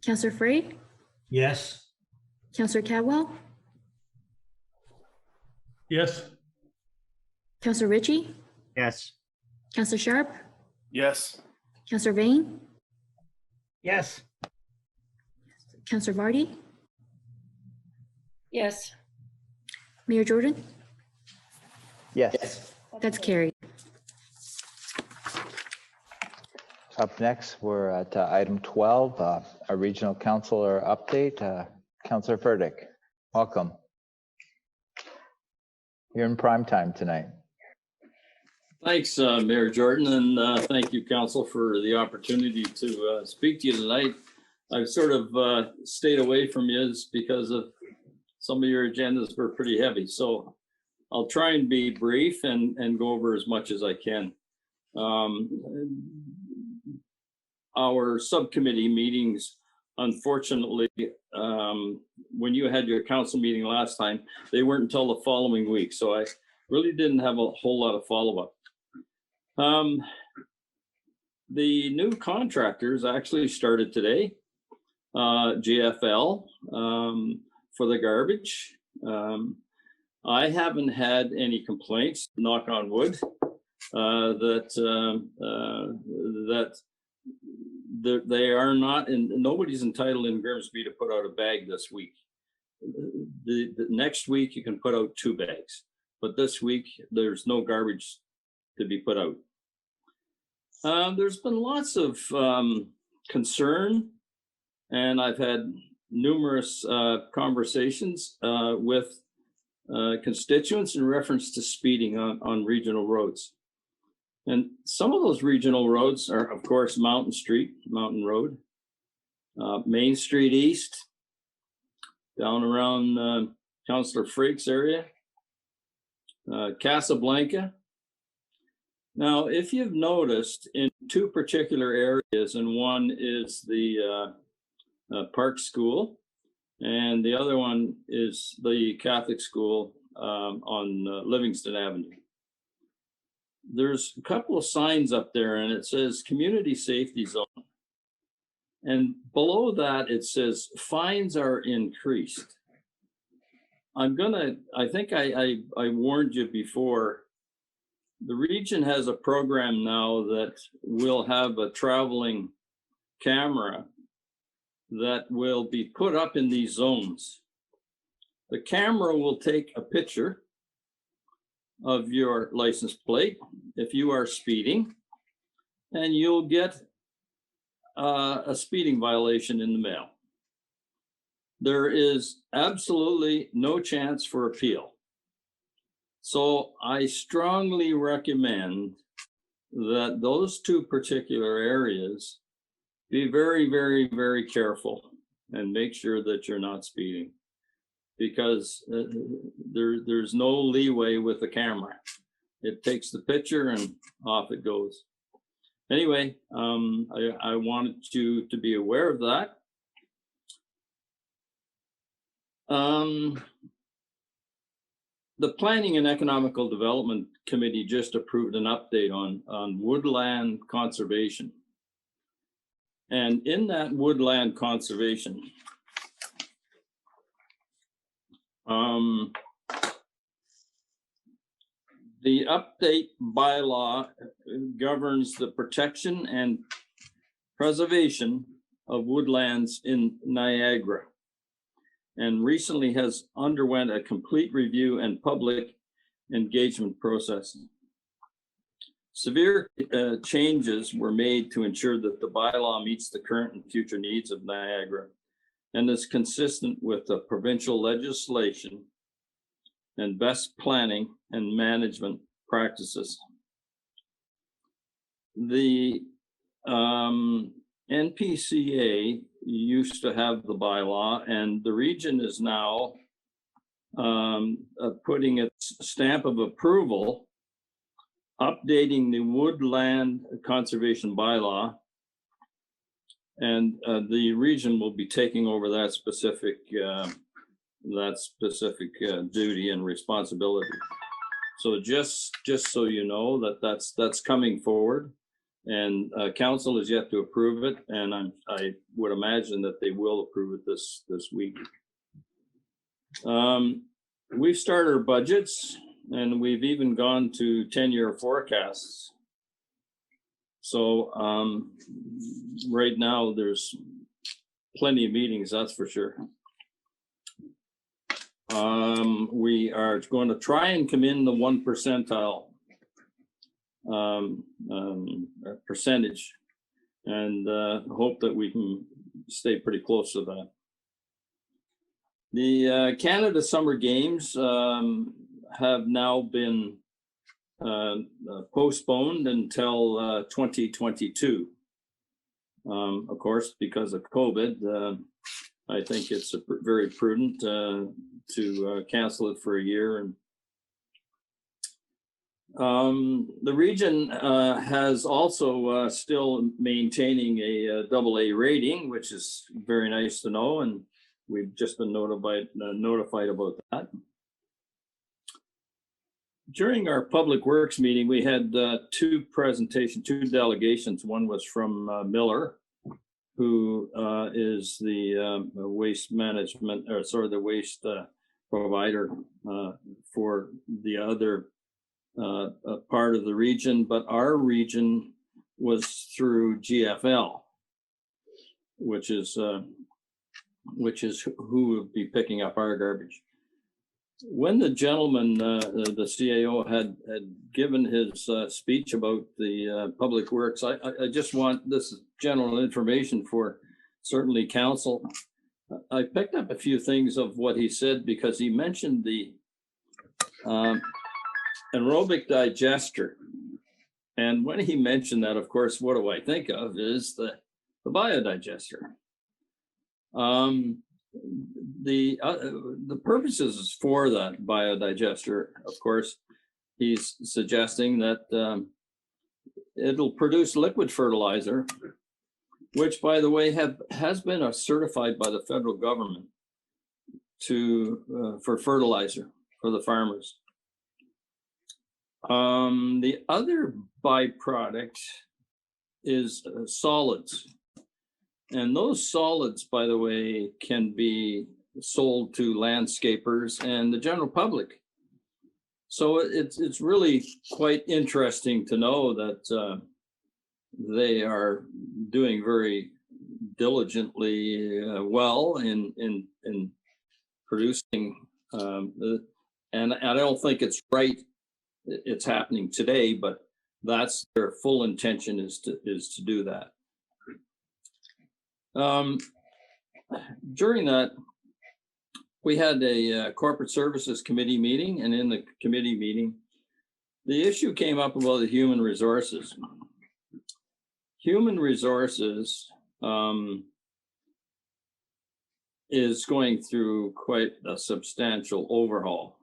Councillor Frey, Yes. Councillor Cadwell, Yes. Councillor Ritchie, Yes. Councillor Sharp, Yes. Councillor Vane, Yes. Councillor Vardy, Yes. Mayor Jordan. Yes. That's carried. Up next, we're at item 12, a regional councilor update. Councillor Furtick, welcome. You're in prime time tonight. Thanks, Mayor Jordan, and thank you, Council, for the opportunity to speak to you tonight. I've sort of stayed away from you because of some of your agendas were pretty heavy, so I'll try and be brief and go over as much as I can. Our subcommittee meetings, unfortunately, when you had your council meeting last time, they weren't until the following week, so I really didn't have a whole lot of follow-up. The new contractors actually started today, GFL, for the garbage. I haven't had any complaints, knock on wood, that they are not, and nobody's entitled in Grimsby to put out a bag this week. The next week you can put out 2 bags, but this week there's no garbage to be put out. There's been lots of concern, and I've had numerous conversations with constituents in reference to speeding on regional roads. And some of those regional roads are, of course, Mountain Street, Mountain Road, Main Street East, down around Councillor Freak's area, Casablanca. Now, if you've noticed, in 2 particular areas, and one is the Park School, and the other one is the Catholic school on Livingston Avenue. There's a couple of signs up there, and it says Community Safety Zone. And below that, it says fines are increased. I think I warned you before. The region has a program now that will have a traveling camera that will be put up in these zones. The camera will take a picture of your license plate if you are speeding, and you'll get a speeding violation in the mail. There is absolutely no chance for appeal. So I strongly recommend that those 2 particular areas be very, very, very careful and make sure that you're not speeding, because there's no leeway with the camera. It takes the picture and off it goes. Anyway, I wanted you to be aware of that. The Planning and Economical Development Committee just approved an update on woodland conservation. And in that woodland conservation, the update bylaw governs the protection and preservation of woodlands in Niagara, and recently has underwent a complete review and public engagement process. Severe changes were made to ensure that the bylaw meets the current and future needs of Niagara and is consistent with the provincial legislation and best planning and management practices. The NPCA used to have the bylaw, and the region is now putting its stamp of approval, updating the woodland conservation bylaw, and the region will be taking over that specific duty and responsibility. So just so you know that's coming forward, and council is yet to approve it, and I would imagine that they will approve it this week. We've started our budgets, and we've even gone to 10-year forecasts. So right now there's plenty of meetings, that's for sure. We are going to try and come in the 1 percentile percentage, and hope that we can stay pretty close to that. The Canada Summer Games have now been postponed until 2022. Of course, because of COVID, I think it's very prudent to cancel it for a year. And the region has also still maintaining a AA rating, which is very nice to know, and we've just been notified about that. During our Public Works meeting, we had two delegations. One was from Miller, who is the waste management, or sorry, the waste provider for the other part of the region, but our region was through GFL, which is who would be picking up our garbage. When the gentleman, the CAO, had given his speech about the Public Works, I just want this general information for certainly council. I picked up a few things of what he said, because he mentioned the aerobic digester. And when he mentioned that, of course, what do I think of is the biodigester. The purposes for that biodigester, of course, he's suggesting that it'll produce liquid fertilizer, which, by the way, has been certified by the federal government for fertilizer for the farmers. The other byproduct is solids. And those solids, by the way, can be sold to landscapers and the general public. So it's really quite interesting to know that they are doing very diligently well in producing. And I don't think it's right it's happening today, but that's their full intention is to do that. During that, we had a corporate services committee meeting, and in the committee meeting, the issue came up about the human resources. Human resources is going through quite a substantial overhaul.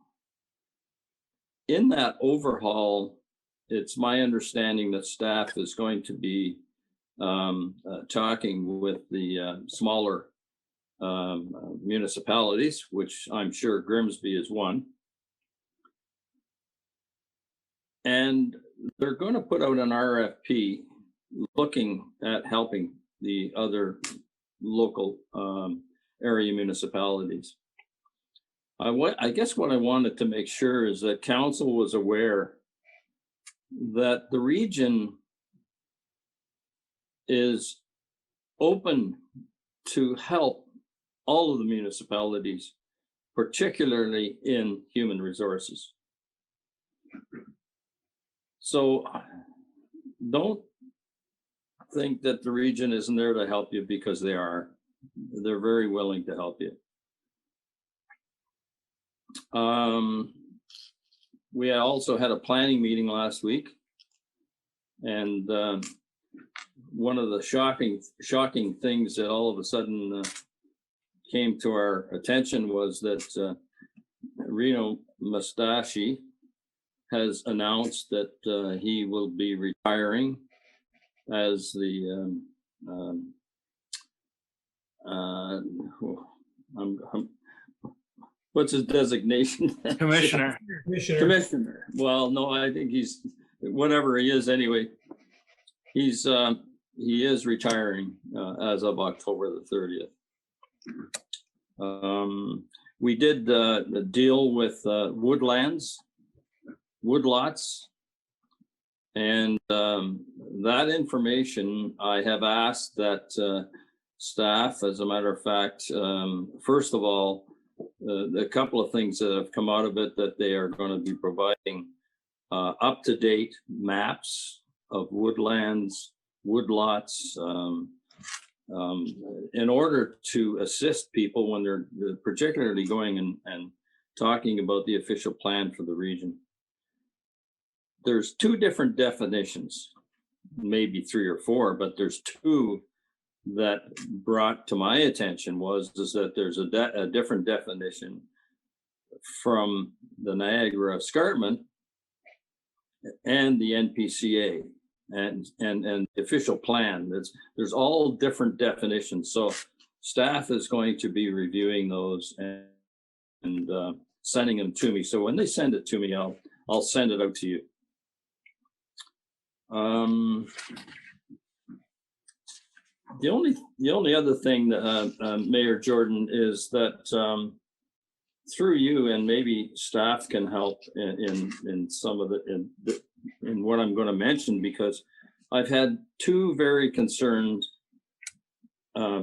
In that overhaul, it's my understanding that staff is going to be talking with the smaller municipalities, which I'm sure Grimsby is one. And they're going to put out an RFP looking at helping the other local area municipalities. I guess what I wanted to make sure is that council was aware that the region is open to help all of the municipalities, particularly in human resources. So don't think that the region isn't there to help you, because they are. They're very willing to help you. We also had a planning meeting last week, and one of the shocking things that all of a sudden came to our attention was that Reno Mustashi has announced that he will be retiring as the what's his designation? Commissioner. Commissioner. Well, no, I think he's, whatever he is anyway, he is retiring as of October the 30th. We did deal with woodlands, woodlots, and that information I have asked that staff, as a matter of fact, first of all, a couple of things that have come out of it, that they are going to be providing up-to-date maps of woodlands, woodlots, in order to assist people when they're particularly going and talking about the official plan for the region. There's two different definitions, maybe three or four, but there's two that brought to my attention is that there's a different definition from the Niagara Escarpment and the NPCA and the official plan. There's all different definitions. So staff is going to be reviewing those and sending them to me. So when they send it to me, I'll send it out to you. The only other thing that Mayor Jordan is that through you, and maybe staff can help in some of in what I'm going to mention, because I've had two very concerned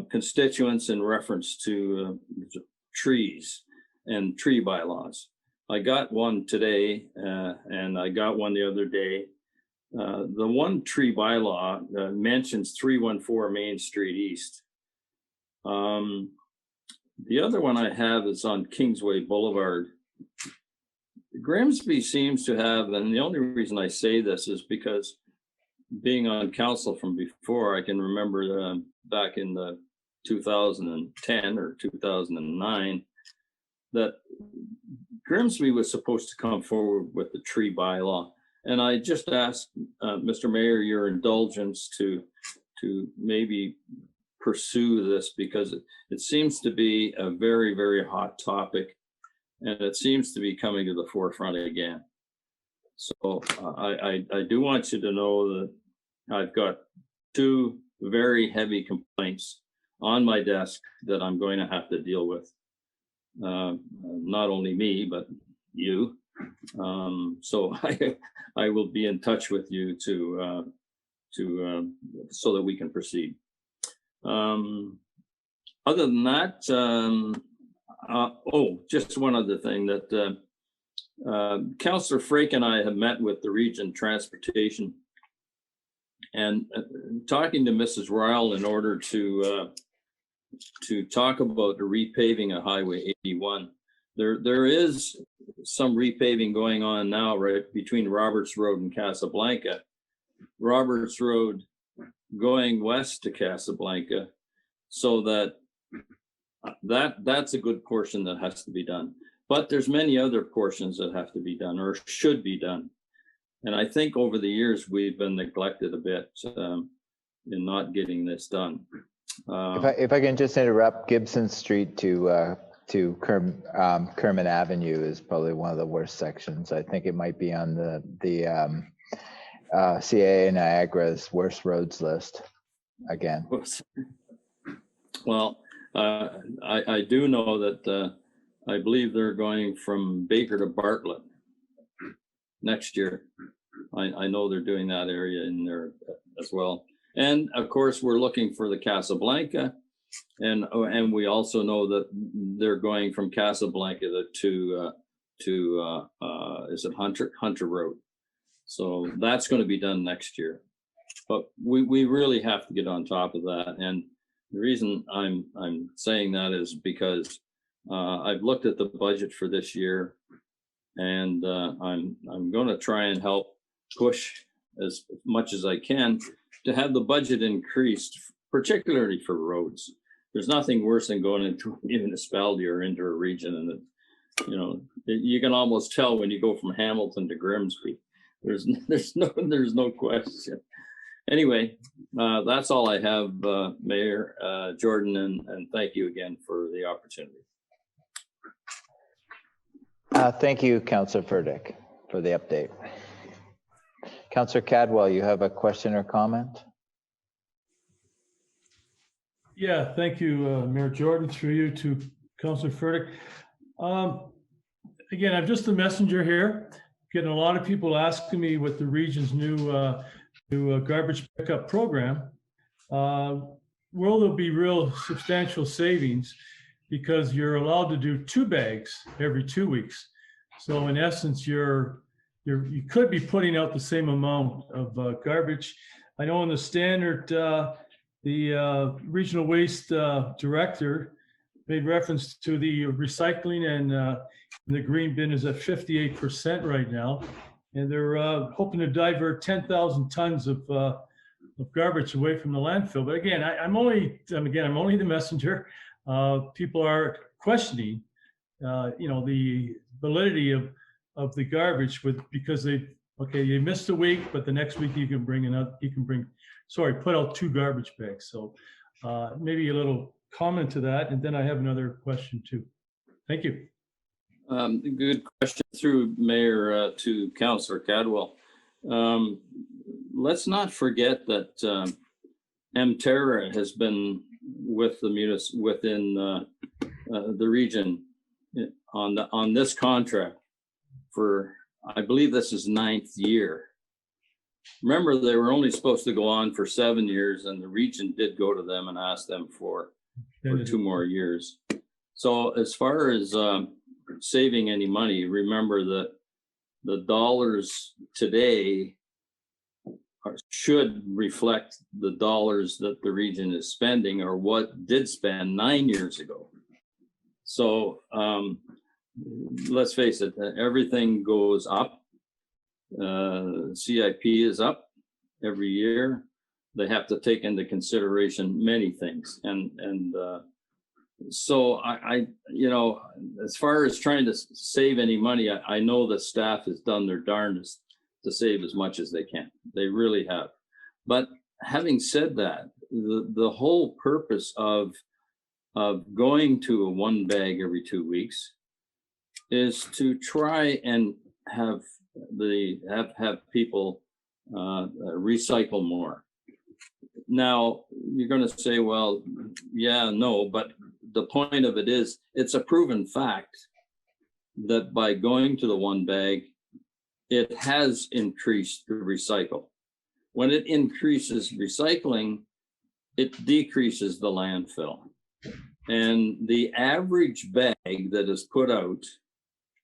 constituents in reference to trees and tree bylaws. I got one today and I got one the other day. The one tree bylaw mentions 314 Main Street East. The other one I have is on Kingsway Boulevard. Grimsby seems to have, and the only reason I say this is because being on council from before, I can remember back in the 2010 or 2009 that Grimsby was supposed to come forward with the tree bylaw. And I just asked Mr. Mayor your indulgence to maybe pursue this, because it seems to be a very, very hot topic, and it seems to be coming to the forefront again. So I do want you to know that I've got two very heavy complaints on my desk that I'm going to have to deal with. Not only me, but you. So I will be in touch with you to so that we can proceed. Other than that, just one other thing, that Councillor Frake and I have met with the region transportation and talking to Mrs. Ryle in order to talk about the repaving of Highway 81. There is some repaving going on now, right between Roberts Road and Casablanca. Roberts Road going west to Casablanca, so that's a good portion that has to be done. But there's many other portions that have to be done or should be done. And I think over the years we've been neglected a bit in not getting this done. If I can just interrupt, Gibson Street to Kerman Avenue is probably one of the worst sections. I think it might be on the CAA Niagara's worst roads list. again? Well, I do know that I believe they're going from Baker to Bartlett next year. I know they're doing that area in there as well. And of course, we're looking for the Casablanca. And we also know that they're going from Casablanca to is it Hunter Road? So that's going to be done next year. But we really have to get on top of that. And the reason I'm saying that is because I've looked at the budget for this year, and I'm going to try and help push as much as I can to have the budget increased, particularly for roads. There's nothing worse than going into a municipality or into a region, and you can almost tell when you go from Hamilton to Grimsby. There's no question. Anyway, that's all I have, Mayor Jordan, and thank you again for the opportunity. Thank you, Councillor Furtick, for the update. Councillor Cadwell, you have a question or comment? Yeah, thank you, Mayor Jordan, through you to Councillor Furtick. Again, I'm just the messenger here. Getting a lot of people asking me what the region's new garbage pickup program. Will there be real substantial savings because you're allowed to do 2 bags every 2 weeks? So in essence, you could be putting out the same amount of garbage. I know in the standard, the regional waste director made reference to the recycling, and the green bin is at 58% right now. And they're hoping to divert 10,000 tons of garbage away from the landfill. But again, I'm only the messenger. People are questioning, the validity of the garbage because you missed a week, but the next week you can put out 2 garbage bags. So maybe a little comment to that, and then I have another question too. Thank you. Good question through Mayor to Councillor Cadwell. Let's not forget that Emterra has been with the within the region on this contract for, I believe this is 9th year. Remember, they were only supposed to go on for 7 years, and the region did go to them and ask them for 2 more years. So as far as saving any money, remember that the dollars today should reflect the dollars that the region is spending, or what did spend 9 years ago. So let's face it, everything goes up. CIP is up every year. They have to take into consideration many things, and so I as far as trying to save any money, I know the staff has done their darndest to save as much as they can. They really have. But having said that, the whole purpose of going to a 1 bag every 2 weeks is to try and have people recycle more. Now you're going to say, well, yeah, no, but the point of it is, it's a proven fact that by going to the 1 bag, it has increased the recycle. When it increases recycling, it decreases the landfill. And the average bag that is put out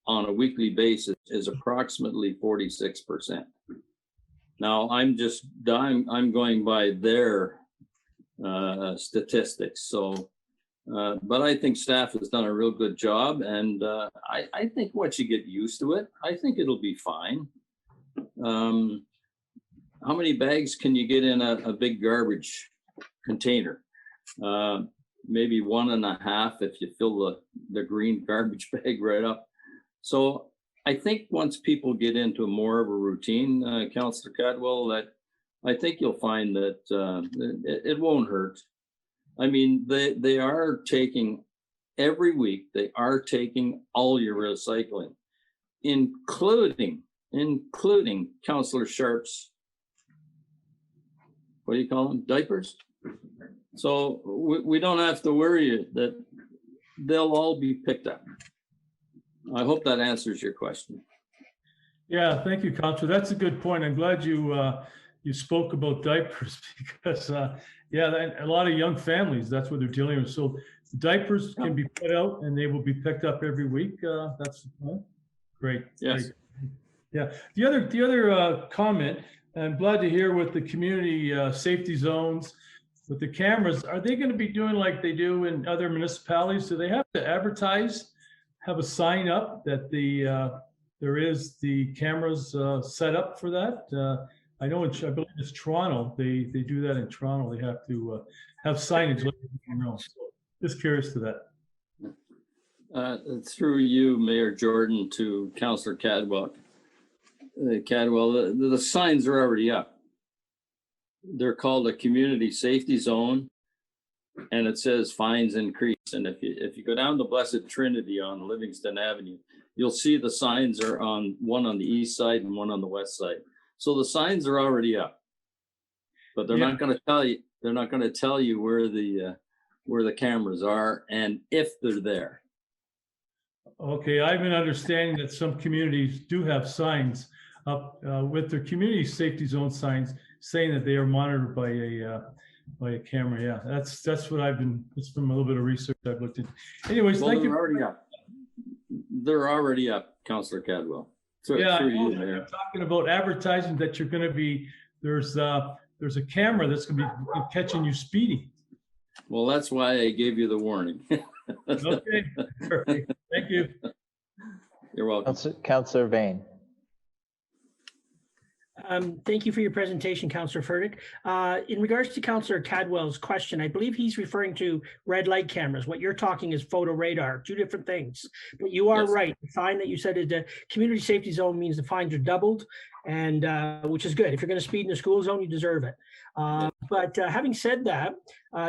on a weekly basis is approximately 46%. Now I'm going by their statistics. So, but I think staff has done a real good job, and I think once you get used to it, I think it'll be fine. How many bags can you get in a big garbage container? Maybe 1.5 if you fill the green garbage bag right up. So I think once people get into more of a routine, Councillor Cadwell, that I think you'll find that it won't hurt. I mean, they are taking every week, they are taking all your recycling, including Councillor Sharp's, what do you call them, diapers? So we don't have to worry that they'll all be picked up. I hope that answers your question. Yeah, thank you, Counselor. That's a good point. I'm glad you spoke about diapers because, yeah, a lot of young families, that's what they're dealing with. So diapers can be put out and they will be picked up every week. That's the plan. Great. Yes. Great. Yeah. The other comment, I'm glad to hear with the community safety zones, with the cameras, are they going to be doing like they do in other municipalities? Do they have to advertise, have a sign up that there is the cameras set up for that? I know, I believe it's Toronto. They do that in Toronto. They have to have signage. Letting people know. So just curious to that. Through you, Mayor Jordan, to Councillor Cadwell. Cadwell, the signs are already up. They're called a community safety zone, and it says fines increase. And if you go down to Blessed Trinity on Livingston Avenue, you'll see the signs are on one on the east side and one on the west side. So the signs are already up, but they're not going to tell you. They're not going to tell you where the cameras are and if they're there. Okay, I've been understanding that some communities do have signs up with their community safety zone signs saying that they are monitored by a camera. Yeah, that's what I've been. It's from a little bit of research I've looked at. Anyways, Well, thank you. already up. They're already up, Councillor Cadwell. Yeah, through you, I'm Mayor. talking about advertising that you're going to be. There's a camera that's going to be catching you speeding. Well, that's why I gave you the warning. Okay, perfect. Thank you. You're welcome. Councillor Vane. Thank you for your presentation, Councillor Furtick. In regards to Councillor Cadwell's question, I believe he's referring to red light cameras. What you're talking is photo radar, two different things. But you are right. The fine that you said is a community safety zone means the fines are doubled, and which is good. If you're going to speed in the school zone, you deserve it. But having said that,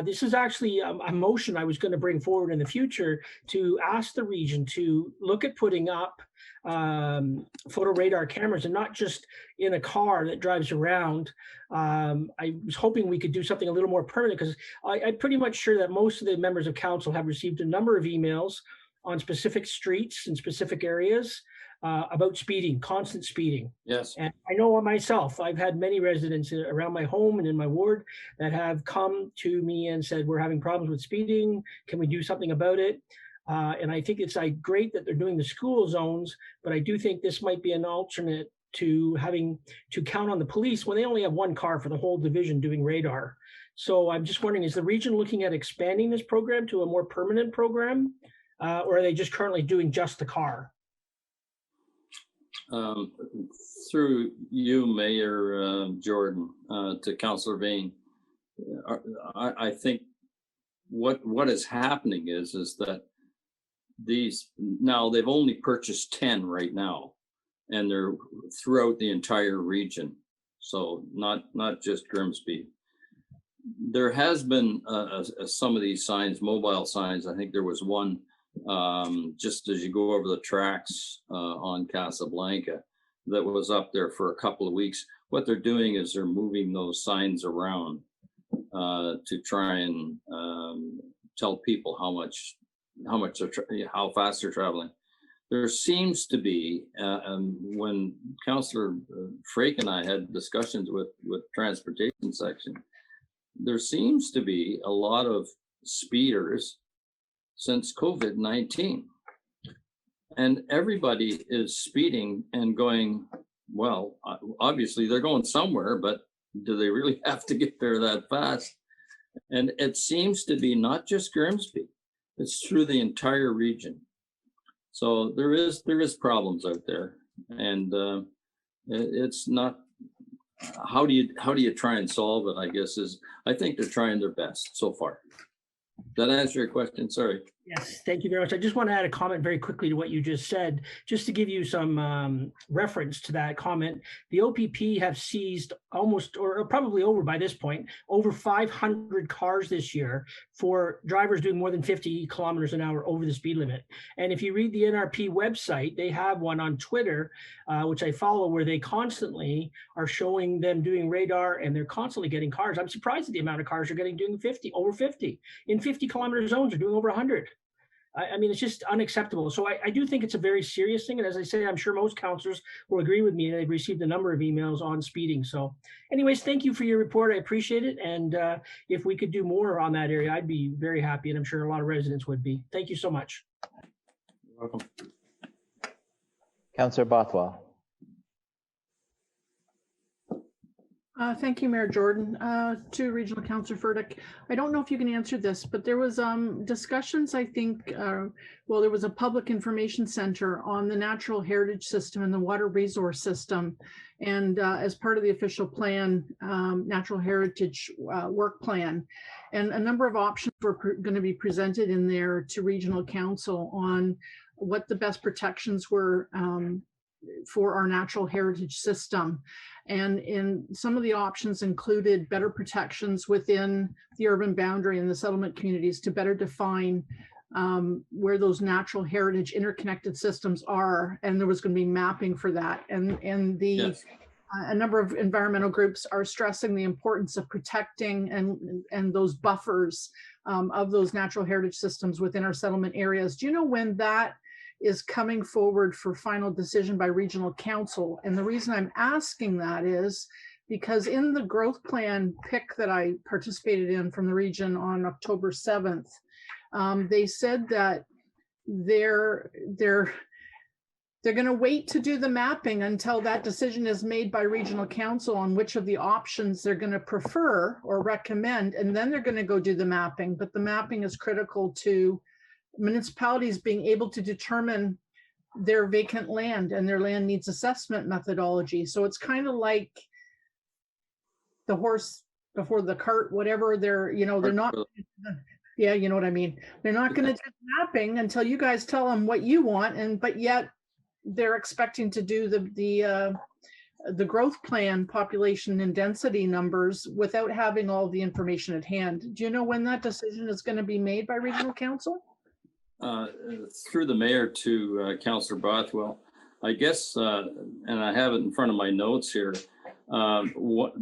this is actually a motion I was going to bring forward in the future to ask the region to look at putting up photo radar cameras, and not just in a car that drives around. I was hoping we could do something a little more permanent, because I'm pretty much sure that most of the members of council have received a number of emails on specific streets and specific areas about speeding, constant speeding. Yes. And I know myself, I've had many residents around my home and in my ward that have come to me and said, we're having problems with speeding. Can we do something about it? And I think it's great that they're doing the school zones, but I do think this might be an alternate to having to count on the police when they only have one car for the whole division doing radar. So I'm just wondering, is the region looking at expanding this program to a more permanent program, or are they just currently doing just the car? Through you, Mayor Jordan, to Councillor Vane, I think what is happening is that these, now they've only purchased 10 right now, and they're throughout the entire region. So not just Grimsby. There has been some of these signs, mobile signs. I think there was one just as you go over the tracks on Casablanca that was up there for a couple of weeks. What they're doing is they're moving those signs around to try and tell people how fast they're traveling. There seems to be, when Councillor Frake and I had discussions with transportation section, there seems to be a lot of speeders since COVID-19. And everybody is speeding and going, well, obviously they're going somewhere, but do they really have to get there that fast? And it seems to be not just Grimsby, it's through the entire region. So there is problems out there, and it's not, how do you try and solve it, I guess, I think they're trying their best so far. Did that answer your question? Sorry. Yes, thank you very much. I just want to add a comment very quickly to what you just said, just to give you some reference to that comment. The OPP have seized almost, or probably over by this point, over 500 cars this year for drivers doing more than 50 kilometers an hour over the speed limit. And if you read the NRP website, they have one on Twitter, which I follow, where they constantly are showing them doing radar, and they're constantly getting cars. I'm surprised at the amount of cars are getting doing 50, over 50. In 50-kilometer zones are doing over 100. I mean, it's just unacceptable. So I do think it's a very serious thing. And as I say, I'm sure most counselors will agree with me. They've received a number of emails on speeding. So anyways, thank you for your report. I appreciate it. And if we could do more on that area, I'd be very happy. And I'm sure a lot of residents would be. Thank you so much. You're welcome. Councillor Bothwell. Thank you, Mayor Jordan. To Regional Councillor Furtick, I don't know if you can answer this, but there was discussions, I think, well, there was a public information center on the natural heritage system and the water resource system. And as part of the official plan, natural heritage work plan, and a number of options were going to be presented in there to Regional Council on what the best protections were for our natural heritage system. And in some of the options included better protections within the urban boundary and the settlement communities to better define where those natural heritage interconnected systems are. And there was going to be mapping for that. And the Yes. A number of environmental groups are stressing the importance of protecting and those buffers of those natural heritage systems within our settlement areas. Do you know when that is coming forward for final decision by Regional Council? And the reason I'm asking that is because in the growth plan pick that I participated in from the region on October 7th, they said that they're going to wait to do the mapping until that decision is made by Regional Council on which of the options they're going to prefer or recommend, and then they're going to go do the mapping. But the mapping is critical to municipalities being able to determine their vacant land and their land needs assessment methodology. So it's kind of like the horse before the cart, whatever. They're not, yeah, you know what I mean? They're not going to do mapping until you guys tell them what you want, but yet they're expecting to do the growth plan population and density numbers without having all the information at hand. Do you know when that decision is going to be made by Regional Council? Through the mayor to Councillor Bothwell, I guess, and I have it in front of my notes here, what,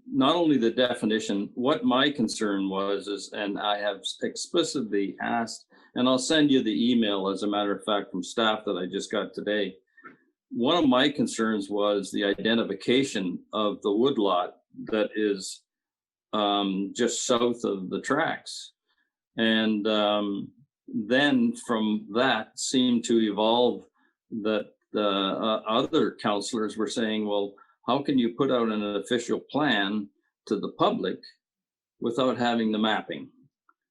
not only the definition, what my concern was, and I have explicitly asked, and I'll send you the email, as a matter of fact, from staff that I just got today. One of my concerns was the identification of the woodlot that is just south of the tracks. And then from that seemed to evolve that the other councillors were saying, well, how can you put out an official plan to the public without having the mapping?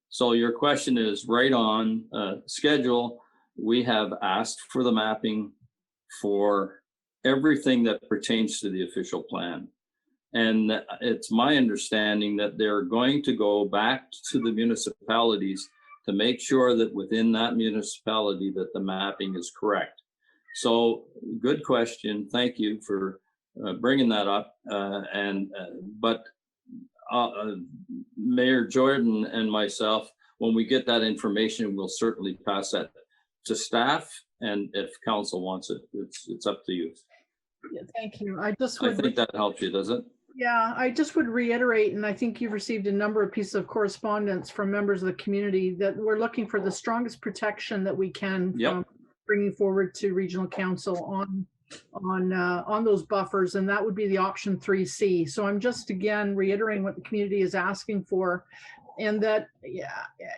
So your question is right on schedule. We have asked for the mapping for everything that pertains to the official plan. And it's my understanding that they're going to go back to the municipalities to make sure that within that municipality that the mapping is correct. So good question. Thank you for bringing that up. But Mayor Jordan and myself, when we get that information, we'll certainly pass that to staff. And if council wants it, it's up to you. Yeah, thank you. I think that helps you, does it? Yeah, I just would reiterate, and I think you've received a number of pieces of correspondence from members of the community that we're looking for the strongest protection that we can from bringing forward to Regional Council on those buffers, and that would be the option 3C. So I'm just again reiterating what the community is asking for, and that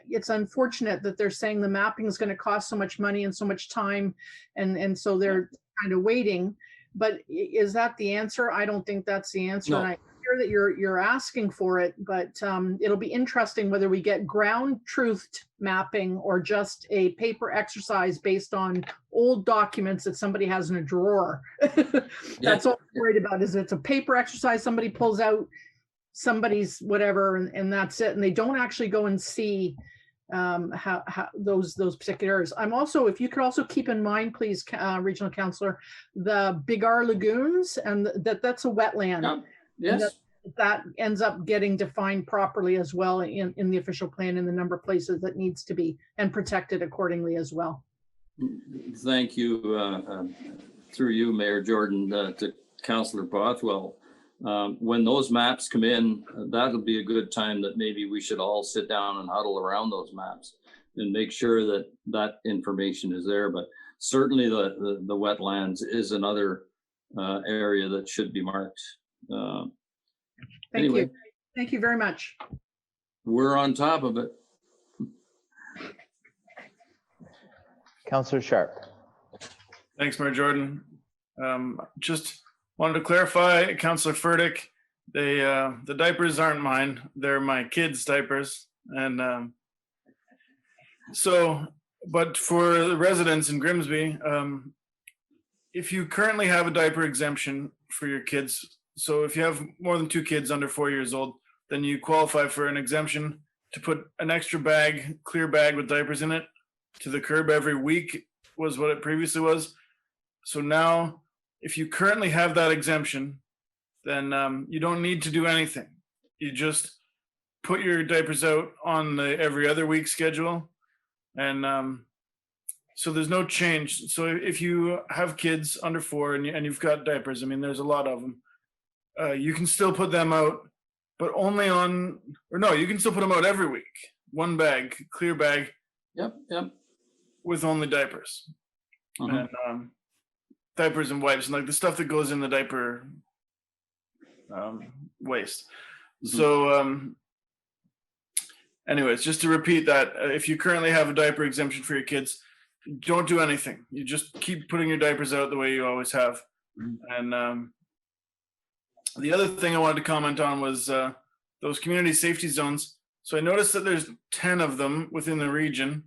it's unfortunate that they're saying the mapping is going to cost so much money and so much time, and so they're kind of waiting. But is that the answer? I don't think that's the answer. No. And I hear that you're asking for it, but it'll be interesting whether we get ground truthed mapping or just a paper exercise based on old documents that somebody has in a drawer. That's all I'm worried about, is it's a paper exercise somebody pulls out somebody's whatever, and that's it. And they don't actually go and see how those particular areas. I'm also, if you could also keep in mind, please, Regional Councillor, the Big R Lagoons, and that's a wetland. Yeah. Yes. That ends up getting defined properly as well in the official plan, in the number of places that needs to be, and protected accordingly as well. Thank you, through you, Mayor Jordan, to Councillor Bothwell. When those maps come in, that'll be a good time that maybe we should all sit down and huddle around those maps and make sure that that information is there. But certainly the wetlands is another area that should be marked. Thank Anyway, you. Thank you very much. we're on top of it. Councillor Sharp. Thanks, Mayor Jordan. Just wanted to clarify, Councillor Furtick, the diapers aren't mine. They're my kids' diapers. And but for the residents in Grimsby, if you currently have a diaper exemption for your kids, so if you have more than 2 kids under 4 years old, then you qualify for an exemption to put an extra bag, clear bag with diapers in it to the curb every week, was what it previously was. So now, if you currently have that exemption, then you don't need to do anything. You just put your diapers out on the every other week schedule. And so there's no change. So if you have kids under 4 and you've got diapers, I mean, there's a lot of them, you can still put them out, but only on, or no, you can still put them out every week. 1 bag, clear bag. Yep. With only diapers. And diapers and wipes and like the stuff that goes in the diaper waste. So anyways, just to repeat that, if you currently have a diaper exemption for your kids, don't do anything. You just keep putting your diapers out the way you always have. And the other thing I wanted to comment on was those community safety zones. So I noticed that there's 10 of them within the region.